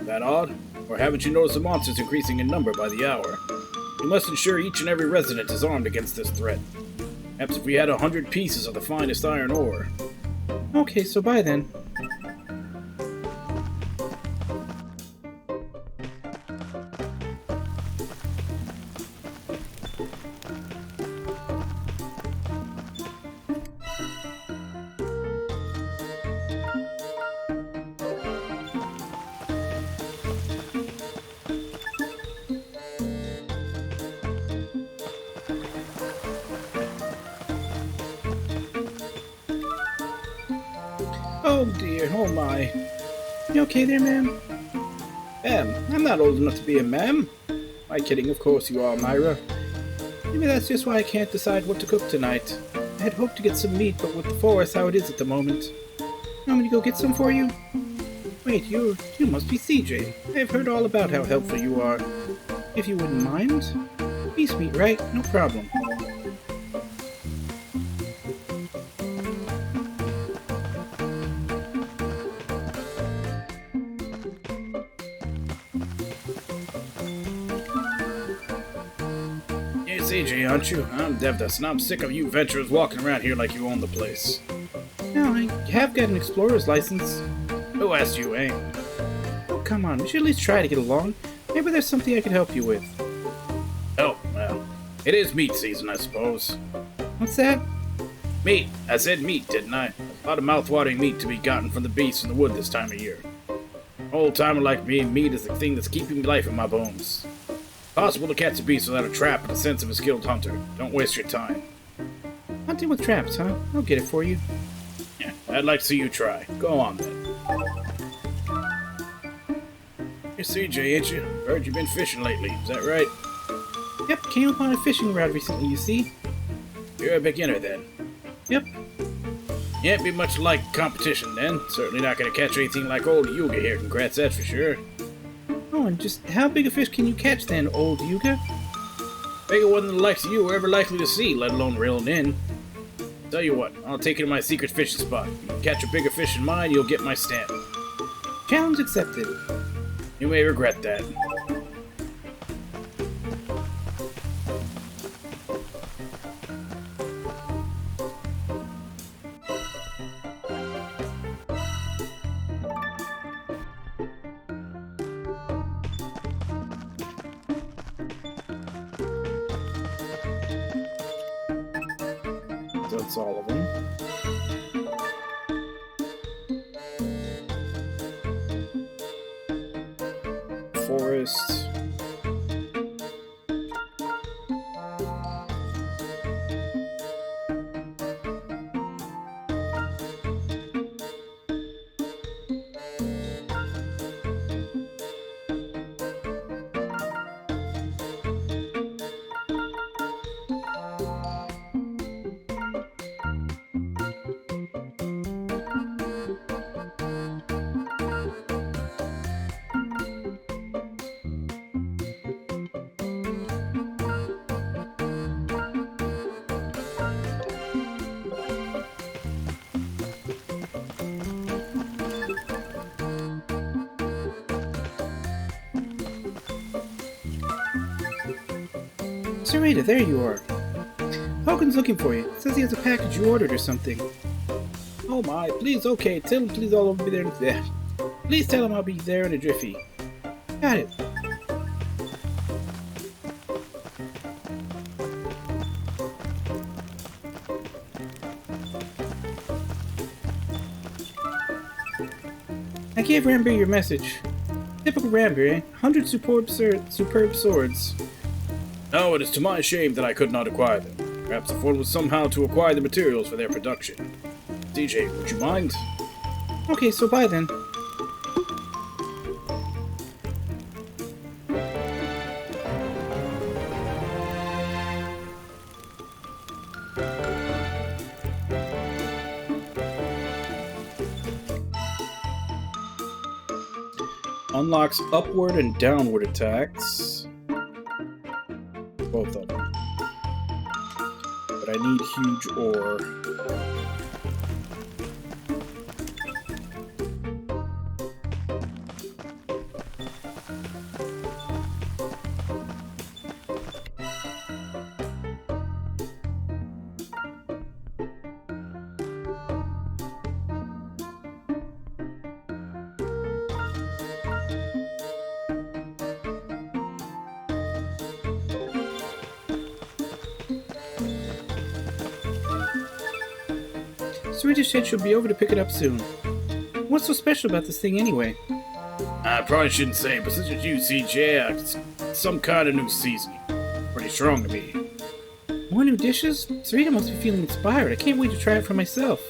That odd? Or haven't you noticed the monsters increasing in number by the hour? We must ensure each and every resident is armed against this threat. Perhaps if we had 100 pieces of the finest iron ore. Okay, so bye then. Oh dear, oh my. You okay there, ma'am? Ma'am, I'm not old enough to be a ma'am. Am I kidding? Of course you are, Myra. Maybe that's just why I can't decide what to cook tonight. I had hoped to get some meat, but with the forest how it is at the moment. Want me to go get some for you? Wait, you must be CJ. I've heard all about how helpful you are. If you wouldn't mind. Beast meat, right? No problem. Yes, AJ, aren't you? I'm Devdas, and I'm sick of you venturers walking around here like you own the place. No, I have got an explorer's license. Who asked you, eh? Oh, come on. We should at least try to get along. Maybe there's something I could help you with. Oh, well, it is meat season, I suppose. What's that? Meat. I said meat, didn't I? A lot of mouth-watering meat to be gotten from the beasts in the wood this time of year. Old-timer like me, meat is the thing that's keeping life in my bones. Possible to catch a beast without a trap and a sense of a skilled hunter. Don't waste your time. Hunting with traps, huh? I'll get it for you. Yeah, I'd like to see you try. Go on, then. You're CJ, ain't you? Heard you've been fishing lately. Is that right? Yep, came upon a fishing rod recently, you see. You're a beginner, then. Yep. You ain't be much like competition, then. Certainly not gonna catch anything like old Yuga here. Congrats, that's for sure. Oh, and just how big a fish can you catch then, old Yuga? Bigger one than the likes of you were ever likely to see, let alone reeling in. Tell you what, I'll take you to my secret fishing spot. You can catch a bigger fish than mine, you'll get my stamp. Challenge accepted. You may regret that. That's all of them. Forest. Sarita, there you are. Hogan's looking for you. Says he has a package you ordered or something. Oh my, please, okay, tell him please I'll be there. Yeah. Please tell him I'll be there in a jiffy. Got it. I gave Ramber your message. Typical Ramber, eh? 100 superb swords. No, it is to my shame that I could not acquire them. Perhaps if one was somehow to acquire the materials for their production. DJ, would you mind? Okay, so bye then. Unlocks upward and downward attacks. Both of them. But I need huge ore. Sarita said she'll be over to pick it up soon. What's so special about this thing anyway? I probably shouldn't say, but since it's you, CJ, it's some kind of new seasoning. Pretty strong to me. More new dishes? Sarita must be feeling inspired. I can't wait to try it for myself.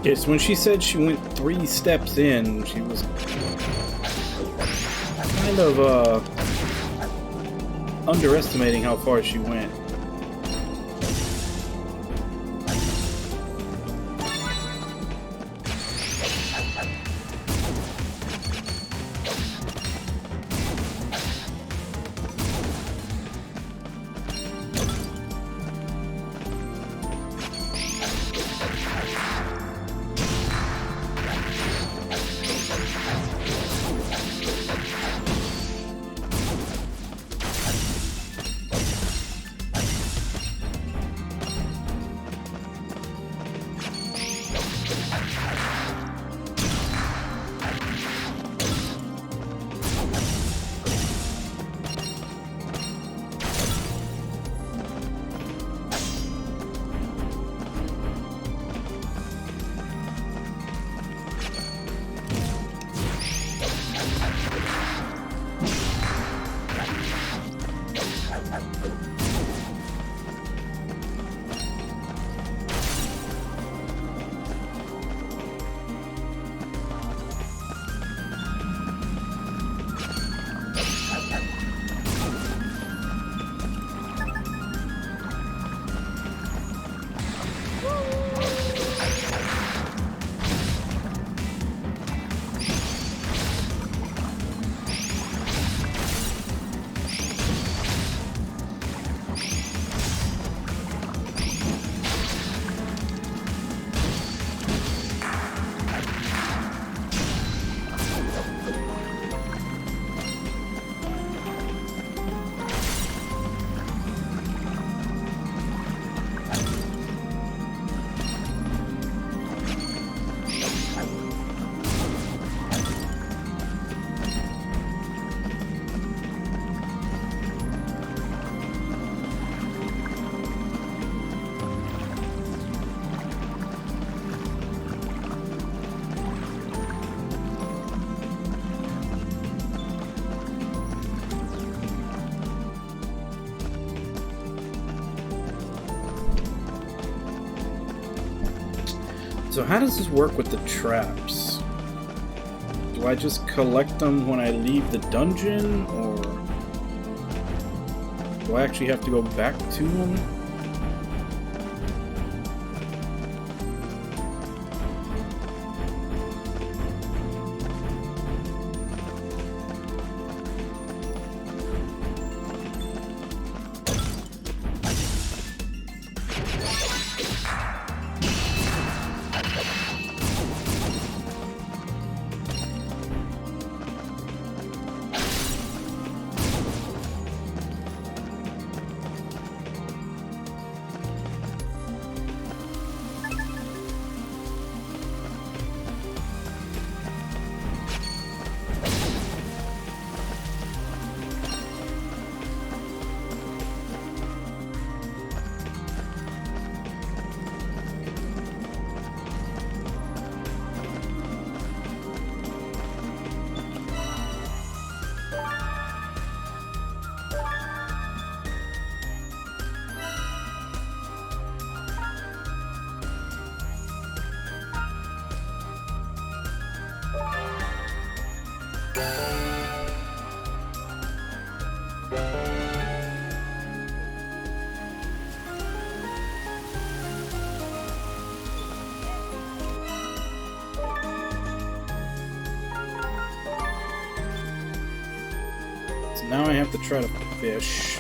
Yes, when she said she went 3 steps in, she was kind of underestimating how far she went. So how does this work with the traps? Do I just collect them when I leave the dungeon, or do I actually have to go back to them? Now I have to try to fish.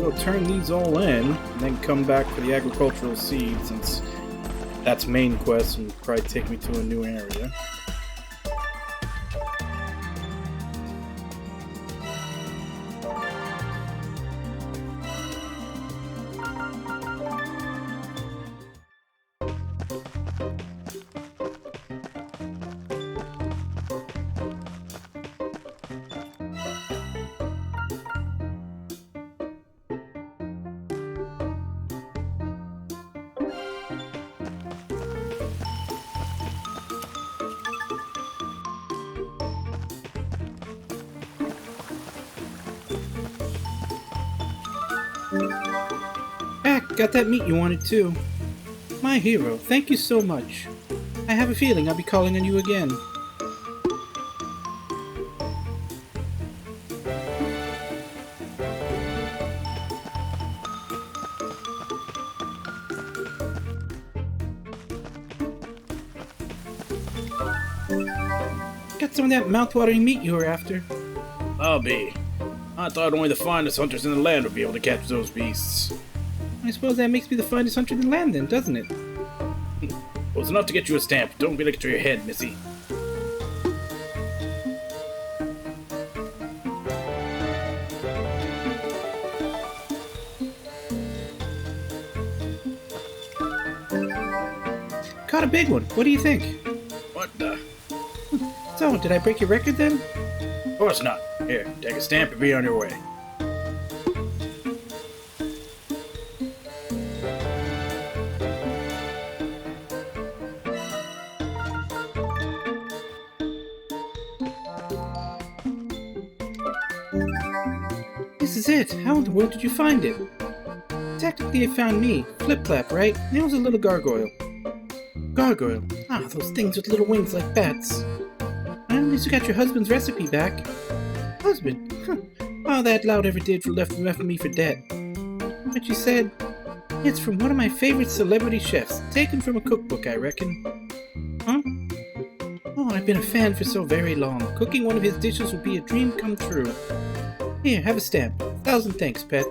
well turn these all in, and then come back for the agricultural seed, since that's main quest and probably take me to a new area. Got that meat you wanted too. My hero, thank you so much. I have a feeling I'll be calling on you again. Got some of that mouth-watering meat you were after. I'll be. I thought only the finest hunters in the land would be able to catch those beasts. I suppose that makes me the finest hunter in the land then, doesn't it? Well, it's enough to get you a stamp. Don't be looking to your head, missy. Caught a big one. What do you think? What the? So, did I break your record then? Of course not. Here, take a stamp and be on your way. This is it. How in the world did you find it? Technically it found me. Flip-flap, right? And it was a little gargoyle. Gargoyle? Ah, those things with little wings like bats. Well, at least you got your husband's recipe back. Husband? Huh. All that loud ever did for left me for dead. But you said, it's from one of my favorite celebrity chefs, taken from a cookbook, I reckon. Huh? Oh, I've been a fan for so very long. Cooking one of his dishes would be a dream come true. Here, have a stamp. 1,000 thanks, pet.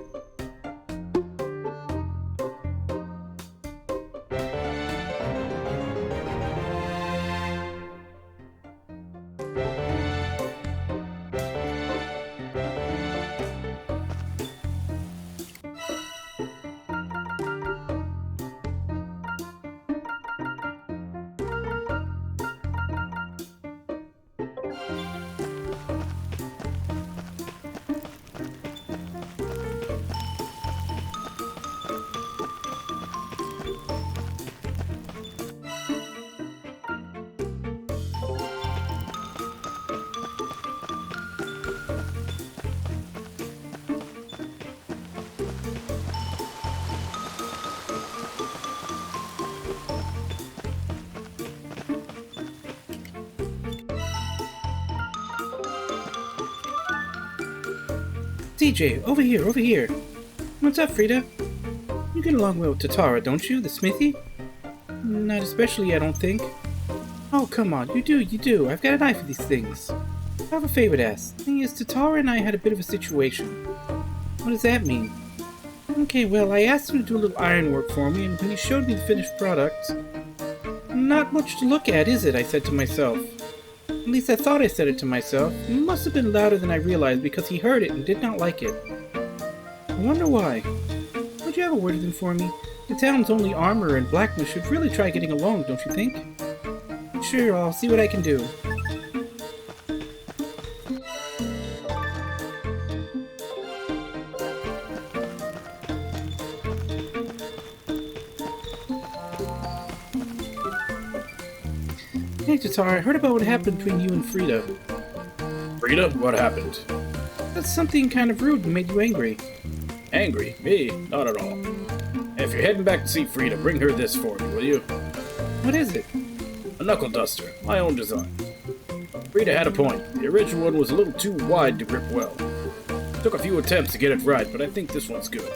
CJ, over here, over here. What's up, Frida? You get along well with Tatara, don't you, the smithy? Not especially, I don't think. Oh, come on, you do. I've got an eye for these things. I have a favor to ask. The thing is, Tatara and I had a bit of a situation. What does that mean? Okay, well, I asked him to do a little ironwork for me, and when he showed me the finished product... Not much to look at, is it? I said to myself. At least I thought I said it to myself. It must have been louder than I realized because he heard it and did not like it. I wonder why. Would you have a word with him for me? The town's only armorer and blacksmith should really try getting along, don't you think? Sure, I'll see what I can do. Hey, Tatara, I heard about what happened between you and Frida. Frida, what happened? That's something kind of rude and made you angry. Angry? Me? Not at all. If you're heading back to see Frida, bring her this for me, will you? What is it? A knuckle duster, my own design. Frida had a point. The original one was a little too wide to grip well. Took a few attempts to get it right, but I think this one's good.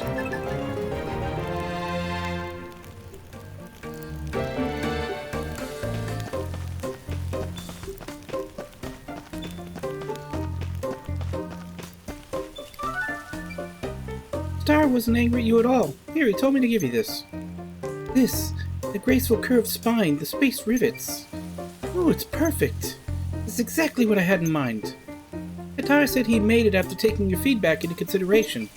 wasn't angry at you at all. Here, he told me to give you this. This, the graceful curved spine, the spaced rivets. Oh, it's perfect. It's exactly what I had in mind. Katara said he made it after taking your feedback into consideration.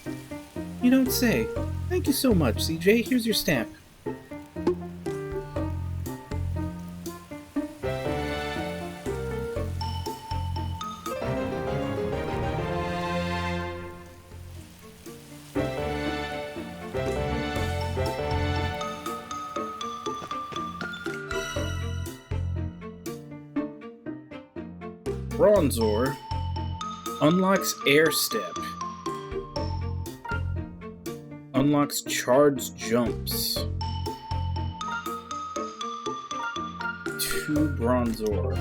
You don't say. Thank you so much, CJ. Here's your stamp. Bronzor unlocks Air Step. Unlocks charged jumps. 2 Bronzor.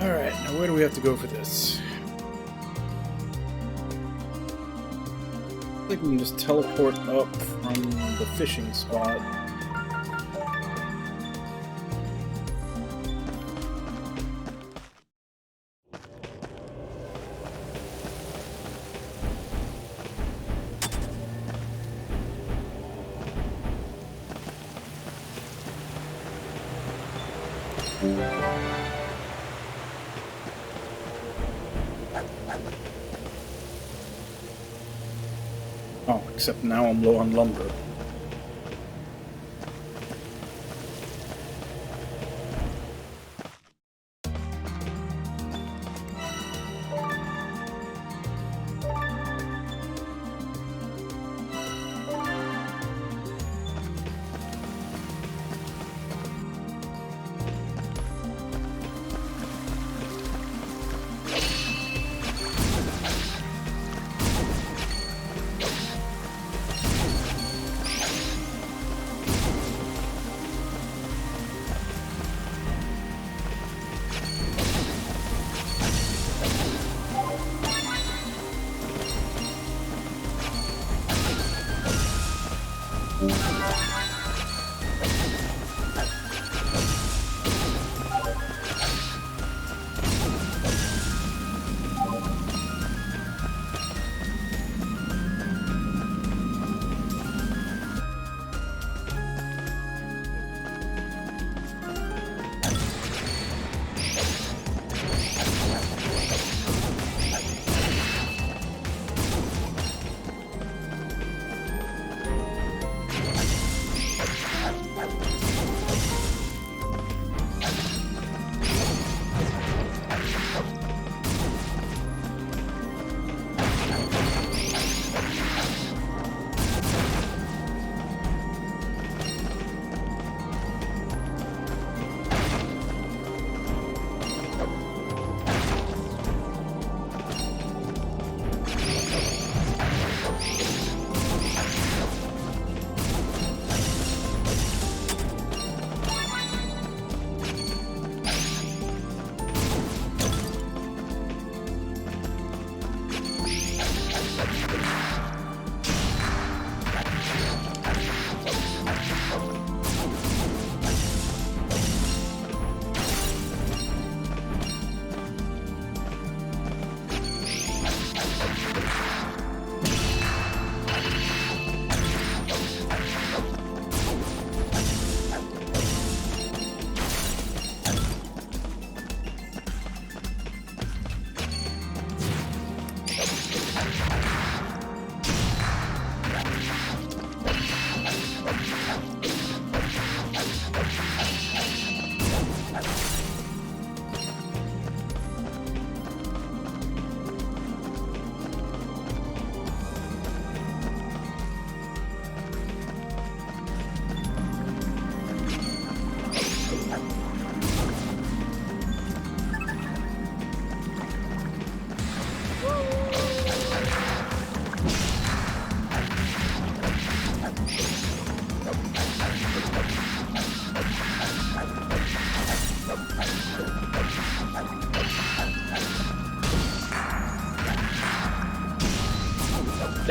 Alright, now where do we have to go for this? I think we can just teleport up from the fishing spot. Oh, except now I'm low on lumber.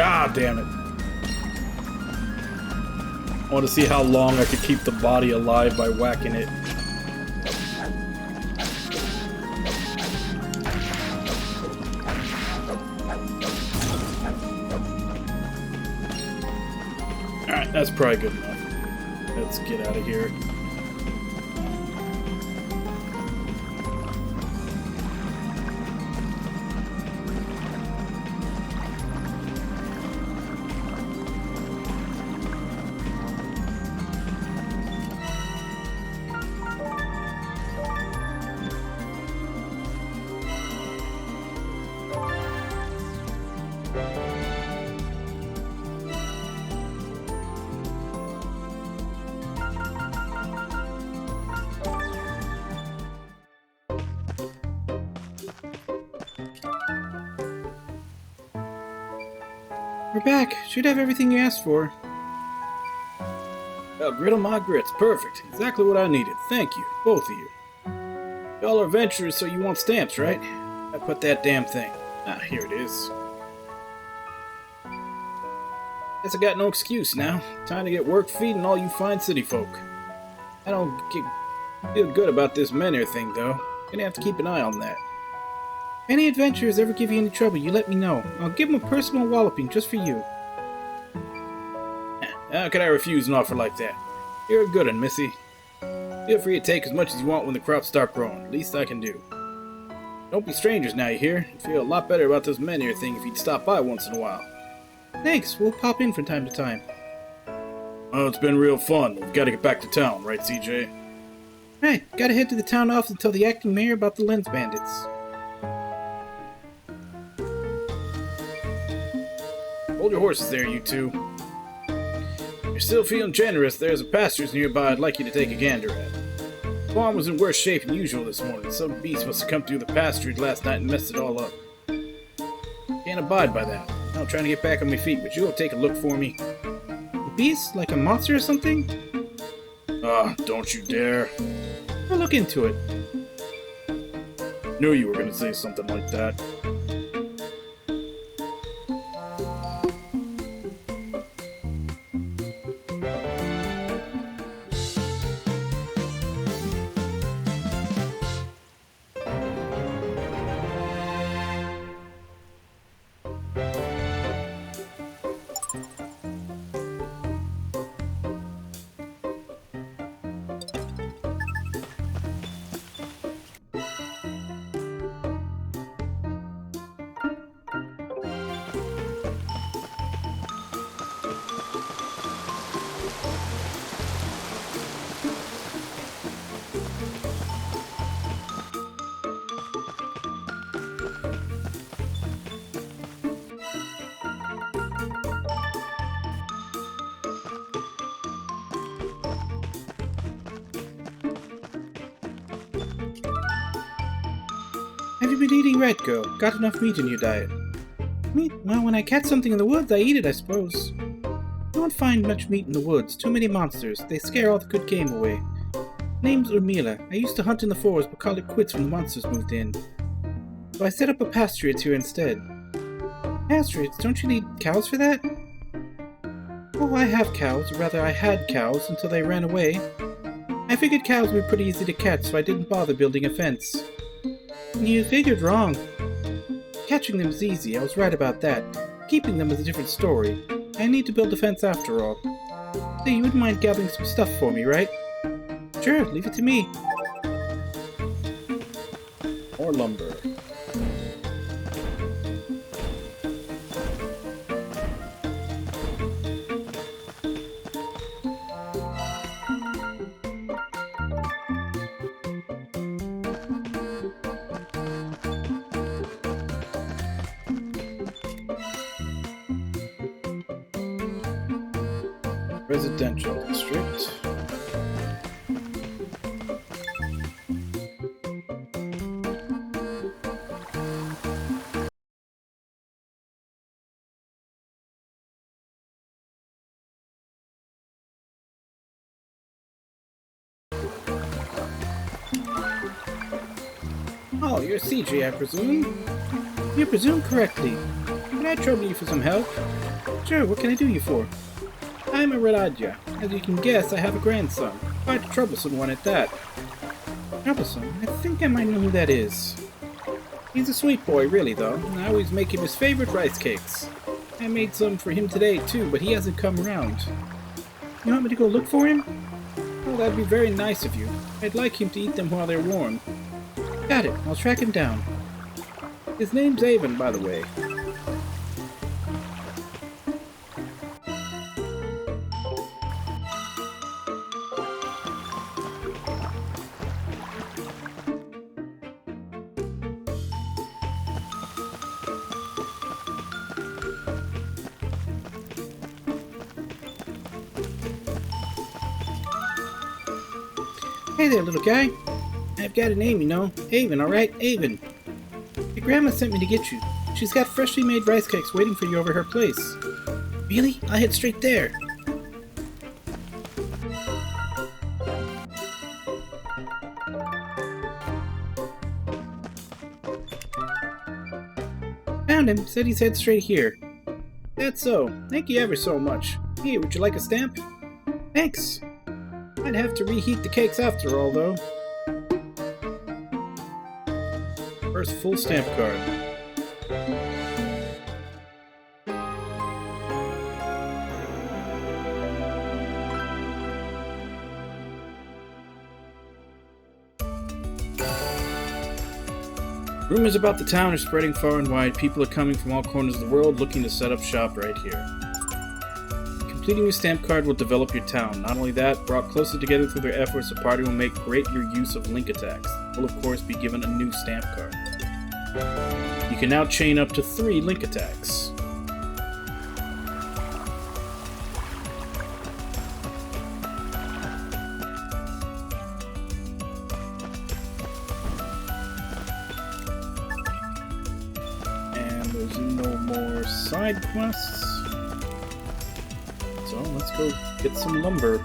Ah, damn it. I want to see how long I could keep the body alive by whacking it. Alright, that's probably good enough. Let's get out of here. We're back. Should have everything you asked for. Oh, griddle my grits. Perfect. Exactly what I needed. Thank you, both of you. Y'all are adventurers, so you want stamps, right? I put that damn thing. Ah, here it is. Guess I got no excuse now. Time to get work feeding all you fine city folk. I don't feel good about this Menhir thing, though. Gonna have to keep an eye on that. If any adventurers ever give you any trouble, you let me know. I'll give them a personal walloping just for you. How could I refuse an offer like that? You're a good one, Missy. Feel free to take as much as you want when the crops start growing. Least I can do. Don't be strangers now, you hear? I'd feel a lot better about this Menhir thing if you'd stop by once in a while. Thanks, we'll pop in from time to time. Oh, it's been real fun. We've got to get back to town, right, CJ? Right, gotta head to the town office and tell the acting mayor about the lens bandits. Hold your horses there, you two. If you're still feeling generous, there's a pasturage nearby I'd like you to take a gander at. The farm was in worse shape than usual this morning. Some beast must have come through the pasturage last night and messed it all up. Can't abide by that. I'm trying to get back on my feet, but you'll take a look for me. A beast? Like a monster or something? Ah, don't you dare. I'll look into it. Knew you were going to say something like that. Have you been eating right, girl? Got enough meat in your diet? Meat? Well, when I catch something in the woods, I eat it, I suppose. You don't find much meat in the woods. Too many monsters. They scare all the good game away. Name's Urmila. I used to hunt in the forest, but called it quits when the monsters moved in. So I set up a pasturage here instead. Pasturage? Don't you need cows for that? Oh, I have cows. Or rather, I had cows until they ran away. I figured cows were pretty easy to catch, so I didn't bother building a fence. You figured wrong. Catching them is easy, I was right about that. Keeping them is a different story. I need to build a fence after all. Hey, you wouldn't mind gathering some stuff for me, right? Sure, leave it to me. More lumber. Residential district. Oh, you're CJ, I presume? You presume correctly. Can I trouble you for some help? Sure, what can I do you for? I'm a Radadja. As you can guess, I have a grandson. Quite a troublesome one at that. Troublesome? I think I might know who that is. He's a sweet boy, really, though, and I always make him his favorite rice cakes. I made some for him today, too, but he hasn't come around. You want me to go look for him? Well, that'd be very nice of you. I'd like him to eat them while they're warm. Got it. I'll track him down. His name's Eiyuden, by the way. Hey there, little guy. I've got a name, you know. Eiyuden, alright? Eiyuden. Your grandma sent me to get you. She's got freshly made rice cakes waiting for you over her place. Really? I'll head straight there. Found him. Said he's head straight here. That's so. Thank you ever so much. Here, would you like a stamp? Thanks. I'd have to reheat the cakes after all, though. First full stamp card. Rumors about the town are spreading far and wide. People are coming from all corners of the world looking to set up shop right here. Completing your stamp card will develop your town. Not only that, brought closer together through their efforts, the party will make greater use of link attacks. Will of course be given a new stamp card. You can now chain up to 3 link attacks. And there's no more side quests. So let's go get some lumber.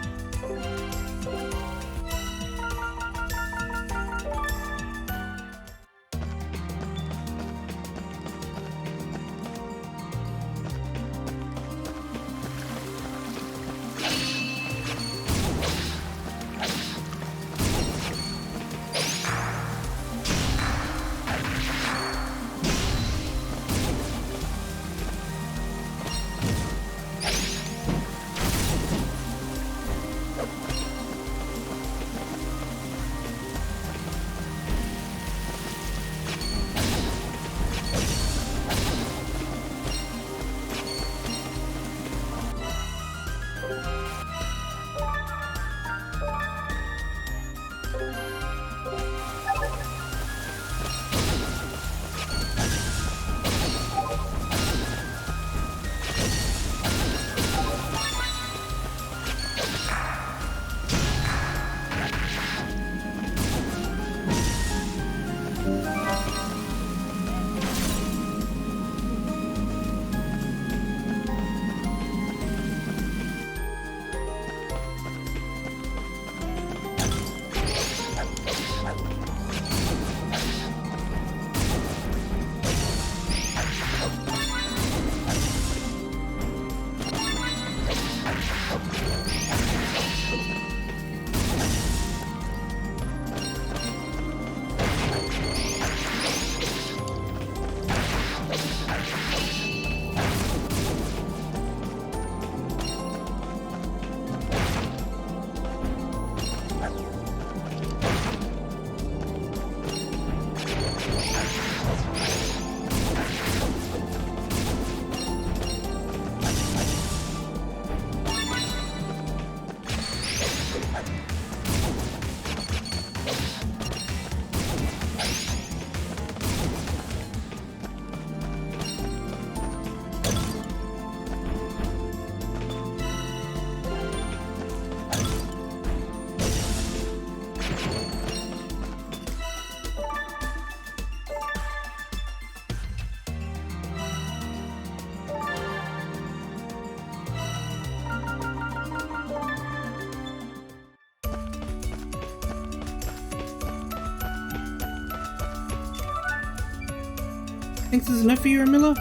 Think this is enough for you, Ermilla?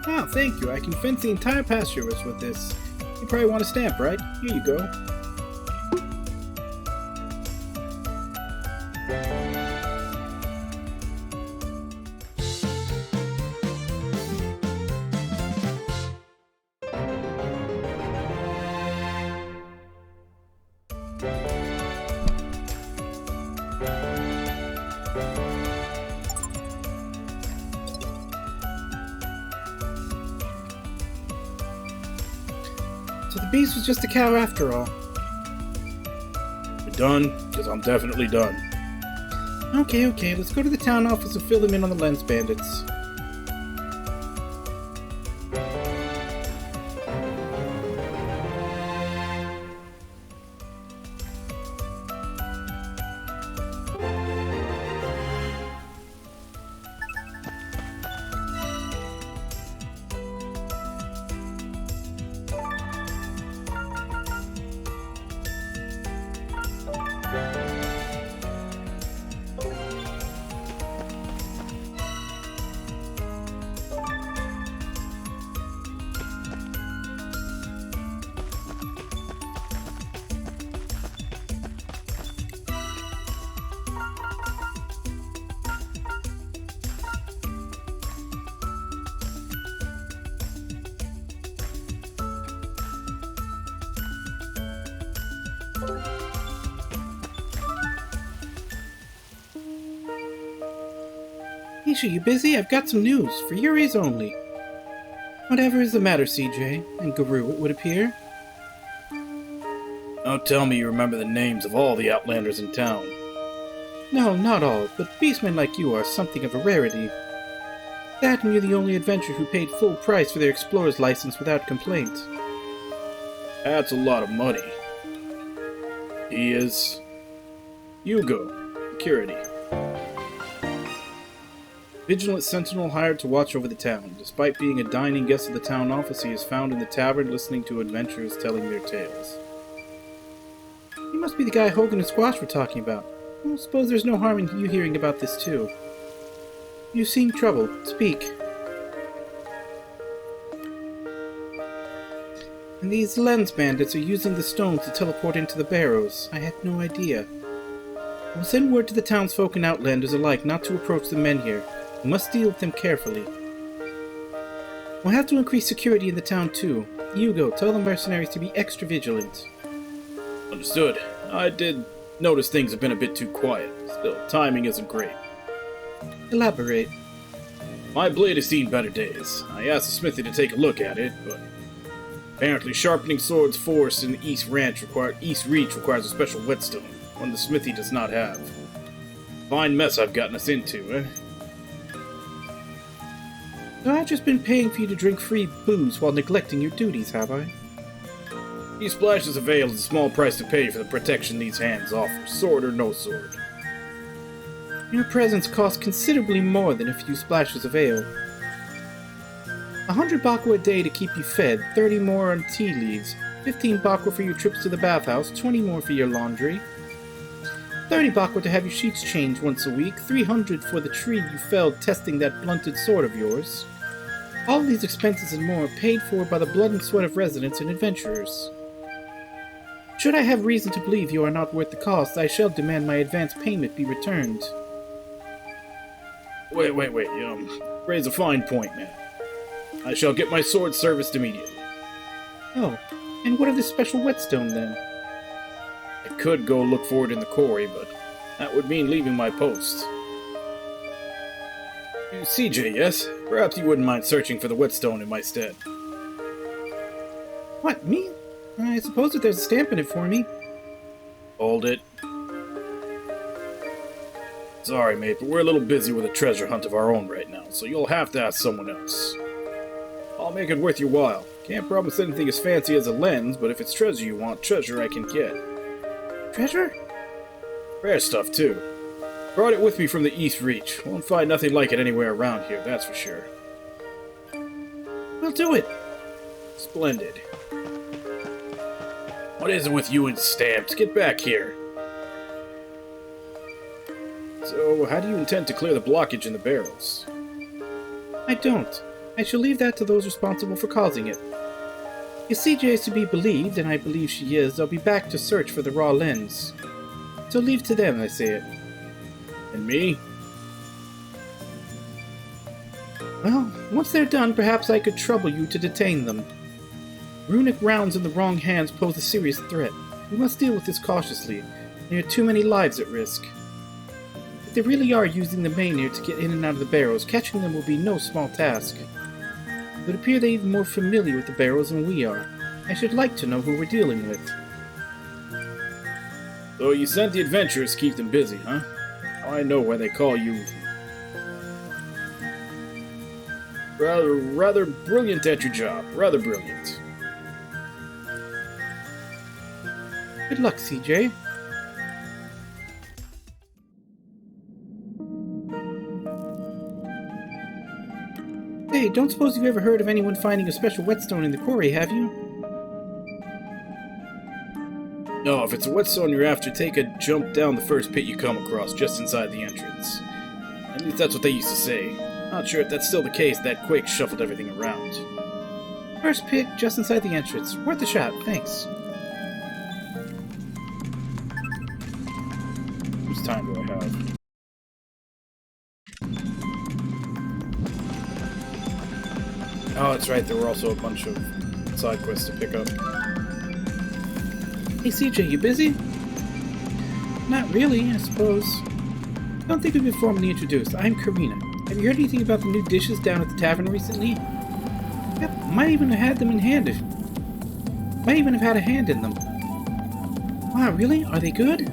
Oh, thank you. I can fence the entire pasture with this. You probably want a stamp, right? Here you go. So the beast was just a cow after all. You done? Because I'm definitely done. Okay, let's go to the town office and fill them in on the lens bandits. Isha, you busy? I've got some news, for your ears only. Whatever is the matter, CJ, and Guru, it would appear. Don't tell me you remember the names of all the Outlanders in town. No, not all, but beastmen like you are something of a rarity. That and you're the only adventurer who paid full price for their explorer's license without complaint. That's a lot of money. He is... Hugo, security. Vigilant sentinel hired to watch over the town. Despite being a dining guest of the town office, he is found in the tavern listening to adventurers telling their tales. He must be the guy Hogan and Squash were talking about. I suppose there's no harm in you hearing about this too. You seem troubled. Speak. And these lens bandits are using the stones to teleport into the barrows. I had no idea. I will send word to the townsfolk and outlanders alike not to approach the men here. We must deal with them carefully. We'll have to increase security in the town too. Hugo, tell the mercenaries to be extra vigilant. Understood. I did notice things have been a bit too quiet. Still, timing isn't great. Elaborate. My blade has seen better days. I asked the smithy to take a look at it, but apparently sharpening swords force in the East Reach requires a special whetstone, one the smithy does not have. Fine mess I've gotten us into, eh? So I've just been paying for you to drink free booze while neglecting your duties, have I? These splashes of ale is a small price to pay for the protection these hands offer, sword or no sword. Your presence costs considerably more than a few splashes of ale. 100 bakwa a day to keep you fed, 30 more on tea leaves, 15 bakwa for your trips to the bathhouse, 20 more for your laundry, 30 bakwa to have your sheets changed once a week, 300 for the tree you felled testing that blunted sword of yours. All of these expenses and more are paid for by the blood and sweat of residents and adventurers. Should I have reason to believe you are not worth the cost, I shall demand my advance payment be returned. Wait, raise a fine point, man. I shall get my sword serviced immediately. Oh, and what of this special whetstone then? I could go look for it in the quarry, but that would mean leaving my post. You CJ, yes? Perhaps you wouldn't mind searching for the whetstone in my stead. What, me? I suppose that there's a stamp in it for me. Hold it. Sorry, mate, but we're a little busy with a treasure hunt of our own right now, so you'll have to ask someone else. I'll make it worth your while. Can't promise anything as fancy as a lens, but if it's treasure you want, treasure I can get. Treasure? Rare stuff, too. Brought it with me from the East Reach. Won't find nothing like it anywhere around here, that's for sure. We'll do it. Splendid. What is it with you and stamps? Get back here. So, how do you intend to clear the blockage in the barrels? I don't. I shall leave that to those responsible for causing it. If CJ is to be believed, and I believe she is, they'll be back to search for the raw lens. So leave to them, I say it. And me? Well, once they're done, perhaps I could trouble you to detain them. Runic rounds in the wrong hands pose a serious threat. We must deal with this cautiously. There are too many lives at risk. If they really are using the Mainir to get in and out of the barrows, catching them will be no small task. It would appear they're even more familiar with the barrows than we are. I should like to know who we're dealing with. So you sent the adventurers to keep them busy, huh? Now I know why they call you... Rather brilliant at your job. Rather brilliant. Good luck, CJ. Hey, don't suppose you've ever heard of anyone finding a special whetstone in the quarry, have you? No, if it's a whetstone you're after, take a jump down the first pit you come across, just inside the entrance. At least that's what they used to say. Not sure if that's still the case, that quake shuffled everything around. First pit, just inside the entrance. Worth a shot, thanks. How much time do I have? Oh, that's right, there were also a bunch of side quests to pick up. Hey CJ, you busy? Not really, I suppose. I don't think we've been formally introduced. I'm Karina. Have you heard anything about the new dishes down at the tavern recently? Yep, might even have had them in hand. Might even have had a hand in them. Wow, really? Are they good?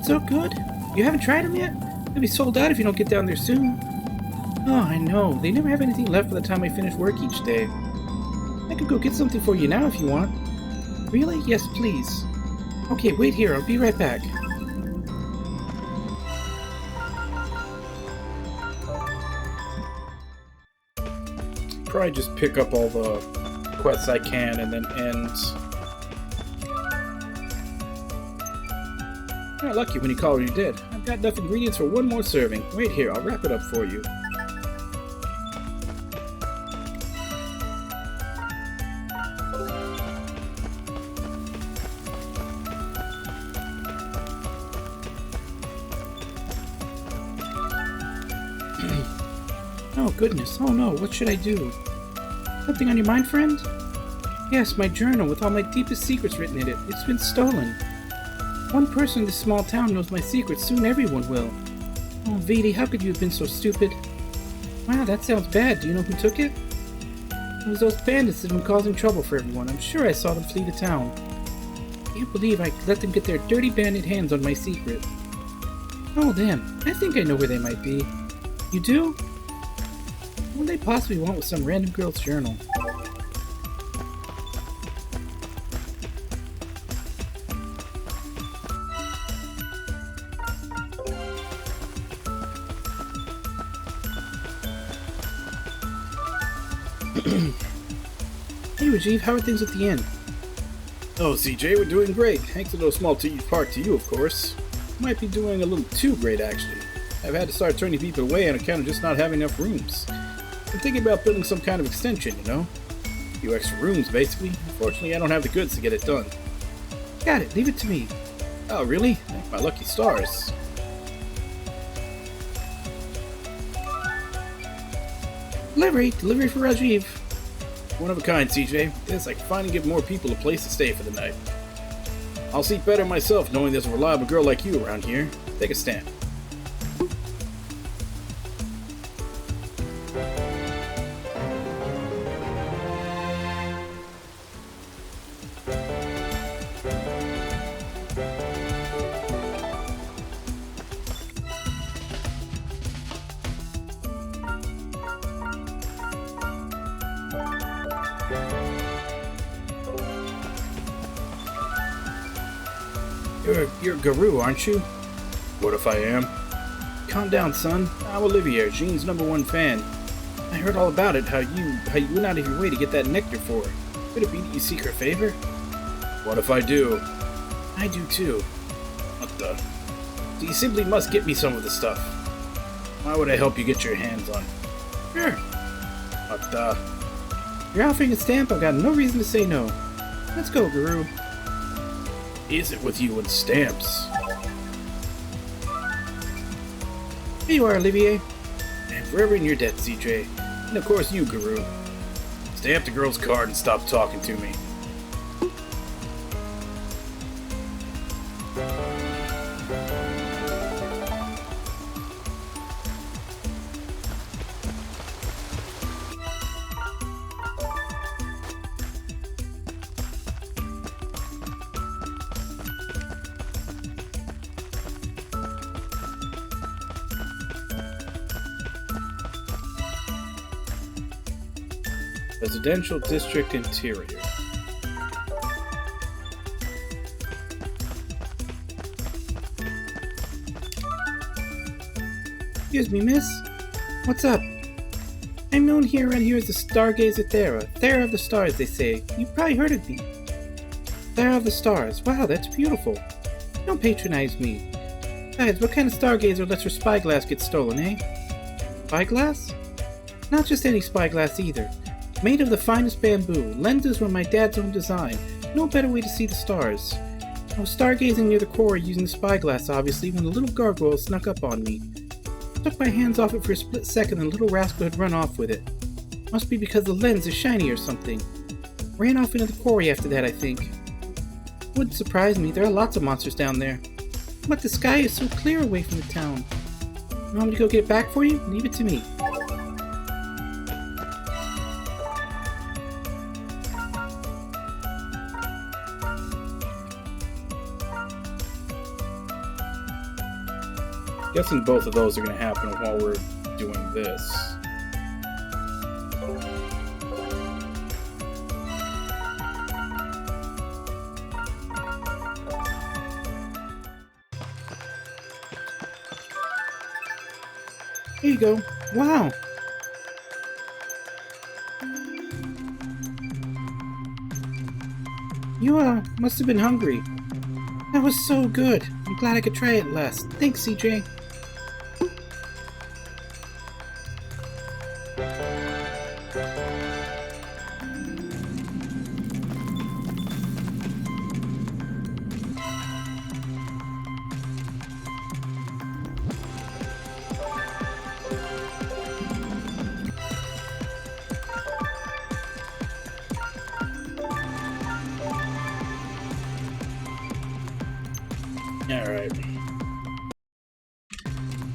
So good? You haven't tried them yet? They'll be sold out if you don't get down there soon. Oh, I know. They never have anything left by the time I finish work each day. I could go get something for you now if you want. Really? Yes, please. Okay, wait here. I'll be right back. Probably just pick up all the quests I can and then end. You're lucky when you call when you did. I've got enough ingredients for one more serving. Wait here. I'll wrap it up for you. Oh goodness, oh no, what should I do? Something on your mind, friend? Yes, my journal with all my deepest secrets written in it. It's been stolen. One person in this small town knows my secrets, soon everyone will. Oh, Vidi, how could you have been so stupid? Wow, that sounds bad. Do you know who took it? It was those bandits that have been causing trouble for everyone. I'm sure I saw them flee to town. I can't believe I let them get their dirty bandit hands on my secret. Oh, them. I think I know where they might be. You do? What would they possibly want with some random girl's journal? Hey Rajiv, how are things at the inn? Oh, CJ, we're doing great. Thanks to no small part to you, of course. Might be doing a little too great, actually. I've had to start turning people away on account of just not having enough rooms. I'm thinking about building some kind of extension, you know? A few extra rooms, basically. Unfortunately, I don't have the goods to get it done. Got it, leave it to me. Oh, really? Thank my lucky stars. Delivery for Rajiv. One of a kind, CJ. This, I can finally give more people a place to stay for the night. I'll sleep better myself knowing there's a reliable girl like you around here. Take a stand. You're Guru, aren't you? What if I am? Calm down, son. I'm Olivier, Jean's #1 fan. I heard all about it, how you went out of your way to get that nectar for her. Could it be that you seek her favor? What if I do? I do too. What the? So you simply must get me some of the stuff. Why would I help you get your hands on it? Sure. But, You're offering a stamp, I've got no reason to say no. Let's go, Guru. is it with you and stamps? Here you are, Olivier. And forever in your debt, CJ. And of course you, Guru. Stamp the girl's card and stop talking to me. Residential District Interior. Excuse me, miss. What's up? I'm known here around here as the Stargazer Thera. Thera of the stars, they say. You've probably heard of me. Thera of the stars. Wow, that's beautiful. Don't patronize me. Besides, what kind of stargazer lets her spyglass get stolen, eh? Spyglass? Not just any spyglass either. Made of the finest bamboo, lenses were my dad's own design. No better way to see the stars. I was stargazing near the quarry using the spyglass, obviously, when the little gargoyle snuck up on me. Took my hands off it for a split second and the little rascal had run off with it. Must be because the lens is shiny or something. Ran off into the quarry after that, I think. Wouldn't surprise me, there are lots of monsters down there. But the sky is so clear away from the town. You want me to go get it back for you? Leave it to me. Guessing both of those are going to happen while we're doing this. Here you go. Wow. You, must have been hungry. That was so good. I'm glad I could try it last. Thanks, CJ. Alright.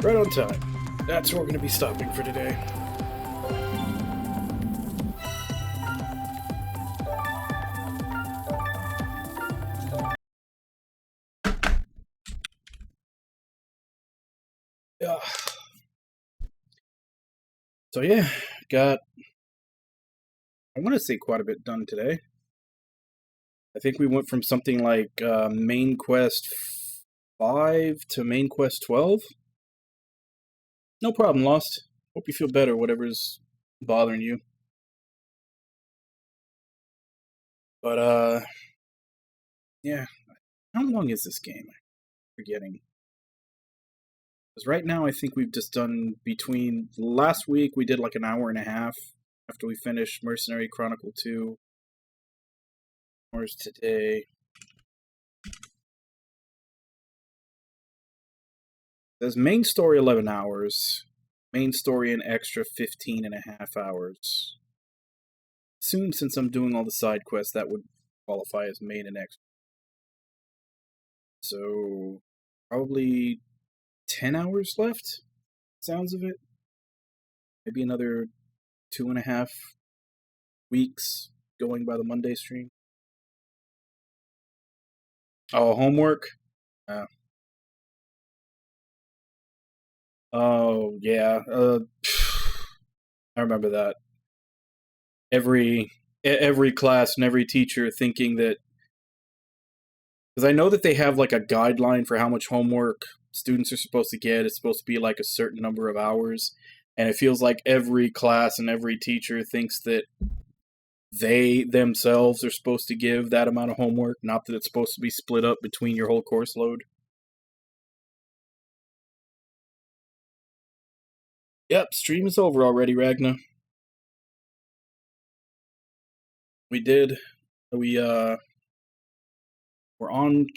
Right on time. That's where we're going to be stopping for today. Yeah. So yeah, got, I want to say quite a bit done today. I think we went from something like main quest 5 to main quest 12. No problem, Lost. Hope you feel better, whatever's bothering you. But, yeah. How long is this game? I'm forgetting. Because right now I think we've just done between... Last week we did like an hour and a half after we finished Mercenary Chronicle 2. Where's today? There's main story 11 hours, main story an extra 15 and a half hours. Soon, since I'm doing all the side quests, that would qualify as main and extra. So, probably 10 hours left, sounds of it. Maybe another 2.5 weeks going by the Monday stream. Oh, homework? Oh, yeah. I remember that. Every class and every teacher thinking that... Because I know that they have like a guideline for how much homework students are supposed to get. It's supposed to be like a certain number of hours. And it feels like every class and every teacher thinks that they themselves are supposed to give that amount of homework, not that it's supposed to be split up between your whole course load. Yep, stream is over already, Ragna. We did. We're on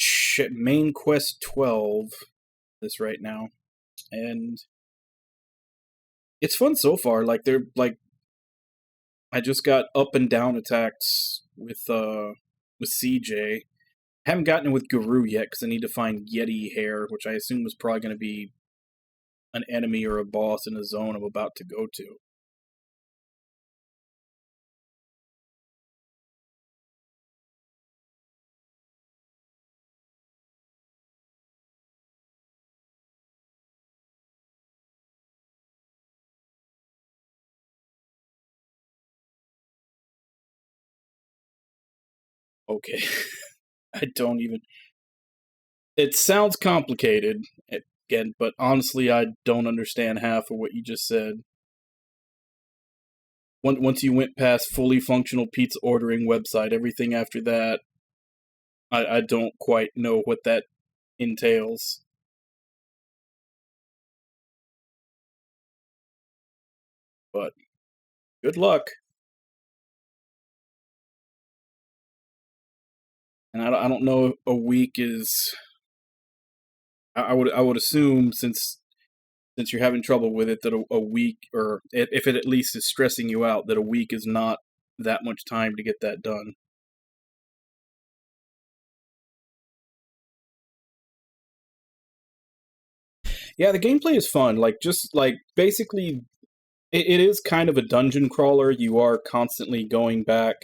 main quest 12 this right now, and it's fun so far. Like they're like, I just got up and down attacks with CJ. Haven't gotten it with Guru yet because I need to find Yeti hair, which I assume is probably going to be an enemy or a boss in a zone I'm about to go to. Okay. I don't even. It sounds complicated, again, but honestly, I don't understand half of what you just said. Once you went past fully functional pizza ordering website, everything after that, I don't quite know what that entails. But good luck. And I don't know if a week is. I would assume since you're having trouble with it that a week, or if it at least is stressing you out, that a week is not that much time to get that done. Yeah, the gameplay is fun. Like, just like basically, it is kind of a dungeon crawler. You are constantly going back,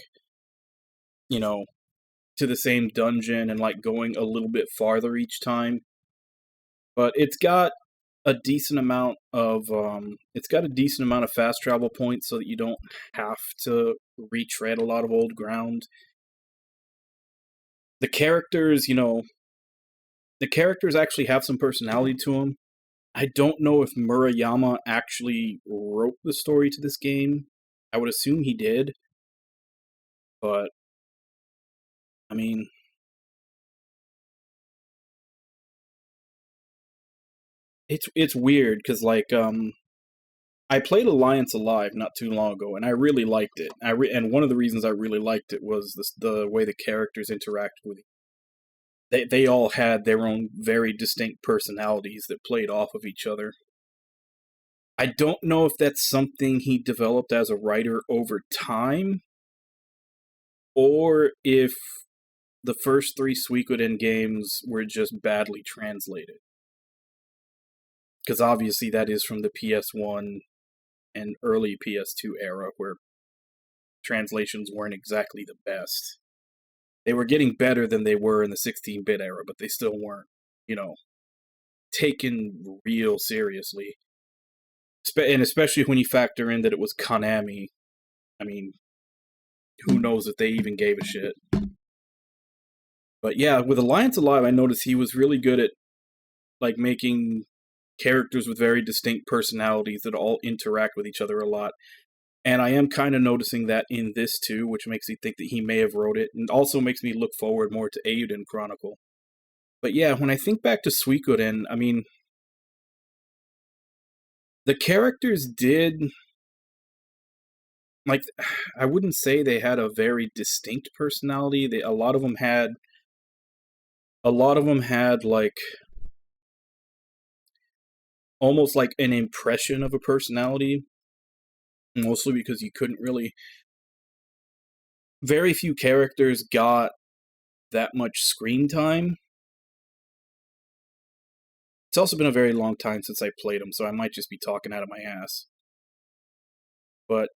you know, to the same dungeon and like going a little bit farther each time. But it's got a decent amount of fast travel points so that you don't have to retread a lot of old ground. The characters, actually have some personality to them. I don't know if Murayama actually wrote the story to this game. I would assume he did. But, I mean, it's weird, because, like, I played Alliance Alive not too long ago, and I really liked it. And one of the reasons I really liked it was the way the characters interact with they all had their own very distinct personalities that played off of each other. I don't know if that's something he developed as a writer over time, or if the first 3 Suikoden games were just badly translated. Because obviously that is from the PS1 and early PS2 era, where translations weren't exactly the best. They were getting better than they were in the 16-bit era, but they still weren't, taken real seriously. And especially when you factor in that it was Konami. I mean, who knows if they even gave a shit. But yeah, with Alliance Alive, I noticed he was really good at, like, making characters with very distinct personalities that all interact with each other a lot. And I am kind of noticing that in this too, which makes me think that he may have wrote it, and also makes me look forward more to Eiyuden Chronicle. But yeah, when I think back to Suikoden, I mean, the characters did, like, I wouldn't say they had a very distinct personality. A lot of them had like almost like an impression of a personality. Mostly because you couldn't really. Very few characters got that much screen time. It's also been a very long time since I played them, so I might just be talking out of my ass. But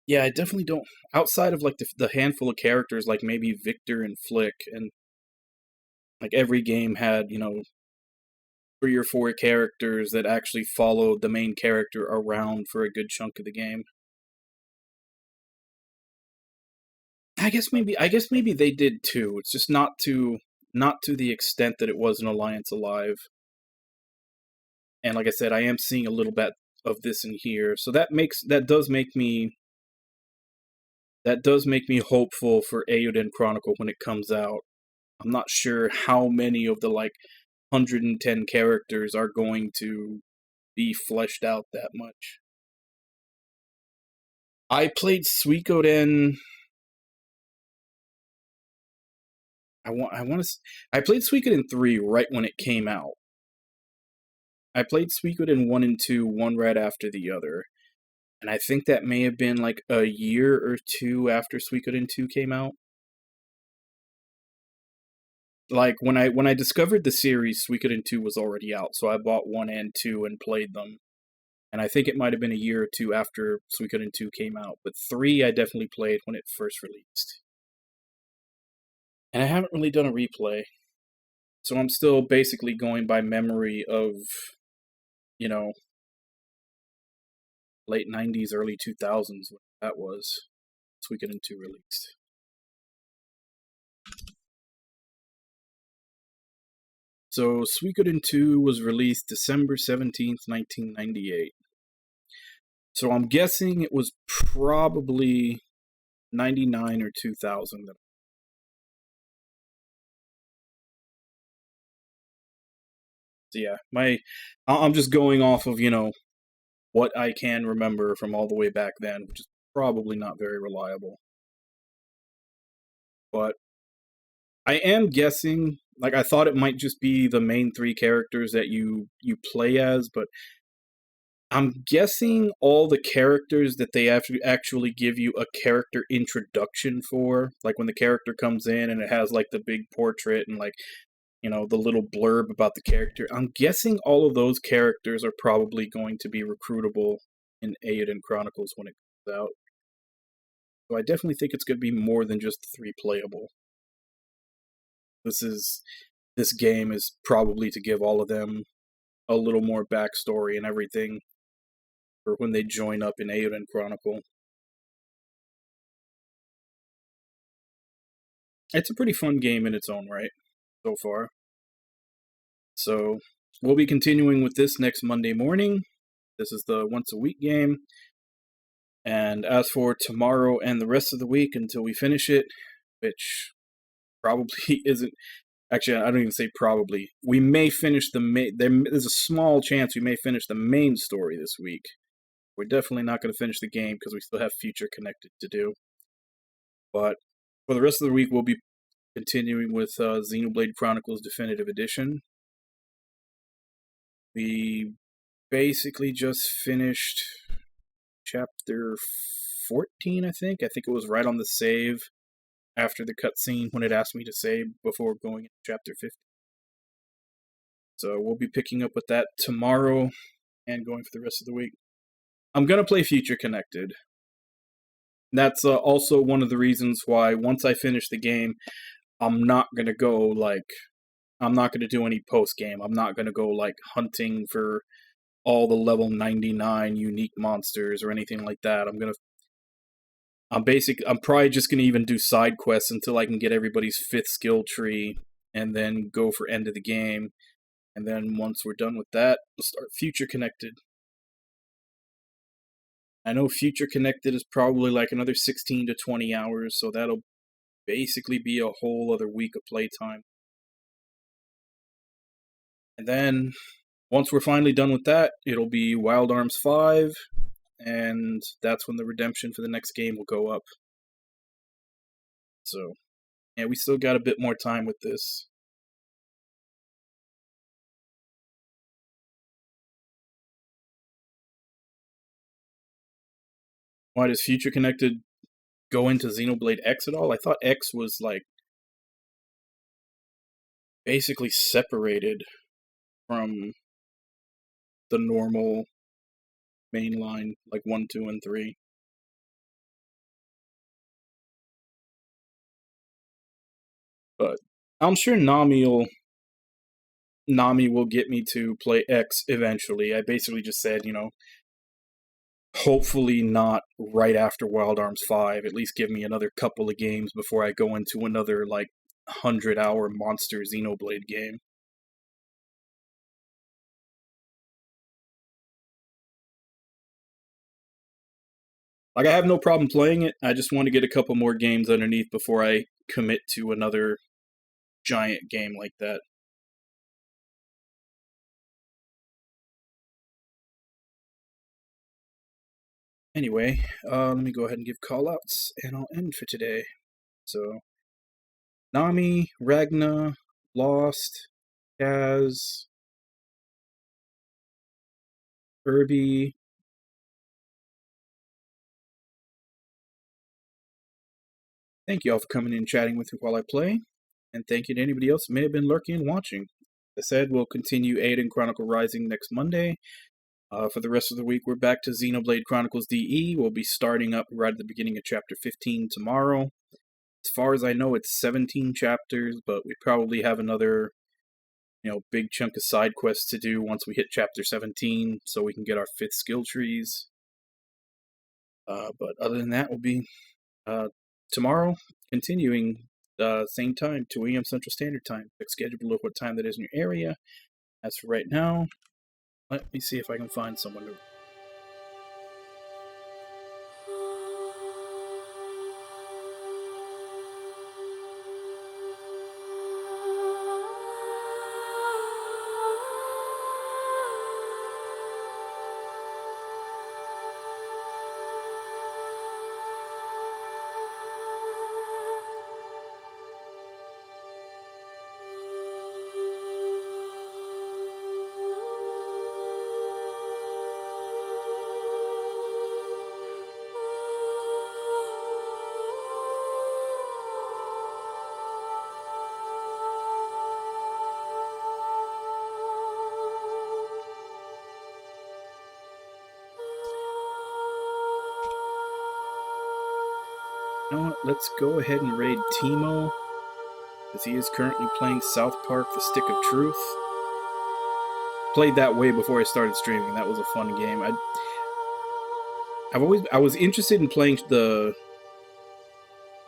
yeah, I definitely don't. Outside of like the handful of characters, like maybe Victor and Flick, and like every game had 3 or 4 characters that actually followed the main character around for a good chunk of the game. I guess maybe they did too. It's just not to the extent that it was in Alliance Alive. And like I said, I am seeing a little bit of this in here, so that does make me hopeful for Eiyuden Chronicle when it comes out. I'm not sure how many of the 110 characters are going to be fleshed out that much. I played Suikoden I played Suikoden 3 right when it came out. I played Suikoden 1 and 2, one right after the other. And I think that may have been like a year or two after Suikoden 2 came out. Like when I discovered the series, Suikoden 2 was already out, so I bought 1 and 2 and played them. And I think it might have been a year or two after Suikoden 2 came out, but 3 I definitely played when it first released. And I haven't really done a replay. So I'm still basically going by memory of, you know, late 90s, early 2000s, when that was. Suikoden 2 released. So Suikoden 2 was released December 17th, 1998. So I'm guessing it was probably 99 or 2000. So yeah, I'm just going off of, what I can remember from all the way back then, which is probably not very reliable. But I am guessing, like, I thought it might just be the main 3 characters that you play as, but I'm guessing all the characters that they actually give you a character introduction for, like when the character comes in and it has like the big portrait and like, the little blurb about the character. I'm guessing all of those characters are probably going to be recruitable in Eiyuden Chronicles when it comes out. So I definitely think it's going to be more than just 3 playable. This game is probably to give all of them a little more backstory and everything for when they join up in Eiyuden Chronicle. It's a pretty fun game in its own right so far. So we'll be continuing with this next Monday morning. This is the once a week game. And as for tomorrow and the rest of the week until we finish it, which probably isn't... Actually, I don't even say probably. We may finish the main... There's a small chance we may finish the main story this week. We're definitely not going to finish the game because we still have Future Connected to do. But for the rest of the week, we'll be continuing with Xenoblade Chronicles Definitive Edition. We basically just finished chapter 14, I think. I think it was right on the save after the cutscene when it asked me to save before going into chapter 50. So we'll be picking up with that tomorrow and going for the rest of the week. I'm going to play Future Connected. That's also one of the reasons why once I finish the game, I'm not going to go I'm not going to do any post-game. I'm not going to go hunting for all the level 99 unique monsters or anything like that. I'm probably just going to even do side quests until I can get everybody's 5th skill tree and then go for end of the game. And then once we're done with that, we'll start Future Connected. I know Future Connected is probably another 16 to 20 hours, so that'll basically be a whole other week of playtime. And then, once we're finally done with that, it'll be Wild Arms 5, and that's when the redemption for the next game will go up. So, yeah, we still got a bit more time with this. Why does Future Connected go into Xenoblade X at all? I thought X was basically separated from the normal mainline, 1, 2, and 3. But I'm sure Nami will get me to play X eventually. I basically just said, hopefully not right after Wild Arms 5. At least give me another couple of games before I go into another 100-hour monster Xenoblade game. I have no problem playing it. I just want to get a couple more games underneath before I commit to another giant game like that. Anyway, let me go ahead and give call-outs, and I'll end for today. So, Nami, Ragna, Lost, Kaz, Irby. Thank you all for coming in and chatting with me while I play. And thank you to anybody else who may have been lurking and watching. As I said, we'll continue Eiyuden Chronicle Rising next Monday. For the rest of the week, we're back to Xenoblade Chronicles DE. We'll be starting up right at the beginning of Chapter 15 tomorrow. As far as I know, it's 17 chapters, but we probably have another, big chunk of side quests to do once we hit Chapter 17, so we can get our 5th skill trees. But other than that, we'll be tomorrow, continuing same time, 2 a.m. Central Standard Time. Check schedule below what time that is in your area. As for right now, let me see if I can find someone to... You know what? Let's go ahead and raid Timo, because he is currently playing South Park: The Stick of Truth. Played that way before I started streaming. That was a fun game. I was interested in playing the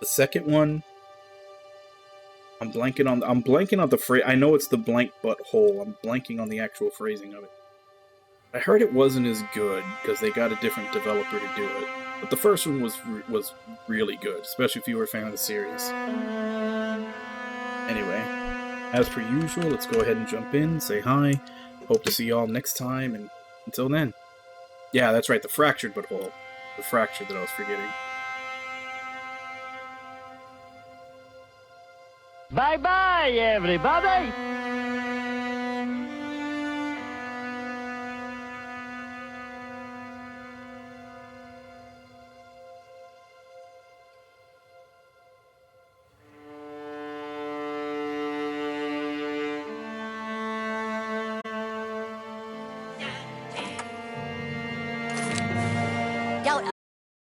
second one. I'm blanking on the phrase. I know it's the blank butthole. I'm blanking on the actual phrasing of it. I heard it wasn't as good because they got a different developer to do it. But the first one was really good, especially if you were a fan of the series. Anyway, as per usual, let's go ahead and jump in, say hi. Hope to see y'all next time, and until then. Yeah, that's right, the fractured butthole. The fracture that I was forgetting. Bye-bye, everybody!